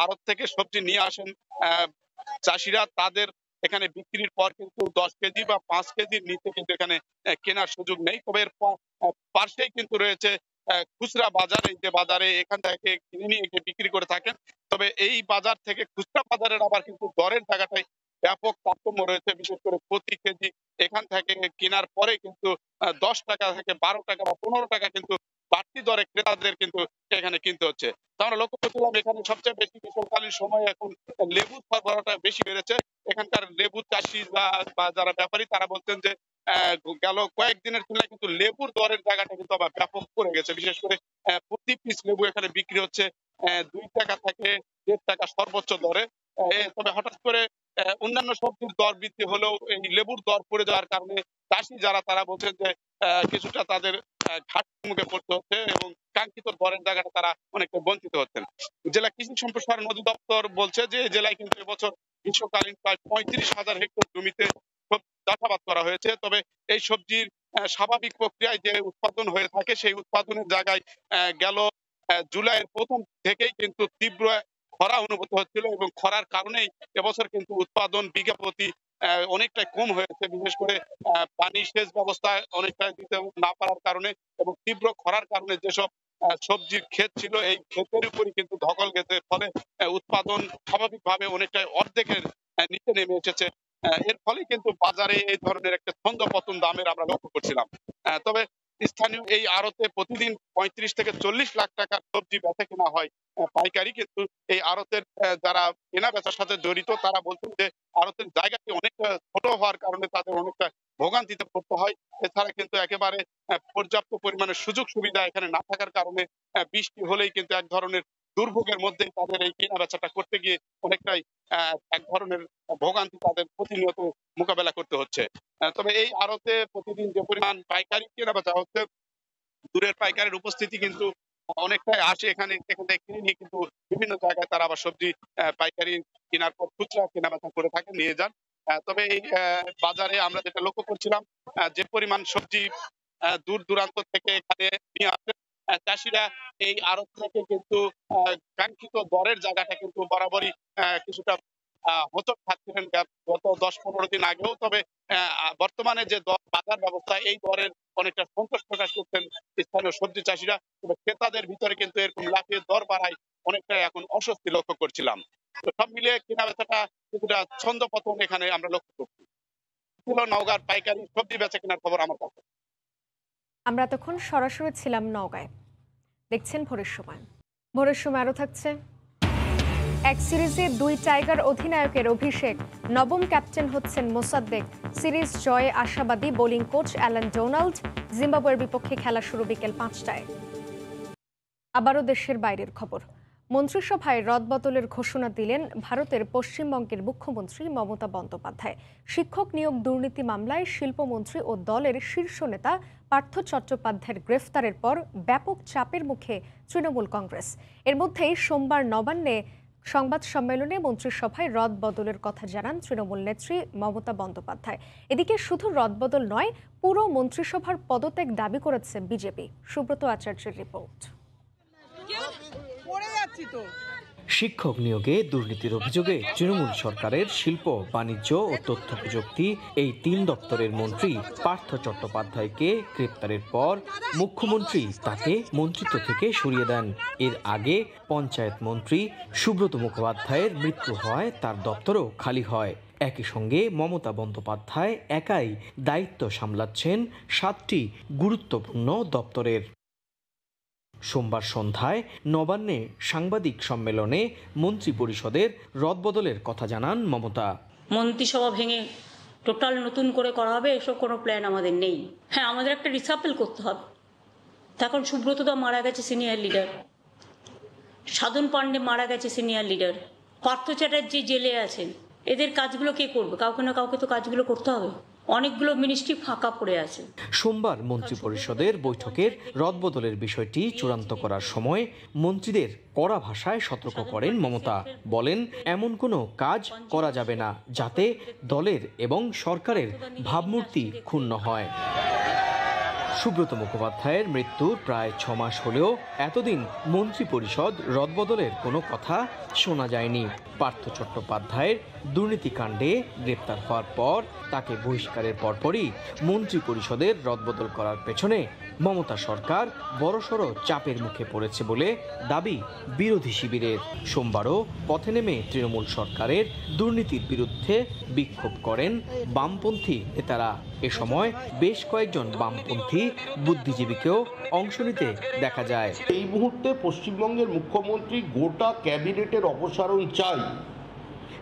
আড়ত থেকে সবজি নিয়ে আসেন চাষিরা, তাদের এখানে বিক্রির পর কিন্তু 10 কেজি বা 5 কেজির নিচে কিন্তু এখানে কেনার সুযোগ নেই। তবে এর পাশেই কিন্তু রয়েছে খুচরা বাজার, এই যে বাজারে এখান থেকে কিনে নিয়ে বিক্রি করে থাকেন। তবে এই বাজার থেকে খুচরা বাজারের আবার কিন্তু দরের জায়গাটাই ব্যাপক তারতম্য রয়েছে। বিশেষ করে প্রতি কেজি এখান থেকে কেনার পরে কিন্তু 10 টাকা থেকে 12 টাকা বা 15 টাকা কিন্তু বাড়তি দরে ক্রেতাদের কিন্তু এখানে কিনতে হচ্ছে। তো আমরা লক্ষ্য করছিলাম এখানে সবচেয়ে বেশি গ্রীষ্মকালীন সময় এখন লেবুর সরবরাহটা বেশি বেড়েছে। এখানকার লেবু চাষি বা যারা ব্যাপারী তারা বলছেন যে গেল কয়েকদিনের তুলনায় কিন্তু লেবুর দরের জায়গাটা কিন্তু আবার ব্যাপক পড়ে গেছে। বিশেষ করে প্রতি পিস লেবু এখানে বিক্রি হচ্ছে 2 টাকা থেকে 1.5 টাকা সর্বোচ্চ দরে। তবে হঠাৎ করে অন্যান্য সবজির দর বৃদ্ধি হলেও এই লেবুর দর পড়ে যাওয়ার কারণে চাষি যারা তারা বলছেন যে কিছুটা তাদের ঘাটতির মুখে পড়তে হচ্ছে এবং কাঙ্ক্ষিত দরের জায়গাটা তারা অনেকটা বঞ্চিত হচ্ছেন। জেলা কৃষি সম্প্রসারণ অধিদপ্তর বলছে যে জেলায় কিন্তু এবছর গ্রীষ্মকালীন প্রায় 35,000 হেক্টর জমিতে চাষাবাদ করা হয়েছে। তবে এই সবজির স্বাভাবিক প্রক্রিয়ায় যে উৎপাদন হয়ে থাকে সেই উৎপাদনের জায়গায় গেল জুলাইয়ের প্রথম থেকেই কিন্তু তীব্র খরা অনুভূত হচ্ছিল এবং খরার কারণেই এবছর কিন্তু উৎপাদন বিঘা প্রতি অনেকটাই কম হয়েছে। বিশেষ করে পানি সেচ ব্যবস্থা অনেকটাই দিতে না পারার কারণে এবং তীব্র খরার কারণে যেসব সবজির ক্ষেত ছিল, এই ক্ষেতের উপরই কিন্তু ধকল গেছে, ফলে উৎপাদন স্বাভাবিকভাবে অনেকটাই অর্ধেকের নিচে নেমে এসেছে। এর ফলে কিন্তু বাজারে এই ধরনের একটা ছন্দপতন দামের আমরা লক্ষ্য করছিলাম। তবে স্থানীয় এই আড়তে প্রতিদিন 35 থেকে 40 লাখ টাকার সবজি বেচা কেনা হয় পাইকারি, কিন্তু এই আড়তের যারা কেনা বেচার সাথে জড়িত তারা বলছেন যে আড়তের জায়গাটি অনেকটা ছোট হওয়ার কারণে তাদের অনেকটা ভোগান্তিতে পড়তে হয়। এছাড়া কিন্তু একেবারে পর্যাপ্ত পরিমাণে সুযোগ সুবিধা এখানে না থাকার কারণে বৃষ্টি হলেই কিন্তু এক ধরনের দুর্ভোগের মধ্যে তাদের এই কেনা বেচাটা করতে গিয়ে অনেকটাই এক ধরনের ভোগান্তি তাদের প্রতিনিয়ত মোকাবেলা করতে হচ্ছে। তবে এই আড়তে প্রতিদিন যে পরিমাণ পাইকারি কেনা বেচা হচ্ছে, দূরের পাইকারের উপস্থিতি কিন্তু অনেকটাই আসে এখানে কিনে নিয়ে কিন্তু বিভিন্ন জায়গায় তারা আবার সবজি পাইকারি কেনার পর খুচরা কেনা বেচা করে থাকে, নিয়ে যান। তবে এই বাজারে আমরা যেটা লক্ষ্য করছিলাম, যে পরিমাণ সবজি দূর দূরান্ত থেকে এখানে নিয়ে আসে চাষিরা, এই আড়ত থেকে কিন্তু কাঙ্ক্ষিত দরের জায়গাটা কিন্তু বরাবরই কিছুটা হোঁচট খাচ্ছিলেন গত 10-15 দিন আগেও। তবে বর্তমানে যে বাজার ব্যবস্থা, এই দরের অনেকটা সন্তোষ প্রকাশ করছেন স্থানীয় সবজি চাষিরা। তবে ক্রেতাদের ভিতরে কিন্তু এরকম লাফিয়ে দর বাড়ায় অনেকটা এখন অস্বস্তি লক্ষ্য করছিলাম। তো সব মিলিয়ে কেনা বেচাটা কিছুটা ছন্দপতন এখানে আমরা লক্ষ্য করছি। নওগাঁর পাইকারি সবজি বেচা কেনার খবর আমার কাছে। আমরা তখন সরাসরি ছিলাম নওগাঁয়। দেখছেন ভোরের সময়। ভোরের সময় আরো থাকছে, এক সিরিজে 2 টাইগার অধিনায়কের অভিষেক, নবম ক্যাপ্টেন হচ্ছেন মোসাদ্দেক। সিরিজ জয়ে আশাবাদী বোলিং কোচ অ্যালান ডোনাল্ড। জিম্বাবুয়ের বিপক্ষে খেলা শুরু বিকেল 5টায়। আবারও দেশের বাইরের খবর। মন্ত্রিসভায় রদবদলের ঘোষণা দিলেন ভারতের পশ্চিমবঙ্গের মুখ্যমন্ত্রী মমতা বন্দ্যোপাধ্যায়। শিক্ষক নিয়োগ দুর্নীতি মামলায় শিল্পমন্ত্রী ও দলের শীর্ষ নেতা পার্থ চট্টোপাধ্যায়ের গ্রেফতারের পর ব্যাপক চাপের মুখে তৃণমূল কংগ্রেস। এর মধ্যেই সোমবার নবান্নে সংবাদ সম্মেলনে মন্ত্রিসভায় রদবদলের কথা জানান তৃণমূল নেত্রী মমতা বন্দ্যোপাধ্যায়। এদিকে শুধু রদবদল নয়, পুরো মন্ত্রিসভার পদত্যাগ দাবি করেছে বিজেপি। সুব্রত আচার্যের রিপোর্ট। শিক্ষক নিয়োগে দুর্নীতির অভিযোগে তৃণমূল সরকারের শিল্প, বাণিজ্য ও তথ্য প্রযুক্তি এই 3 দপ্তরের মন্ত্রী পার্থ চট্টোপাধ্যায়কে গ্রেপ্তারের পর মুখ্যমন্ত্রী তাকে মন্ত্রিত্ব থেকে সরিয়ে দেন। এর আগে পঞ্চায়েত মন্ত্রী সুব্রত মুখোপাধ্যায়ের মৃত্যু হয় তার দপ্তরও খালি হয়। একই সঙ্গে মমতা বন্দ্যোপাধ্যায় একাই দায়িত্ব সামলাচ্ছেন 7টি গুরুত্বপূর্ণ দপ্তরের। সোমবার সন্ধ্যায় নবান্নে সাংবাদিক সম্মেলনে মন্ত্রী পরিষদের রদবদলের কথা জানান মমতা। মন্ত্রিসভা ভেঙে টোটাল নতুন করে করা হবে এসব কোনো প্ল্যান আমাদের নেই। হ্যাঁ, আমাদের একটা রিসাপেল করতে হবে। তখন সুব্রতদা মারা গেছে, সিনিয়র লিডার। সাধন পাণ্ডে মারা গেছে, সিনিয়র লিডার। পার্থ চ্যাটার্জি জেলে আছেন। এদের কাজগুলো কে করবে? কাউকে না কাউকে তো কাজগুলো করতে হবে। অনেকগুলো মিনিস্ট্রি ফাঁকা পড়ে আছে। সোমবার মন্ত্রী পরিষদের বৈঠকের রদবদলের বিষয়টি চূড়ান্ত করার সময় মন্ত্রীদের কড়া ভাষায় সতর্ক করেন মমতা। বলেন, এমন কোনো কাজ করা যাবে না যাতে দলের এবং সরকারের ভাবমূর্তি ক্ষুণ্ণ হয়। সুব্রত মুখোপাধ্যায়ের মৃত্যুর প্রায় 6 মাস হলেও এতদিন মন্ত্রী পরিষদ রদবদলের কোনো কথা শোনা যায়নি। পার্থ চট্টোপাধ্যায়ের দুর্নীতিকাণ্ডে গ্রেপ্তার হওয়ার পর তাকে বহিষ্কারের পরপরই মন্ত্রী পরিষদের রদবদল করার পেছনে মমতা সরকার বড়সড় চাপের মুখে পড়েছে বলে দাবি বিরোধী শিবিরের। সোমবারও পথে নেমে তৃণমূল সরকারের দুর্নীতির বিরুদ্ধে বিক্ষোভ করেন বামপন্থী নেতারা। এ সময় বেশ কয়েকজন বামপন্থী বুদ্ধিজীবীকেও অংশ নিতে দেখা যায়। এই মুহূর্তে পশ্চিমবঙ্গের মুখ্যমন্ত্রী গোটা ক্যাবিনেটের অপসারণ চাই।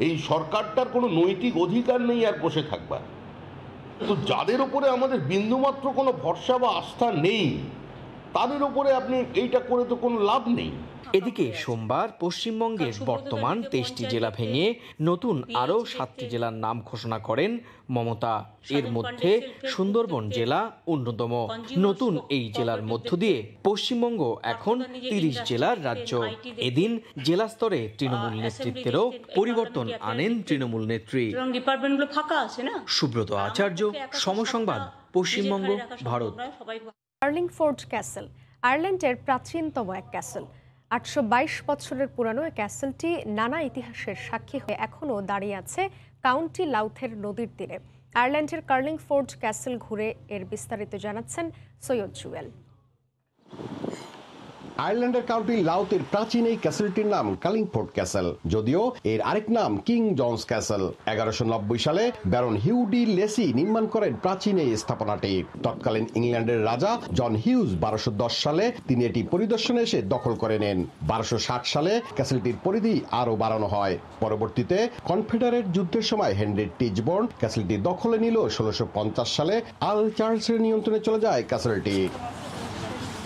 এই সরকারটার কোনো নৈতিক অধিকার নেই আর বসে থাকবার। তো যাদের উপরে আমাদের বিন্দুমাত্র কোনো ভরসা বা আস্থা নেই, তাদের উপরে আপনি এইটা করে তো কোনো লাভ নেই। এদিকে সোমবার পশ্চিমবঙ্গের বর্তমান 23টি জেলা ভেঙে নতুন আরও 7টি জেলার নাম ঘোষণা করেন মমতা। এর মধ্যে সুন্দরবন জেলা অন্যতম। নতুন এই জেলার মধ্য দিয়ে পশ্চিমবঙ্গ এখন 30 জেলার রাজ্য। এদিন জেলা স্তরে তৃণমূল নেতৃত্বেরও পরিবর্তন আনেন তৃণমূল নেত্রী। সুব্রত আচার্য, সময় সংবাদ, পশ্চিমবঙ্গ, ভারত। কার্লিংফোর্ড ক্যাসেল আয়ারল্যান্ডের প্রাচীনতম এক ক্যাসেল। 822 বছরের পুরানো এই ক্যাসেলটি নানা ইতিহাসের সাক্ষী হয়ে এখনও দাঁড়িয়ে আছে কাউন্টি লাউথের নদীর তীরে। আয়ারল্যান্ডের কার্লিংফোর্ড ক্যাসেল ঘুরে এর বিস্তারিত জানাচ্ছেন সৈয়দ জুয়েল। আয়ারল্যান্ডের কাউন্টি লাউথের প্রাচীন এই ক্যাসেলটির নাম কালিংফোর্ড ক্যাসেল, যদিও এর আরেক নাম কিং জনস ক্যাসেল। 1190 সালে ব্যারন হিউ ডি লেসি নির্মাণ করেন প্রাচীন এই স্থাপনাটি। তৎকালীন ইংল্যান্ডের রাজা জন হিউজ 1210 সালে তিনি এটি পরিদর্শনে এসে দখল করে নেন। 1260 সালে ক্যাসেলটির পরিধি আরো বাড়ানো হয়। পরবর্তীতে কনফেডারেট যুদ্ধের সময় হেনরি টিচবর্ন ক্যাসেলটি দখলে নিল। 1650 সালে আল চার্লসের নিয়ন্ত্রণে চলে যায় ক্যাসেলটি।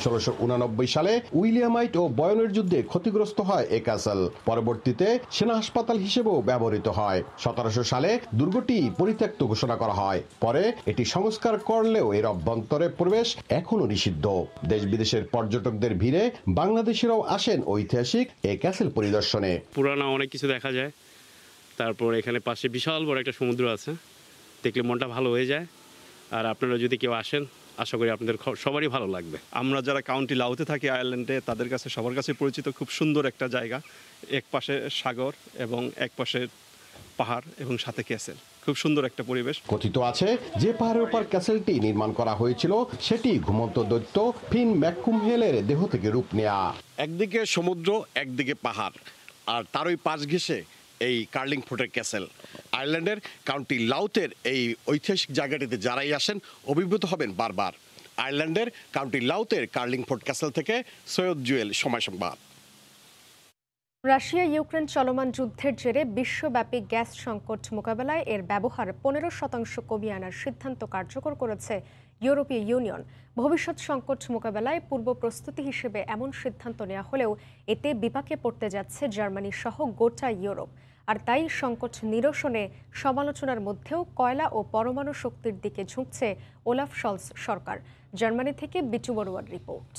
1689 সালে উইলিয়ামাইট ও বয়নের যুদ্ধে ক্ষতিগ্রস্ত হয় এ ক্যাসেল। পরবর্তীতে সেনা হাসপাতাল হিসেবেও ব্যবহৃত হয়। 1700 সালে দুর্গটি পরিত্যক্ত ঘোষণা করা হয়। পরে এটি সংস্কার করলেও এর অভ্যন্তরে প্রবেশ এখনো নিষিদ্ধ। দেশ বিদেশের পর্যটকদের ভিড়ে বাংলাদেশিরাও আসেন ঐতিহাসিক এই ক্যাসেল পরিদর্শনে। পুরানো অনেক কিছু দেখা যায়, তারপর এখানে পাশে বিশাল বড় একটা সমুদ্র আছে, দেখলে মনটা ভালো হয়ে যায়। আর আপনারা যদি কেউ আসেন, আশা করি আপনাদের সবারই ভালো লাগবে। আমরা যারা কাউন্টি লাউতে থাকি আয়ারল্যান্ডে, তাদের কাছে সবার কাছে পরিচিত খুব সুন্দর একটা জায়গা। এক পাশে সাগর এবং এক পাশে পাহাড় এবং সাথে ক্যাসেল, খুব সুন্দর একটা পরিবেশ। কথিত আছে যে পাহাড়ের উপর ক্যাসেলটি নির্মাণ করা হয়েছিল সেটি ঘুমন্ত দৈত্য ফিন ম্যাককুমহেলের দেহ থেকে রূপ নেয়া। একদিকে সমুদ্র, একদিকে পাহাড়, আর তারই পাশ ঘেঁষে এই কার্লিংফোর্টের ক্যাসেল। আয়ারল্যান্ডের কাউন্টি লাউথের এই ঐতিহাসিক জায়গাটিতে যারাই আসেন অভিভূত হবেন বারবার। আয়ারল্যান্ডের কাউন্টি লাউথের কার্লিংফোর্ট ক্যাসেল থেকে সৈয়দ জুয়েল, সময় সংবাদ। রাশিয়া ইউক্রেন চলমান যুদ্ধের জেরে বিশ্বব্যাপী গ্যাস সংকট মোকাবেলায় এর ব্যবহার 15% কমিয়ে আনার সিদ্ধান্ত কার্যকর করেছে ইউরোপীয় ইউনিয়ন। ভবিষ্যৎ সংকট মোকাবেলায় পূর্ব প্রস্তুতি হিসেবে এমন সিদ্ধান্ত নেওয়া হলেও এতে বিপাকে পড়তে যাচ্ছে জার্মানি সহ গোটা ইউরোপ। আর তাই সংকট নিরসনে সমালোচনার মধ্যেও কয়লা ও পরমাণু শক্তির দিকে ঝুঁকছে ওলাফ শলস সরকার। জার্মানি থেকে বিটু বড়ুয়ার রিপোর্ট।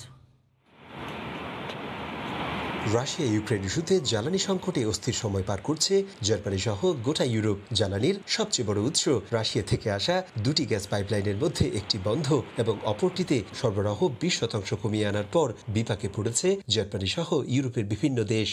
রাশিয়া ইউক্রেন ইস্যুতে জ্বালানি সংকটে অস্থির সময় পার করছে জার্মানি সহ গোটা ইউরোপ। জ্বালানির সবচেয়ে বড় উৎস রাশিয়া থেকে আসা দুটি গ্যাস পাইপলাইনের মধ্যে একটি বন্ধ এবং অপরটিতে সরবরাহ 20% কমিয়ে আনার পর বিপাকে পড়েছে জার্মানি সহ ইউরোপের বিভিন্ন দেশ।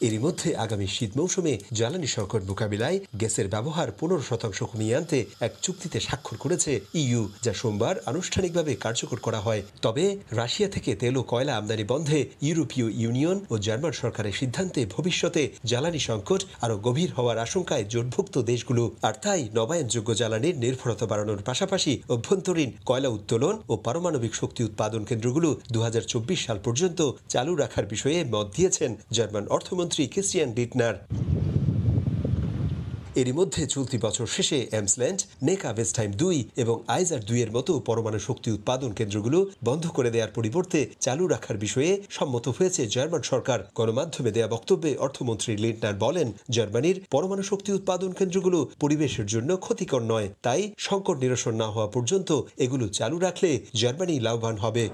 এরই মধ্যে আগামী শীত মৌসুমে জ্বালানি সংকট মোকাবিলায় গ্যাসের ব্যবহার 15% কমিয়ে আনতে এক চুক্তিতে স্বাক্ষর করেছে ইইউ, যা সোমবার আনুষ্ঠানিকভাবে কার্যকর করা হয়। তবে রাশিয়া থেকে তেল ও কয়লা আমদানি বন্ধে ইউরোপীয় ইউনিয়ন ও জার্মান সরকারের সিদ্ধান্তে ভবিষ্যতে জ্বালানি সংকট আরও গভীর হওয়ার আশঙ্কায় জোটভুক্ত দেশগুলো। আর তাই নবায়নযোগ্য জ্বালানির নির্ভরতা বাড়ানোর পাশাপাশি অভ্যন্তরীণ কয়লা উত্তোলন ও পারমাণবিক শক্তি উৎপাদন কেন্দ্রগুলো 2024 সাল পর্যন্ত চালু রাখার বিষয়ে মত দিয়েছেন জার্মান অর্থমন্ত্রী ক্রিস্টিয়ান লিটনার। এরই মধ্যে চলতি বছর শেষে এমসল্যান্ড, নেকা ওয়েস্টহাইম 2 এবং আইজার 2 এর মতো পরমাণু শক্তি উৎপাদন কেন্দ্রগুলো বন্ধ করে দেওয়ার পরিবর্তে চালু রাখার বিষয়ে সম্মত হয়েছে জার্মান সরকার। গণমাধ্যমে দেয়া বক্তব্যে অর্থমন্ত্রী লিটনার বলেন, জার্মানির পরমাণু শক্তি উৎপাদন কেন্দ্রগুলো পরিবেশের জন্য ক্ষতিকর নয়, তাই সংকট নিরসন না হওয়া পর্যন্ত এগুলো চালু রাখলে জার্মানি লাভবান হবে।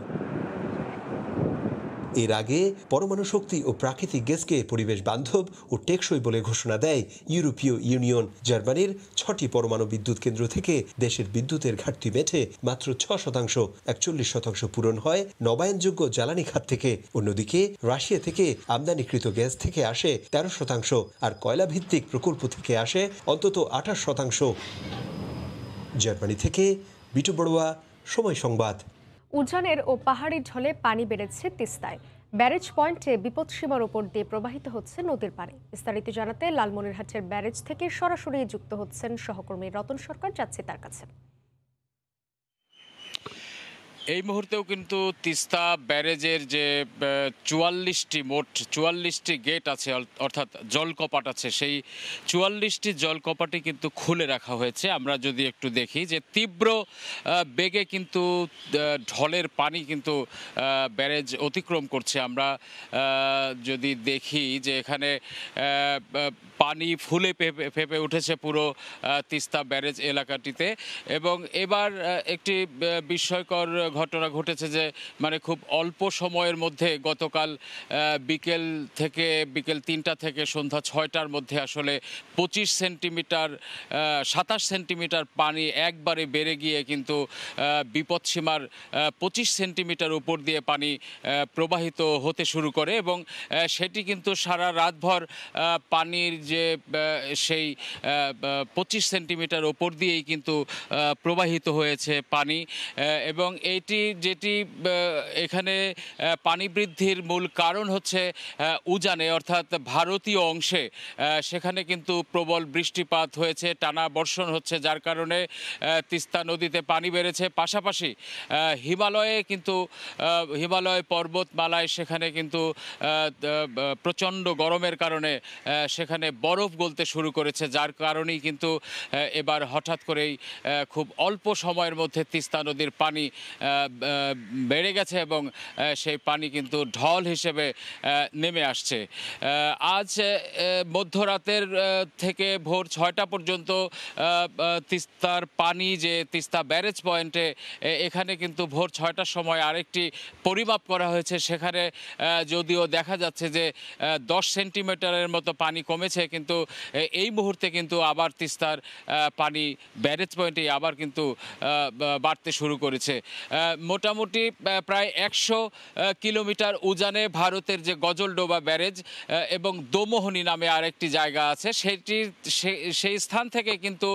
এর আগে পরমাণু শক্তি ও প্রাকৃতিক গ্যাসকে পরিবেশ বান্ধব ও টেকসই বলে ঘোষণা দেয় ইউরোপীয় ইউনিয়ন। জার্মানির 6টি পরমাণু বিদ্যুৎ কেন্দ্র থেকে দেশের বিদ্যুতের ঘাটতি মেটে মাত্র 6%, 41% পূরণ হয় নবায়নযোগ্য জ্বালানি খাত থেকে। অন্যদিকে রাশিয়া থেকে আমদানিকৃত গ্যাস থেকে আসে 13%, আর কয়লা ভিত্তিক প্রকল্প থেকে আসে অন্তত 28%। জার্মানি থেকে বিটু বড়ুয়া, সময় সংবাদ। উজানের ও পাহাড়ি ঢলে পানি বেড়েছে তিস্তায়। ব্যারেজ পয়েন্টে বিপদসীমার ওপর দিয়ে প্রবাহিত হচ্ছে নদীর পানি। বিস্তারিত জানাতে লালমনিরহাটের ব্যারেজ থেকে সরাসরি যুক্ত হচ্ছেন সহকর্মী রতন সরকার, যাচ্ছে তার কাছে। এই মুহূর্তেও কিন্তু তিস্তা ব্যারেজের যে 44টি গেট আছে, অর্থাৎ জলকপাট আছে, সেই 44টি জলকপাটই কিন্তু খুলে রাখা হয়েছে। আমরা যদি একটু দেখি যে তীব্র বেগে কিন্তু ঢলের পানি কিন্তু ব্যারেজ অতিক্রম করছে। আমরা যদি দেখি যে এখানে পানি ফুলে ফেপে উঠেছে পুরো তিস্তা ব্যারেজ এলাকাটিতে। এবং এবার একটি বিস্ময়কর ঘটনা ঘটেছে যে মানে খুব অল্প সময়ের মধ্যে গতকাল বিকেল 3টা থেকে সন্ধ্যা 6টার মধ্যে আসলে 27 সেন্টিমিটার পানি একবারে বেড়ে গিয়ে কিন্তু বিপদসীমার 25 সেন্টিমিটার উপর দিয়ে পানি প্রবাহিত হতে শুরু করে। এবং সেটি কিন্তু সারা রাতভর পানির যে যে সেই 25 সেন্টিমিটার ওপর দিয়েই কিন্তু প্রবাহিত হয়েছে পানি, এবং যেটি এখানে পানি বৃদ্ধির মূল কারণ হচ্ছে উজানে অর্থাৎ ভারতীয় অংশে সেখানে কিন্তু প্রবল বৃষ্টিপাত হয়েছে, টানা বর্ষণ হচ্ছে, যার কারণে তিস্তা নদীতে পানি বেড়েছে। পাশাপাশি হিমালয় পর্বতমালায় সেখানে কিন্তু প্রচণ্ড গরমের কারণে সেখানে বরফ গলতে শুরু করেছে, যার কারণেই কিন্তু এবার হঠাৎ করেই খুব অল্প সময়ের মধ্যে তিস্তা নদীর পানি বেড়ে গেছে এবং সেই পানি কিন্তু ঢল হিসেবে নেমে আসছে। আজ মধ্যরাতের থেকে ভোর 6টা পর্যন্ত তিস্তার পানি যে তিস্তা ব্যারেজ পয়েন্টে এখানে কিন্তু ভোর 6টার সময় আরেকটি পরিমাপ করা হয়েছে, সেখানে যদিও দেখা যাচ্ছে যে 10 সেন্টিমিটারের মতো পানি কমেছে, কিন্তু এই মুহূর্তে কিন্তু আবার তিস্তার পানি ব্যারেজ পয়েন্টে আবার কিন্তু বাড়তে শুরু করেছে। মোটামুটি প্রায় 100 কিলোমিটার উজানে ভারতের যে গজলডোবা ব্যারেজ এবং দোমোহনী নামে আরেকটি জায়গা আছে, সেই স্থান থেকে কিন্তু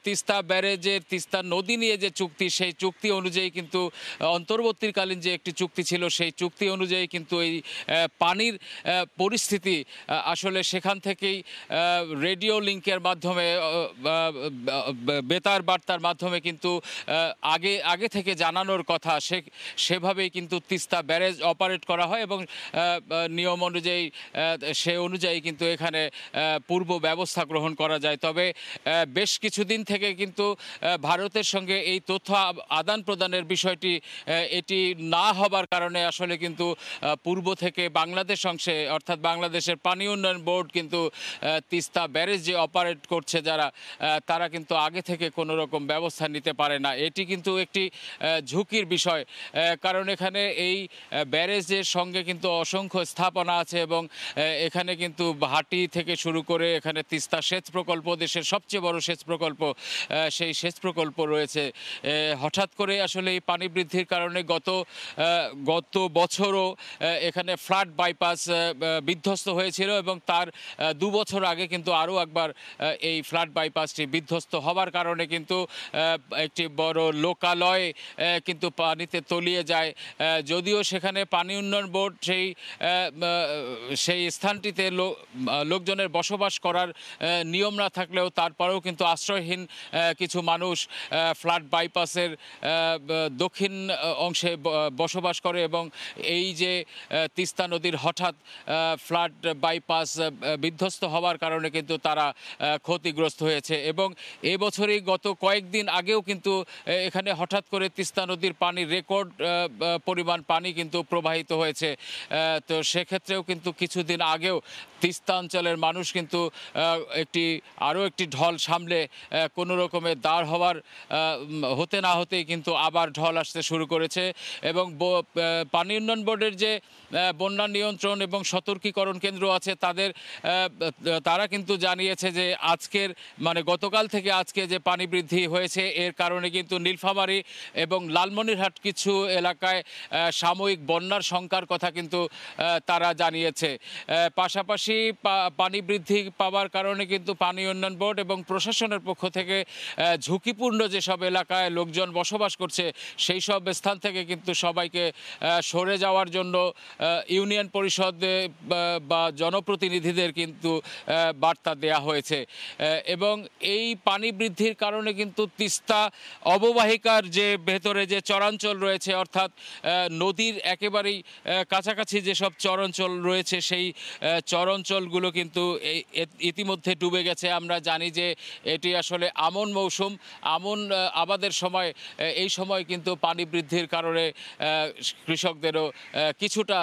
তিস্তা ব্যারেজের তিস্তা নদী নিয়ে যে চুক্তি, সেই চুক্তি অনুযায়ী কিন্তু অন্তর্বর্তীকালীন যে একটি চুক্তি ছিল, সেই চুক্তি অনুযায়ী কিন্তু এই পানির পরিস্থিতি আসলে সেখান থেকেই রেডিও লিঙ্কের মাধ্যমে বেতার বার্তার মাধ্যমে কিন্তু আগে থেকে জানানোর কথা, সেভাবেই কিন্তু তিস্তা ব্যারেজ অপারেট করা হয় এবং নিয়ম অনুযায়ী সে অনুযায়ী কিন্তু এখানে পূর্ব ব্যবস্থা গ্রহণ করা যায়। তবে বেশ কিছুদিন থেকে কিন্তু ভারতের সঙ্গে এই তথ্য আদান প্রদানের বিষয়টি এটি না হবার কারণে আসলে কিন্তু পূর্ব থেকে বাংলাদেশ অংশে অর্থাৎ বাংলাদেশের পানি উন্নয়ন বোর্ড কিন্তু তিস্তা ব্যারেজ যে অপারেট করছে তারা কিন্তু আগে থেকে কোনো রকম ব্যবস্থা নিতে পারে না। এটি কিন্তু একটি ঝুঁকির বিষয়, কারণ এখানে এই ব্যারেজের সঙ্গে কিন্তু অসংখ্য স্থাপনা আছে এবং এখানে কিন্তু ভাটি থেকে শুরু করে এখানে তিস্তা সেচ প্রকল্প, দেশের সবচেয়ে বড় সেচ প্রকল্প, সেই সেচ প্রকল্প রয়েছে। হঠাৎ করে আসলে এই পানি বৃদ্ধির কারণে গত বছরও এখানে ফ্লাড বাইপাস বিধ্বস্ত হয়েছিল এবং তার 2 বছর আগে কিন্তু আরও একবার এই ফ্লাড বাইপাসটি বিধ্বস্ত হবার কারণে কিন্তু একটি বড় লোকালয় কিন্তু পানিতে তলিয়ে যায়। যদিও সেখানে পানি উন্নয়ন বোর্ড সেই স্থানটিতে লোকজনের বসবাস করার নিয়ম না থাকলেও তারপরেও কিন্তু আশ্রয়হীন কিছু মানুষ ফ্লাড বাইপাসের দক্ষিণ অংশে বসবাস করে এবং এই যে তিস্তা নদীর হঠাৎ ফ্লাড বাইপাস বিধ্বস্ত হওয়ার কারণে কিন্তু তারা ক্ষতিগ্রস্ত হয়েছে এবং এবছরই গত কয়েকদিন আগেও কিন্তু এখানে হঠাৎ করে তিস্তা নদীর পানির রেকর্ড পরিমাণ পানি কিন্তু প্রবাহিত হয়েছে। তো সেক্ষেত্রেও কিন্তু কিছুদিন আগেও তিস্তা অঞ্চলের মানুষ কিন্তু আরও একটি ঢল সামলে কোনো রকমের দাঁড় হতে না হতেই কিন্তু আবার ঢল আসতে শুরু করেছে এবং পানি উন্নয়ন বোর্ডের যে বন্যা নিয়ন্ত্রণ এবং সতর্কীকরণ কেন্দ্র আছে তারা কিন্তু জানিয়েছে যে গতকাল থেকে আজকে যে পানি বৃদ্ধি হয়েছে এর কারণে কিন্তু নীলফামারী এবং লালমনিরহাট কিছু এলাকায় সাময়িক বন্যার শঙ্কার কথা কিন্তু তারা জানিয়েছে। পাশাপাশি পানি বৃদ্ধি পাওয়ার কারণে কিন্তু পানি উন্নয়ন বোর্ড এবং প্রশাসনের পক্ষ থেকে ঝুঁকিপূর্ণ যেসব এলাকায় লোকজন বসবাস করছে সেই সব স্থান থেকে কিন্তু সবাইকে সরে যাওয়ার জন্য ইউনিয়ন পরিষদ বা জনপ্রতিনিধিদের কিন্তু বার্তা দেয়া হয়েছে এবং এই পানি বৃদ্ধির কারণে কিন্তু তিস্তা অববাহিকার যে ভেতরে যে চরাঞ্চল রয়েছে অর্থাৎ নদীর একেবারেই কাছাকাছি যেসব চরাঞ্চল রয়েছে সেই চরাঞ্চলগুলো কিন্তু ইতিমধ্যে ডুবে গেছে। আমরা জানি যে এটি আসলে আমন মৌসুম, আমন আবাদের সময়, এই সময় কিন্তু পানি বৃদ্ধির কারণে কৃষকদেরও কিছুটা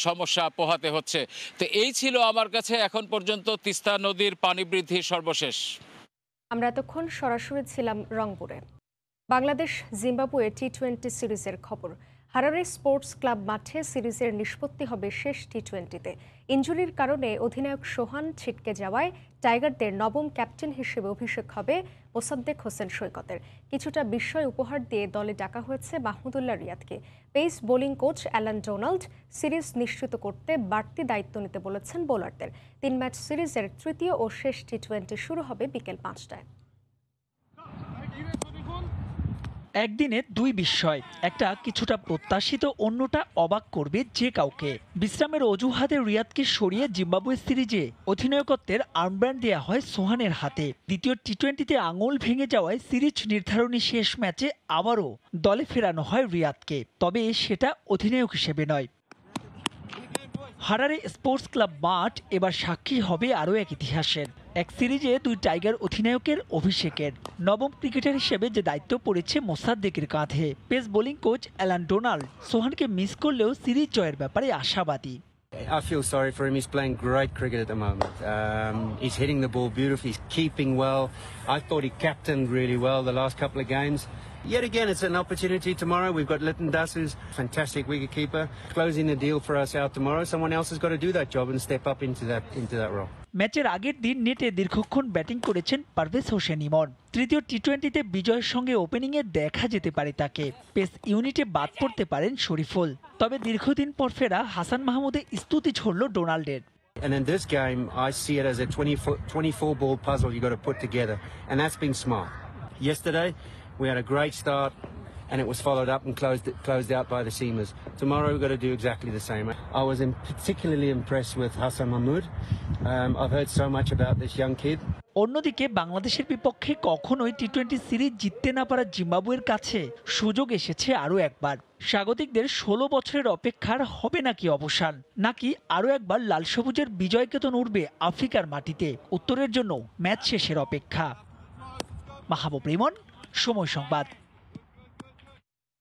সমস্যা পোহাতে হচ্ছে। তো এই ছিল আমার কাছে এখন পর্যন্ত তিস্তা নদীর পানি বৃদ্ধির সর্বশেষ। আমরা এতক্ষণ সরাসরি ছিলাম রংপুরে। বাংলাদেশ জিম্বাবুয়ে T20 সিরিজের খবর। হারারে স্পোর্টস ক্লাব মাঠে সিরিজের নিষ্পত্তি হবে শেষ টি20-তে। ইনজুরির কারণে অধিনায়ক সোহান ছিটকে যাওয়ায় টাইগারদের নবম ক্যাপ্টেন হিসেবে অভিষেক হবে মোসাদ্দেক হোসেন সৈকতের। কিছুটা বিস্ময় উপহার দিয়ে দলে ডাকা হয়েছে মাহমুদুল্লাহ রিয়াদকে। Pace bowling coach Allan Donald series নিশ্চিত করতে বাড়তি দায়িত্ব নিতে বলেছেন বোলারদের। 3 ম্যাচ সিরিজের তৃতীয় ও শেষ টি20 শুরু হবে বিকেল 5টায়। একদিনে দুই বিস্ময়, একটা কিছুটা প্রত্যাশিত, অন্যটা অবাক করবে যে কাউকে। বিশ্রামের অজুহাতে রিয়াদকে সরিয়ে জিম্বাবুয়ে সিরিজে অধিনায়কত্বের আর্মব্যান্ড দেওয়া হয় সোহানের হাতে। দ্বিতীয় টি20তে আঙুল ভেঙে যাওয়ায় সিরিজ নির্ধারণী শেষ ম্যাচে আবারও দলে ফেরানো হয় রিয়াদকে, তবে সেটা অধিনায়ক হিসেবে নয়। হারারে স্পোর্টস ক্লাব মাঠ এবার সাক্ষী হবে আরও এক ইতিহাসের। এক সিরিজে দুই টাইগার অধিনায়কের অভিষেকের। নবম ক্রিকেটার হিসেবে যে দায়িত্ব পড়েছে মোসাদ্দেকের কাঁধে। Pace bowling coach Allan Donald সোহানকে মিস করলেও সিরিজ জয়ের ব্যাপারে আশাবাদী। I feel sorry for him. He's playing great cricket at the moment. He's hitting the ball beautifully. He's keeping well. I thought he captained really well the last couple of games. Yet again, it's an opportunity tomorrow. We've got Lytton Das, who's a fantastic wicketkeeper, closing the deal for us out tomorrow. Someone else has got to do that job and step up into that role. ম্যাচের আগের দিন নেটে দীর্ঘক্ষণ batting করেছেন পারভেজ হোসেন ইমন। তৃতীয় টি20তে বিজয়ের সঙ্গে ওপেনিংয়ে দেখা যেতে পারে তাকে। পেস ইউনিটে বাদ পড়তে পারেন শরীফুল। তবে দীর্ঘদিন পর ফেরা হাসান মাহমুদের স্তুতি ঝরল ডোনাল্ডের। And in this game, I see it as a 24 ball puzzle you got to put together, and that's being smart. Yesterday, we had a great start, and it was followed up and closed out by the seamers. Tomorrow we've got to do exactly the same. I was particularly impressed with Hassan Mahmood. I've heard so much about this young kid. অন্যদিকে বাংলাদেশের বিপক্ষে কখনোই T20 series জিততে না পারা জিম্বাবুয়ের কাছে সুযোগ এসেছে আরও একবার। স্বাগতিকদের 16 বছরের অপেক্ষার হবে নাকি অবসান, নাকি আরও একবার লাল সবুজের বিজয় কেতন উঠবে আফ্রিকার মাটিতে? উত্তরের জন্য ম্যাচ শেষের অপেক্ষা। মাহবুব রিমন, সময় সংবাদ।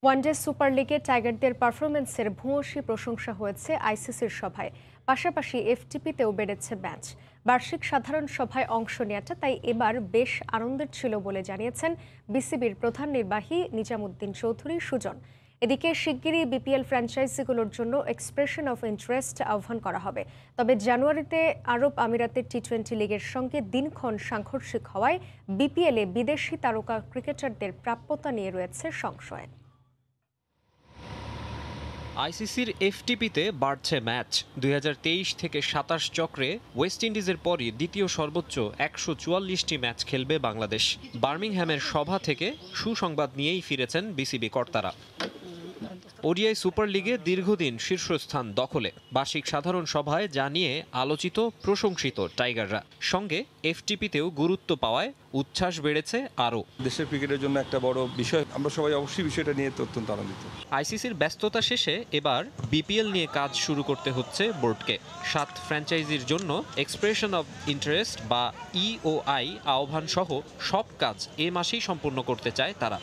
ওয়ানডে সুপার লিগে টাইগারদের পারফরমেন্সের ভূয়সী প্রশংসা হয়েছে আইসিসির সভায়। পাশাপাশি এফটিপিতেও বেড়েছে ম্যাচ। বার্ষিক সাধারণ সভায় অংশ নেওয়াটা তাই এবার বেশ আনন্দের ছিল বলে জানিয়েছেন বিসিবির প্রধান নির্বাহী নিজামুদ্দিন চৌধুরী সুজন। এদিকে শিগগিরই বিপিএল ফ্র্যাঞ্চাইজিগুলোর জন্য এক্সপ্রেশন অফ ইন্টারেস্ট আহ্বান করা হবে। তবে জানুয়ারিতে আরব আমিরাতের টি20 লিগের সঙ্গে দিনক্ষণ সাংঘর্ষিক হওয়ায় বিপিএলে বিদেশি তারকা ক্রিকেটারদের প্রাপ্যতা নিয়ে রয়েছে সংশয়। আইসিসির এফটিপিতে বাড়ছে ম্যাচ। 2023 থেকে 27 চক্রে ওয়েস্ট ইন্ডিজের পরই দ্বিতীয় সর্বোচ্চ 144টি ম্যাচ খেলবে বাংলাদেশ। বার্মিংহ্যামের সভা থেকে সুসংবাদ নিয়েই ফিরেছেন বিসিবি কর্তারা। ওডিআই সুপার লিগে দীর্ঘদিন শীর্ষস্থান দখলে। বার্ষিক সাধারণ সভায় জানিয়ে আলোচিত প্রশংসিত টাইগাররা, সঙ্গে এফটিপিতেও গুরুত্ব পাওয়ায় উচ্ছ্বাস বেড়েছে আরও। দেশের ক্রিকেটের জন্য একটা বড় বিষয়, আমরা সবাই অবশ্যই বিষয়টা নিয়ে অত্যন্ত আনন্দিত। আইসিসির ব্যস্ততা শেষে এবার বিপিএল নিয়ে কাজ শুরু করতে হচ্ছে বোর্ডকে। 7 ফ্র্যাঞ্চাইজির জন্য এক্সপ্রেশন অব ইন্টারেস্ট বা ইওআই আহ্বান সহ সব কাজ এ মাসেই সম্পূর্ণ করতে চায় তারা।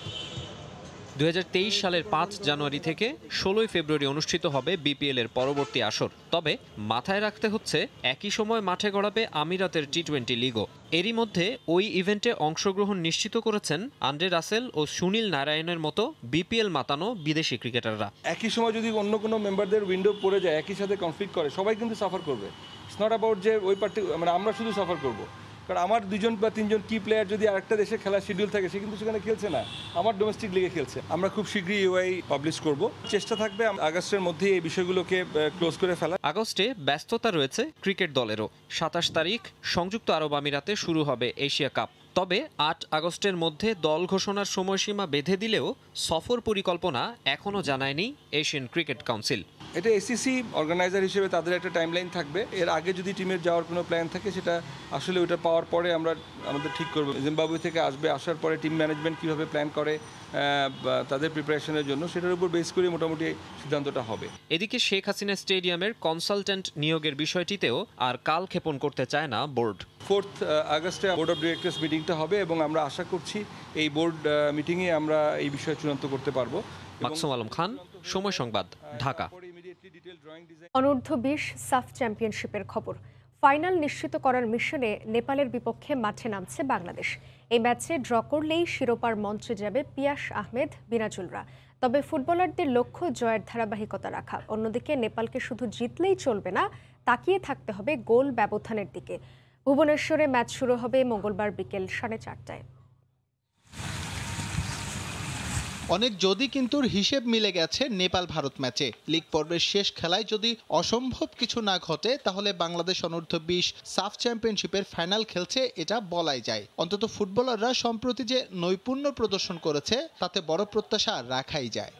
2023 সালের 5 জানুয়ারি থেকে 16 ফেব্রুয়ারি অনুষ্ঠিত হবে বিপিএল এর পরবর্তী আসর। তবে মাথায় রাখতে হচ্ছে একই সময় মাঠে গড়াবে আমিরাতের টি20 লিগও। এরই মধ্যে ওই ইভেন্টে অংশগ্রহণ নিশ্চিত করেছেন আন্দ্রে রাসেল ও সুনীল নারায়ণের মতো বিপিএল মাতানো বিদেশি ক্রিকেটাররা। একই সময় যদি অন্য কোনো মেম্বারদের উইন্ডো পড়ে যায়, একই সাথে কনফ্লিক্ট করে, সবাই কিন্তু সাফার করবে। ইটস নট অ্যাবাউট যে ওই মানে আমরা শুধু সাফার করব। কারণ আমার 2জন বা 3জন কি প্লেয়ার যদি আরেকটা দেশে খেলার শিডিউল থাকে, সে কিন্তু সেখানে খেলছে না, আমার ডোমেস্টিক লিগে খেলছে। আমরা খুব শীঘ্রই ইউআই পাবলিশ করব। চেষ্টা থাকবে আগস্টের মধ্যে এই বিষয়গুলোকে ক্লোজ করে ফেলা। আগস্টে ব্যস্ততা রয়েছে ক্রিকেট দলেরও। 27 তারিখ সংযুক্ত আরব আমিরাতে শুরু হবে এশিয়া কাপ। তবে 8 আগস্টের মধ্যে দল ঘোষণার সময়সীমা বেঁধে দিলেও সফর পরিকল্পনা এখনও জানায়নি এশিয়ান ক্রিকেট কাউন্সিল। এটা এসিসি অর্গানাইজার হিসেবে তাদের একটা টাইমলাইন থাকবে। এর আগে যদি টিমের যাওয়ার কোনো প্ল্যান থাকে, সেটা আসলে ওটা পাওয়ার পরে আমরা আমাদের ঠিক করব। জিম্বাবুয়ে থেকে আসার পরে টিম ম্যানেজমেন্ট কীভাবে প্ল্যান করে তাদের প্রিপারেশনের জন্য, সেটার উপর বেস করে মোটামুটি সিদ্ধান্তটা হবে। এদিকে শেখ হাসিনা স্টেডিয়ামের কনসালটেন্ট নিয়োগের বিষয়টিতেও আর কাল ক্ষেপণ করতে চায় না বোর্ড। 4 আগস্টে বোর্ড অফ ডিরেক্টরস মিটিংটা হবে এবং আমরা আশা করছি এই বোর্ড মিটিংয়ে আমরা এই বিষয় চূড়ান্ত করতে পারবো। মাকসুম আলম খান, সময় সংবাদ, ঢাকা। অনূর্ধ্ব 20 সাফ চ্যাম্পিয়নশিপের খবর। ফাইনাল নিশ্চিত করার মিশনে নেপালের বিপক্ষে মাঠে নামছে বাংলাদেশ। এই ম্যাচে ড্র করলেই শিরোপার মঞ্চে যাবে পিয়াস আহমেদ, বিরাজুলরা। তবে ফুটবলারদের লক্ষ্য জয়ের ধারাবাহিকতা রাখা। অন্যদিকে নেপালকে শুধু জিতলেই চলবে না, তাকিয়ে থাকতে হবে গোল ব্যবধানের দিকে। ভুবনেশ্বরে ম্যাচ শুরু হবে মঙ্গলবার বিকেল 4:30টায়। অনেক যদি কিন্তুর হিসেব মিলে গেছে নেপাল ভারত ম্যাচে। লিগ পর্বের শেষ খেলায় যদি অসম্ভব কিছু না ঘটে তাহলে বাংলাদেশ অনূর্ধ্ব 20 সাফ চ্যাম্পিয়নশিপের ফাইনাল খেলছে, এটা বলাই যায়। অন্তত ফুটবলাররা সম্প্রতি যে নৈপুণ্য প্রদর্শন করেছে তাতে বড় প্রত্যাশা রাখাই যায়।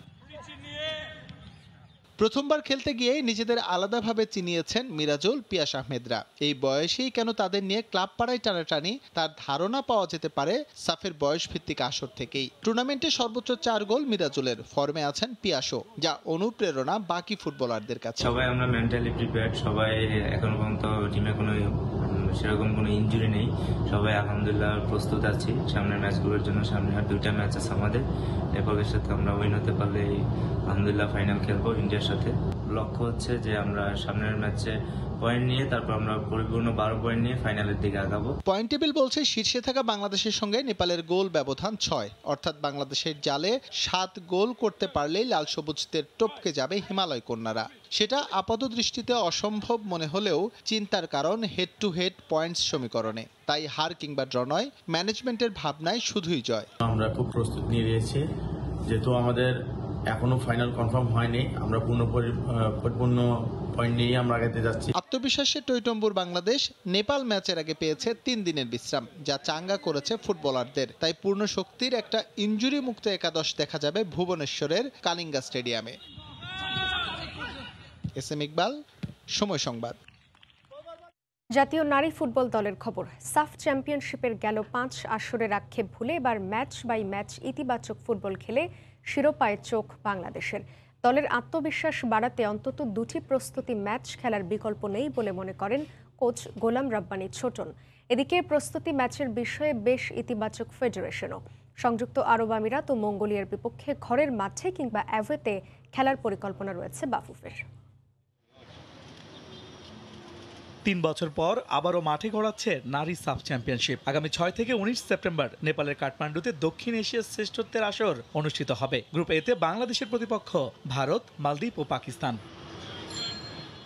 প্রথমবার খেলতে গিয়ে নিজেদের আলাদাভাবে চিনিয়েছেন মিরাজুল, পিয়াস আহমেদরা। এই বয়সেই কেন তাদের নিয়ে ক্লাব পাড়ায় টানাটানি, তার ধারণা পাওয়া যেতে পারে সাফের বয়স ভিত্তিক আসর থেকেই। টুর্নামেন্টে সর্বোচ্চ 4 গোল মিরাজুলের, ফর্মে আছেন পিয়াসও, যা অনুপ্রেরণা বাকি ফুটবলারদের কাছে। সবাই আমরা মেন্টালি প্রিপেয়ার্ড, সবাই এখন পর্যন্ত টিমে কোনো সেরকম কোনো ইনজুরি নেই, সবাই আলহামদুলিল্লাহ প্রস্তুত আছি সামনের ম্যাচগুলোর জন্য। সামনে আর 2টা ম্যাচ আছে আমাদের, নেপালের সাথে আমরা উইন হতে পারলে আলহামদুলিল্লাহ ফাইনাল খেলবো ইন্ডিয়ার সাথে। লক্ষ্য হচ্ছে যে আমরা সামনের ম্যাচে পয়েন্ট নিয়ে তারপর আমরা পরিপূর্ণ 12 পয়েন্ট নিয়ে ফাইনালের দিকে আগাবো। পয়েন্ট টেবিল বলছে শীর্ষে থাকা বাংলাদেশের সঙ্গে নেপালের গোল ব্যবধান 6, অর্থাৎ বাংলাদেশের জালে 7 গোল করতে পারলেই লাল সবুজদের টপকে যাবে হিমালয় কন্যারা। সেটা আপাত দৃষ্টিতে অসম্ভব মনে হলেও চিন্তার কারণ হেড টু হেড পয়েন্টস সমীকরণে। তাই হার কিংবা ড্র নয়, ম্যানেজমেন্টের ভাবনায় শুধুই জয়। আমরা খুব প্রস্তুত নিয়ে রয়েছি, যেহেতু আমাদের এখনো ফাইনাল কনফার্ম হয়নি, আমরা পরিপূর্ণ পয়েন্ট নিয়ে আমরা আগাতে যাচ্ছি। আত্মবিশ্বাসে টইটম্বুর বাংলাদেশ নেপাল ম্যাচের আগে পেয়েছে 3 দিনের বিশ্রাম, যা চাঙ্গা করেছে ফুটবলারদের। তাই পূর্ণ শক্তির একটা ইনজুরি মুক্ত একাদশ দেখা যাবে ভুবনেশ্বরের কালিঙ্গা স্টেডিয়ামে। এস এম ইকবাল, সময় সংবাদ। জাতীয় নারী ফুটবল দলের খবর। সাফ চ্যাম্পিয়নশিপের গেল 5 আসরের আক্ষেপ ভুলে এবার ম্যাচ বাই ম্যাচ ইতিবাচক ফুটবল খেলে শিরোপায় চোখ বাংলাদেশের। দলের আত্মবিশ্বাস বাড়াতে অন্তত 2টি প্রস্তুতি ম্যাচ খেলার বিকল্প নেই বলে মনে করেন কোচ গোলাম রাব্বানী ছোটন। এদিকে প্রস্তুতি ম্যাচের বিষয়ে বেশ ইতিবাচক ফেডারেশনও। সংযুক্ত আরব আমিরাত ও মঙ্গোলিয়ার বিপক্ষে ঘরের মাঠে কিংবা অ্যাওয়েতে খেলার পরিকল্পনা রয়েছে বাফুফের। 3 বছর পর আবারও মাঠে গড়াচ্ছে নারী সাফ চ্যাম্পিয়নশিপ। আগামী 6 থেকে 19 সেপ্টেম্বর নেপালের কাঠমান্ডুতে দক্ষিণ এশিয়ার শ্রেষ্ঠত্বের আসর অনুষ্ঠিত হবে। গ্রুপ এতে বাংলাদেশের প্রতিপক্ষ ভারত, মালদ্বীপ ও পাকিস্তান।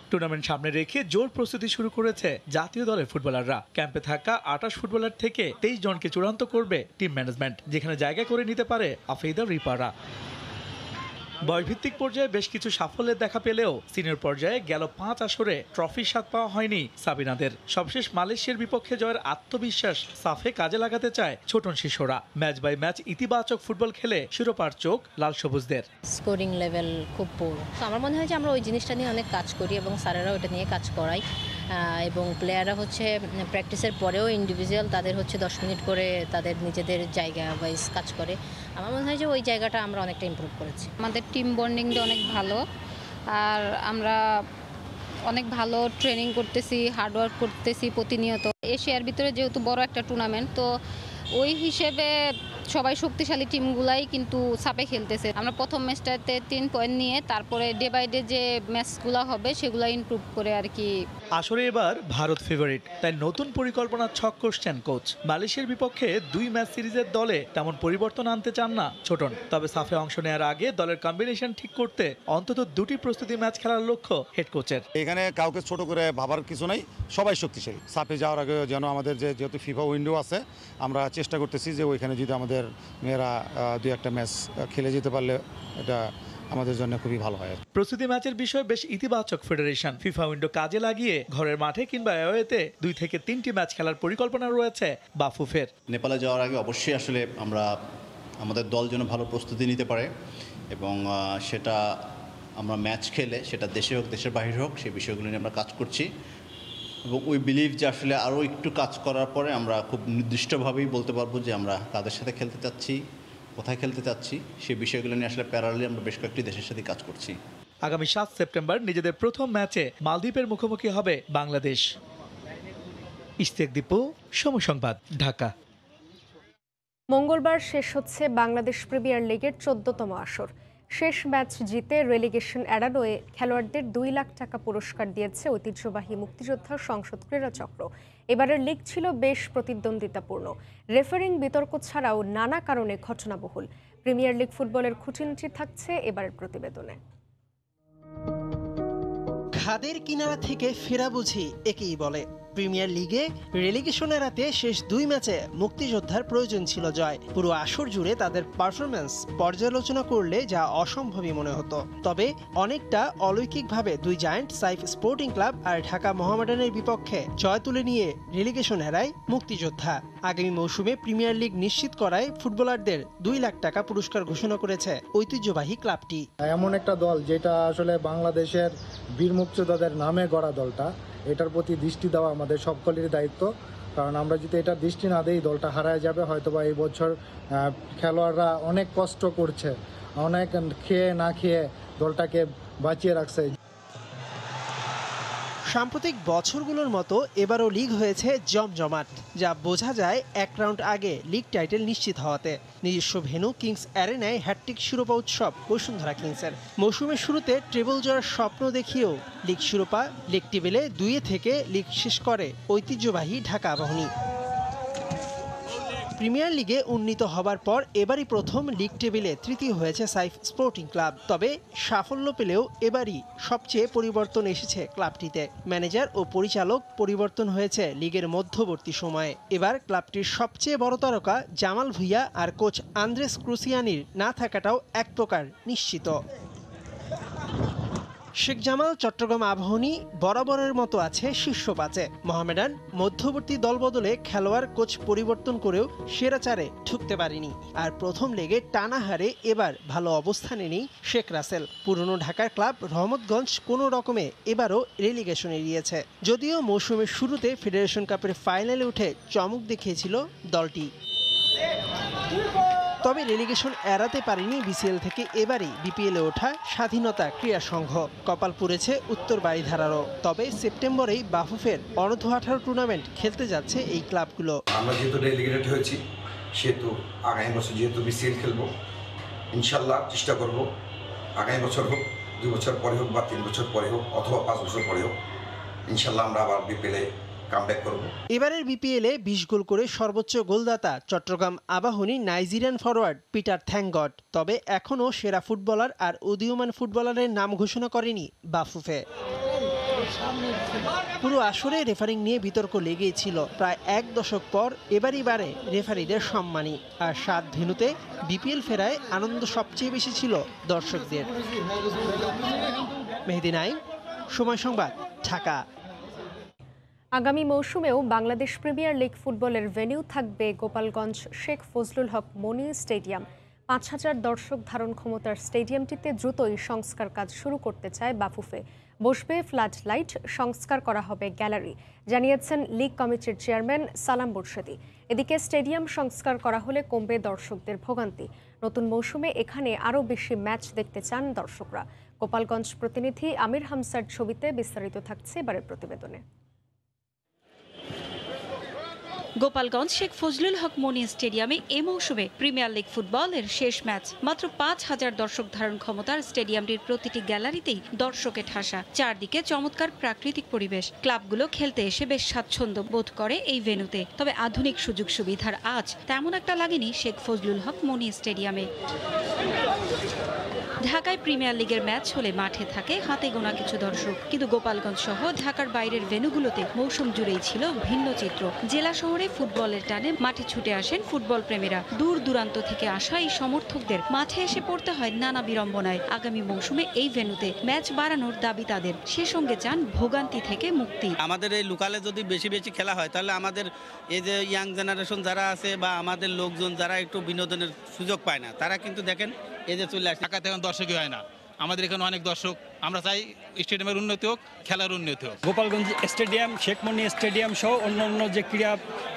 টুর্নামেন্ট সামনে রেখে জোর প্রস্তুতি শুরু করেছে জাতীয় দলের ফুটবলাররা। ক্যাম্পে থাকা 28 ফুটবলার থেকে 23 জনকে চূড়ান্ত করবে টিম ম্যানেজমেন্ট, যেখানে জায়গা করে নিতে পারে আফেইদা রিপারা। বয়সভিত্তিক পর্যায়ে বেশ কিছু সাফল্যের দেখা পেলেও সিনিয়র পর্যায়ে গেল 5 আসরে ট্রফির স্বাদ পাওয়া হয়নি সাবিনাদের। সবশেষ মালয়েশিয়ার বিপক্ষে জয়ের আত্মবিশ্বাস সাফে কাজে লাগাতে চায় ছোটন শিশুরা। ম্যাচ বাই ম্যাচ ইতিবাচক ফুটবল খেলে শিরোপার চোখ লাল সবুজদের। স্কোরিং লেভেল খুব পুর, আমার মনে হয় যে আমরা ওই জিনিসটা নিয়ে অনেক কাজ করি এবং স্যারেরাও এটা নিয়ে কাজ করাই, এবং প্লেয়াররা হচ্ছে প্র্যাকটিসের পরেও ইন্ডিভিজুয়াল তাদের হচ্ছে 10 মিনিট করে তাদের নিজেদের জায়গা ওয়াইজ কাজ করে। আমার মনে হয় যে ওই জায়গাটা আমরা অনেকটা ইমপ্রুভ করেছি। আমাদের টিম বন্ডিংটা অনেক ভালো, আর আমরা অনেক ভালো ট্রেনিং করতেছি, হার্ডওয়ার্ক করতেছি প্রতিনিয়ত। এশিয়ার ভিতরে যেহেতু বড় একটা টুর্নামেন্ট, তো ওই হিসেবে সবাই শক্তিশালী টিমগুলাই কিন্তু সাপে খেলতেছে। আমরা প্রথম ম্যাচটাতে 3 পয়েন্ট নিয়ে তারপরে ডে বাই ডে যে ম্যাচগুলো হবে সেগুলো ইমপ্রুভ করে আর কি। আসরে এবার ভারত ফেভারিট, তাই নতুন পরিকল্পনার ছক কষছেন কোচ। মালয়েশিয়ার বিপক্ষে 2 ম্যাচ সিরিজের দলে তেমন পরিবর্তন আনতে চান না ছোটন। তবে সাফে অংশ নেওয়ার আগে দলের কম্বিনেশন ঠিক করতে অন্তত 2টি প্রস্তুতি ম্যাচ খেলার লক্ষ্য হেড কোচের। এখানে কাউকে ছোট করে ভাবার কিছু নাই, সবাই শক্তিশালী। সাফে যাওয়ার আগে যেন আমাদের যেহেতু ফিফা উইন্ডো আছে, আমরা চেষ্টা করতেছি যে ওইখানে যদি আমাদের মেয়েরা 2-1টা ম্যাচ খেলে যেতে পারলে এটা আমাদের জন্য খুবই ভালো হয়। প্রস্তুতি ম্যাচের বিষয়ে বেশ ইতিবাচক ফেডারেশন। ফিফা উইন্ডো কাজে লাগিয়ে ঘরের মাঠে কিংবা অ্যাওয়েতে 2 থেকে 3টি ম্যাচ খেলার পরিকল্পনা রয়েছে বাফুফের। নেপালে যাওয়ার আগে অবশ্যই আসলে আমরা আমাদের দল যেন ভালো প্রস্তুতি নিতে পারে, এবং সেটা আমরা ম্যাচ খেলে সেটা দেশে হোক দেশের বাইরে হোক সেই বিষয়গুলো নিয়ে আমরা কাজ করছি, এবং উই বিলিভ যে আসলে আরও একটু কাজ করার পরে আমরা খুব নির্দিষ্টভাবেই বলতে পারবো যে আমরা কাদের সাথে খেলতে চাচ্ছি, কোথায় খেলতে চাচ্ছি। সেই বিষয়গুলো নিয়ে আসলে প্যারালালি আমরা বেশ কয়েকটি দেশের সাথে কাজ করছি। আগামী 7 সেপ্টেম্বর নিজেদের প্রথম ম্যাচে মালদ্বীপের মুখোমুখি হবে বাংলাদেশ। ইশতিয়াক দীপু, সময় সংবাদ, ঢাকা। মঙ্গলবার শেষ হচ্ছে বাংলাদেশ প্রিমিয়ার লিগের 14তম আসর। শেষ ম্যাচ জিতে রেলিগেশন এড়ানোয় খেলোয়াড়দের 2 লাখ টাকা পুরস্কার দিয়েছে ঐতিহ্যবাহী মুক্তিযোদ্ধা সংসদ ক্রীড়া চক্র। এবারের লিগ ছিল বেশ প্রতিদ্বন্দ্বিতাপূর্ণ। রেফারিং বিতর্ক ছাড়াও নানা কারণে ঘটনাবহুল। প্রিমিয়ার লিগ ফুটবলের খুঁটিনাটি থাকছে এবারের প্রতিবেদনে। খাদের কিনারা থেকে ফেরা বুঝি একেই বলে। প্রিমিয়ার লিগে রেলিগেশন এড়াতে শেষ 2 ম্যাচে মুক্তিযোদ্ধার প্রয়োজন ছিল জয়। পুরো আসর জুড়ে তাদের পারফরম্যান্স পর্যালোচনা করলে যা অসম্ভবই মনে হতো। তবে অনেকটা অলৌকিকভাবে 2 জায়ান্ট সাইফ স্পোর্টিং ক্লাব আর ঢাকা মোহামেডানের বিপক্ষে জয় তুলে নিয়ে রেলিগেশন এড়ায় মুক্তিযোদ্ধা। আগামী মৌসুমে প্রিমিয়ার লিগ নিশ্চিত করায় ফুটবলারদের 2 লাখ টাকা পুরস্কার ঘোষণা করেছে ঐতিহ্যবাহী ক্লাবটি। এমন একটা দল যেটা আসলে বাংলাদেশের বীর মুক্তিযোদ্ধাদের নামে গড়া দলটা, এটার প্রতি দৃষ্টি দেওয়া আমাদের সকলেরই দায়িত্ব। কারণ আমরা যদি এটা দৃষ্টি না দেই দলটা হারায় যাবে। হয়তোবা এই বছর খেলোয়াড়রা অনেক কষ্ট করছে, অনেক খেয়ে না খেয়ে দলটাকে বাঁচিয়ে রাখছে। সাম্প্রতিক বছরগুলোর মতো এবারও লিগ হয়েছে জমজমাট, যা বোঝা যায় 1 রাউন্ড আগে লিগ টাইটেল নিশ্চিত হওয়াতে। নিজস্ব ভেন্যু কিংস অ্যারেনায় হ্যাটট্রিক শিরোপা উৎসব বসুন্ধরা কিংসের। মৌসুমের শুরুতে ট্রেবল জয়ের স্বপ্ন দেখিয়েও লিগ শিরোপা, লিগ টেবিলে 2 থেকে লিগ শেষ করে ঐতিহ্যবাহী ঢাকা আবাহনী। প্রিমিয়ার লিগে উন্নীত হবার পর এবারই প্রথম লিগ টেবিলে তৃতীয় হয়েছে সাইফ স্পোর্টিং ক্লাব। তবে সাফল্য পেলেও এবারই সবচেয়ে পরিবর্তন এসেছে ক্লাবটিতে। ম্যানেজার ও পরিচালক পরিবর্তন হয়েছে লিগের মধ্যবর্তী সময়ে। এবার ক্লাবটির সবচেয়ে বড় তারকা জামাল ভুঁইয়া আর কোচ আন্দ্রেস ক্রুসিয়ানির না থাকাটাও এক প্রকার নিশ্চিত। শেখ জামাল চট্টগ্রাম আবাহনী বরাবরের মতো আছে শীর্ষ 5-এ। মোহামেডান মধ্যবর্তী দলবদলে খেলোয়াড় কোচ পরিবর্তন করেও সেরা 4-এ ঢুকতে পারেনি। আর প্রথম লেগে টানা হারে এবার ভালো অবস্থানে নেই শেখ রাসেল। পুরনো ঢাকার ক্লাব রহমতগঞ্জ কোনো রকমে এবারও রেলিগেশন এড়িয়েছে। যদিও মৌসুমের শুরুতে ফেডারেশন কাপের ফাইনালে উঠে চমক দেখিয়েছিল দলটি। তবে রেলিগেশন এড়াতে পারেনি বিসিএল থেকে এবারই বিপিএলে ওঠা স্বাধীনতা ক্রীড়া সংঘ। কপাল পুড়েছে উত্তর বারিধারারও। তবে সেপ্টেম্বরেই বাফুফের অনূর্ধ্ব-18 টুর্নামেন্ট খেলতে যাচ্ছে এই ক্লাবগুলো। আমরা যেহেতু রেলিগেটেড হয়েছি সেহেতু আগামী বছর যেহেতু বিসিএল খেলবো, ইনশাল্লাহ চেষ্টা করব আগামী বছর হোক, 2 বছর পরে হোক বা 3 বছর পরে হোক অথবা 5 বছর পরে হোক, ইনশাল্লাহ আমরা আবার বিপিএলে কামব্যাক করব। এবারের বিপিএলে 20 গোল করে সর্বোচ্চ গোলদাতা Chittagong Abahani Nigerian forward Peter Thankgod. তবে এখনও সেরা ফুটবলার আর উদীয়মান ফুটবলারের নাম ঘোষণা করেনি বাফুফে। পুরো আসরে রেফারিং নিয়ে বিতর্ক লেগেই ছিল। প্রায় 1 দশক পর এবারই বারে রেফারিদের সম্মানী। আর 7 ভেন্যুতে বিপিএল ফেরায় আনন্দ সবচেয়ে বেশি ছিল দর্শকদের। মেহেদী নাইম, সময় সংবাদ, ঢাকা। আগামী মৌসুমেও বাংলাদেশ প্রিমিয়ার লিগ ফুটবলের ভেন্যু থাকবে গোপালগঞ্জ শেখ ফজলুল হক মনি স্টেডিয়াম। 5000 দর্শক ধারণ ক্ষমতার স্টেডিয়ামটিতে দ্রুতই সংস্কার কাজ শুরু করতে চায় বাফুফে। বসবে ফ্লাড লাইট, সংস্কার করা হবে গ্যালারি, জানিয়েছেন লিগ কমিটির চেয়ারম্যান সালাম বুরশেদি। এদিকে স্টেডিয়াম সংস্কার করা হলে কমবে দর্শকদের ভোগান্তি। নতুন মৌসুমে এখানে আরও বেশি ম্যাচ দেখতে চান দর্শকরা। গোপালগঞ্জ প্রতিনিধি আমির হামসার ছবিতে বিস্তারিত থাকছে এবারের প্রতিবেদনে। গোপালগঞ্জ শেখ ফজলুল হক মনি স্টেডিয়ামে এ মৌসুমে প্রিমিয়ার লিগ ফুটবলের শেষ ম্যাচ। মাত্র 5000 দর্শক ধারণ ক্ষমতার স্টেডিয়ামটির প্রতিটি গ্যালারিতেই দর্শকে ঠাসা। চারদিকে চমৎকার প্রাকৃতিক পরিবেশ। ক্লাবগুলো খেলতে এসে বেশ স্বাচ্ছন্দ্য বোধ করে এই ভেন্যুতে। তবে আধুনিক সুযোগ সুবিধার আজ তেমন একটা লাগেনি শেখ ফজলুল হক মনি স্টেডিয়ামে। ঢাকায় প্রিমিয়ার লিগের ম্যাচ হলে মাঠে থাকে হাতে গোনা কিছু দর্শক, কিন্তু গোপালগঞ্জ সহ ঢাকার বাইরের ভেন্যুগুলোতে মৌসুম জুড়েই ছিল ভিন্ন চিত্র। জেলা শহরে ফুটবলের টানে মাঠে ছুটে আসেন ফুটবল প্রেমীরা। দূর দূরান্ত থেকে আসা এই সমর্থকদের মাঠে এসে পড়তে হয় নানা বিড়ম্বনায়। আগামী মৌসুমে এই ভেন্যুতে ম্যাচ বাড়ানোর দাবি তাদের। সে সঙ্গে চান ভোগান্তি থেকে মুক্তি। আমাদের এই লোকালে যদি বেশি বেশি খেলা হয় তাহলে আমাদের এই যে ইয়াং জেনারেশন যারা আছে বা আমাদের লোকজন যারা একটু বিনোদনের সুযোগ পায় না, তারা কিন্তু দেখেন এই যে চলে আসে। ঢাকাতে এখন দর্শকই হয় না, আমাদের এখানে অনেক দর্শক আমরা চাই স্টেডিয়ামের উন্নতি হোক, খেলার উন্নতি হোক। গোপালগঞ্জ স্টেডিয়াম, শেখ মনি স্টেডিয়াম সহ অন্যান্য যে ক্রীড়া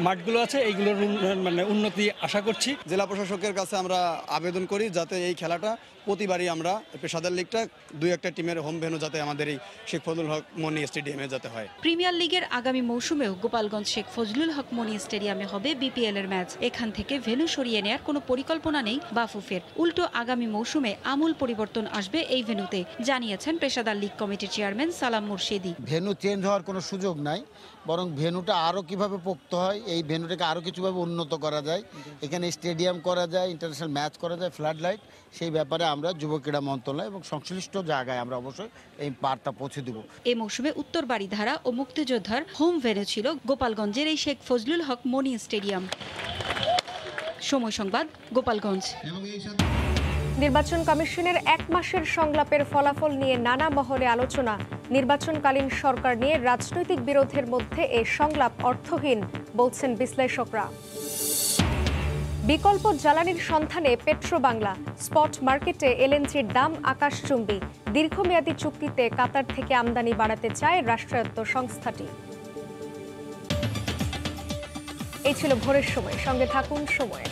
মাঠগুলো আছে এইগুলোর মানে উন্নতি আশা করছি। জেলা প্রশাসকের কাছে আমরা আবেদন করি যাতে এই খেলাটা প্রতিবারই আমরা পেশাদার লিগটা 2-1টা টিমের হোম ভেন্যু যাতে আমাদের এই শেখ ফজলুল হক মনি স্টেডিয়ামে যাতে হয়। প্রিমিয়ার লিগের আগামী মৌসুমেও গোপালগঞ্জ শেখ ফজলুল হক মনি স্টেডিয়ামে হবে বিপিএল এর ম্যাচ। এখান থেকে ভেন্যু সরিয়ে নেয়ার কোনো পরিকল্পনা নেই বাফুফের। উল্টো আগামী মৌসুমে আমূল পরিবর্তন আসবে এই ভেন্যুতে, জানিয়েছেন পেশাদার লীগ কমিটির চেয়ারম্যান সালাম মুর্শেদি। ভেন্যু চেঞ্জ হওয়ার কোনো সুযোগ নাই, বরং ভেন্যুটা আরও কিভাবে পোক্ত হয়, এই ভেন্যুটাকে আরও কিছুভাবে উন্নত করা যায়, এখানে স্টেডিয়াম করা যায়, ইন্টারন্যাশনাল ম্যাচ করা যায়, ফ্লাড লাইট, সেই ব্যাপারে আমরা যুব ক্রীড়া মন্ত্রণালয় এবং সংশ্লিষ্ট জায়গায় আমরা অবশ্যই এই বার্তা পৌঁছে দেব। এই মৌসুমে উত্তর বাড়িধারা ও মুক্তিযোদ্ধার হোম ভেন্যু ছিল গোপালগঞ্জের এই শেখ ফজলুল হক মনি স্টেডিয়াম। সময় সংবাদ, গোপালগঞ্জ। নির্বাচন কমিশনের 1 মাসের সংলাপের ফলাফল নিয়ে নানা মহলে আলোচনা। নির্বাচনকালীন সরকার নিয়ে রাজনৈতিক বিরোধের মধ্যে এই সংলাপ অর্থহীন, বলছেন বিশ্লেষকরা। বিকল্প জ্বালানির সন্ধানে পেট্রোবাংলা। স্পট মার্কেটে এলএনজির দাম আকাশচুম্বী। দীর্ঘমেয়াদী চুক্তিতে কাতার থেকে আমদানি বাড়াতে চায় রাষ্ট্রায়ত্ত সংস্থাটি। এই ছিল ভোরের সময়, সঙ্গে থাকুন সময়ে।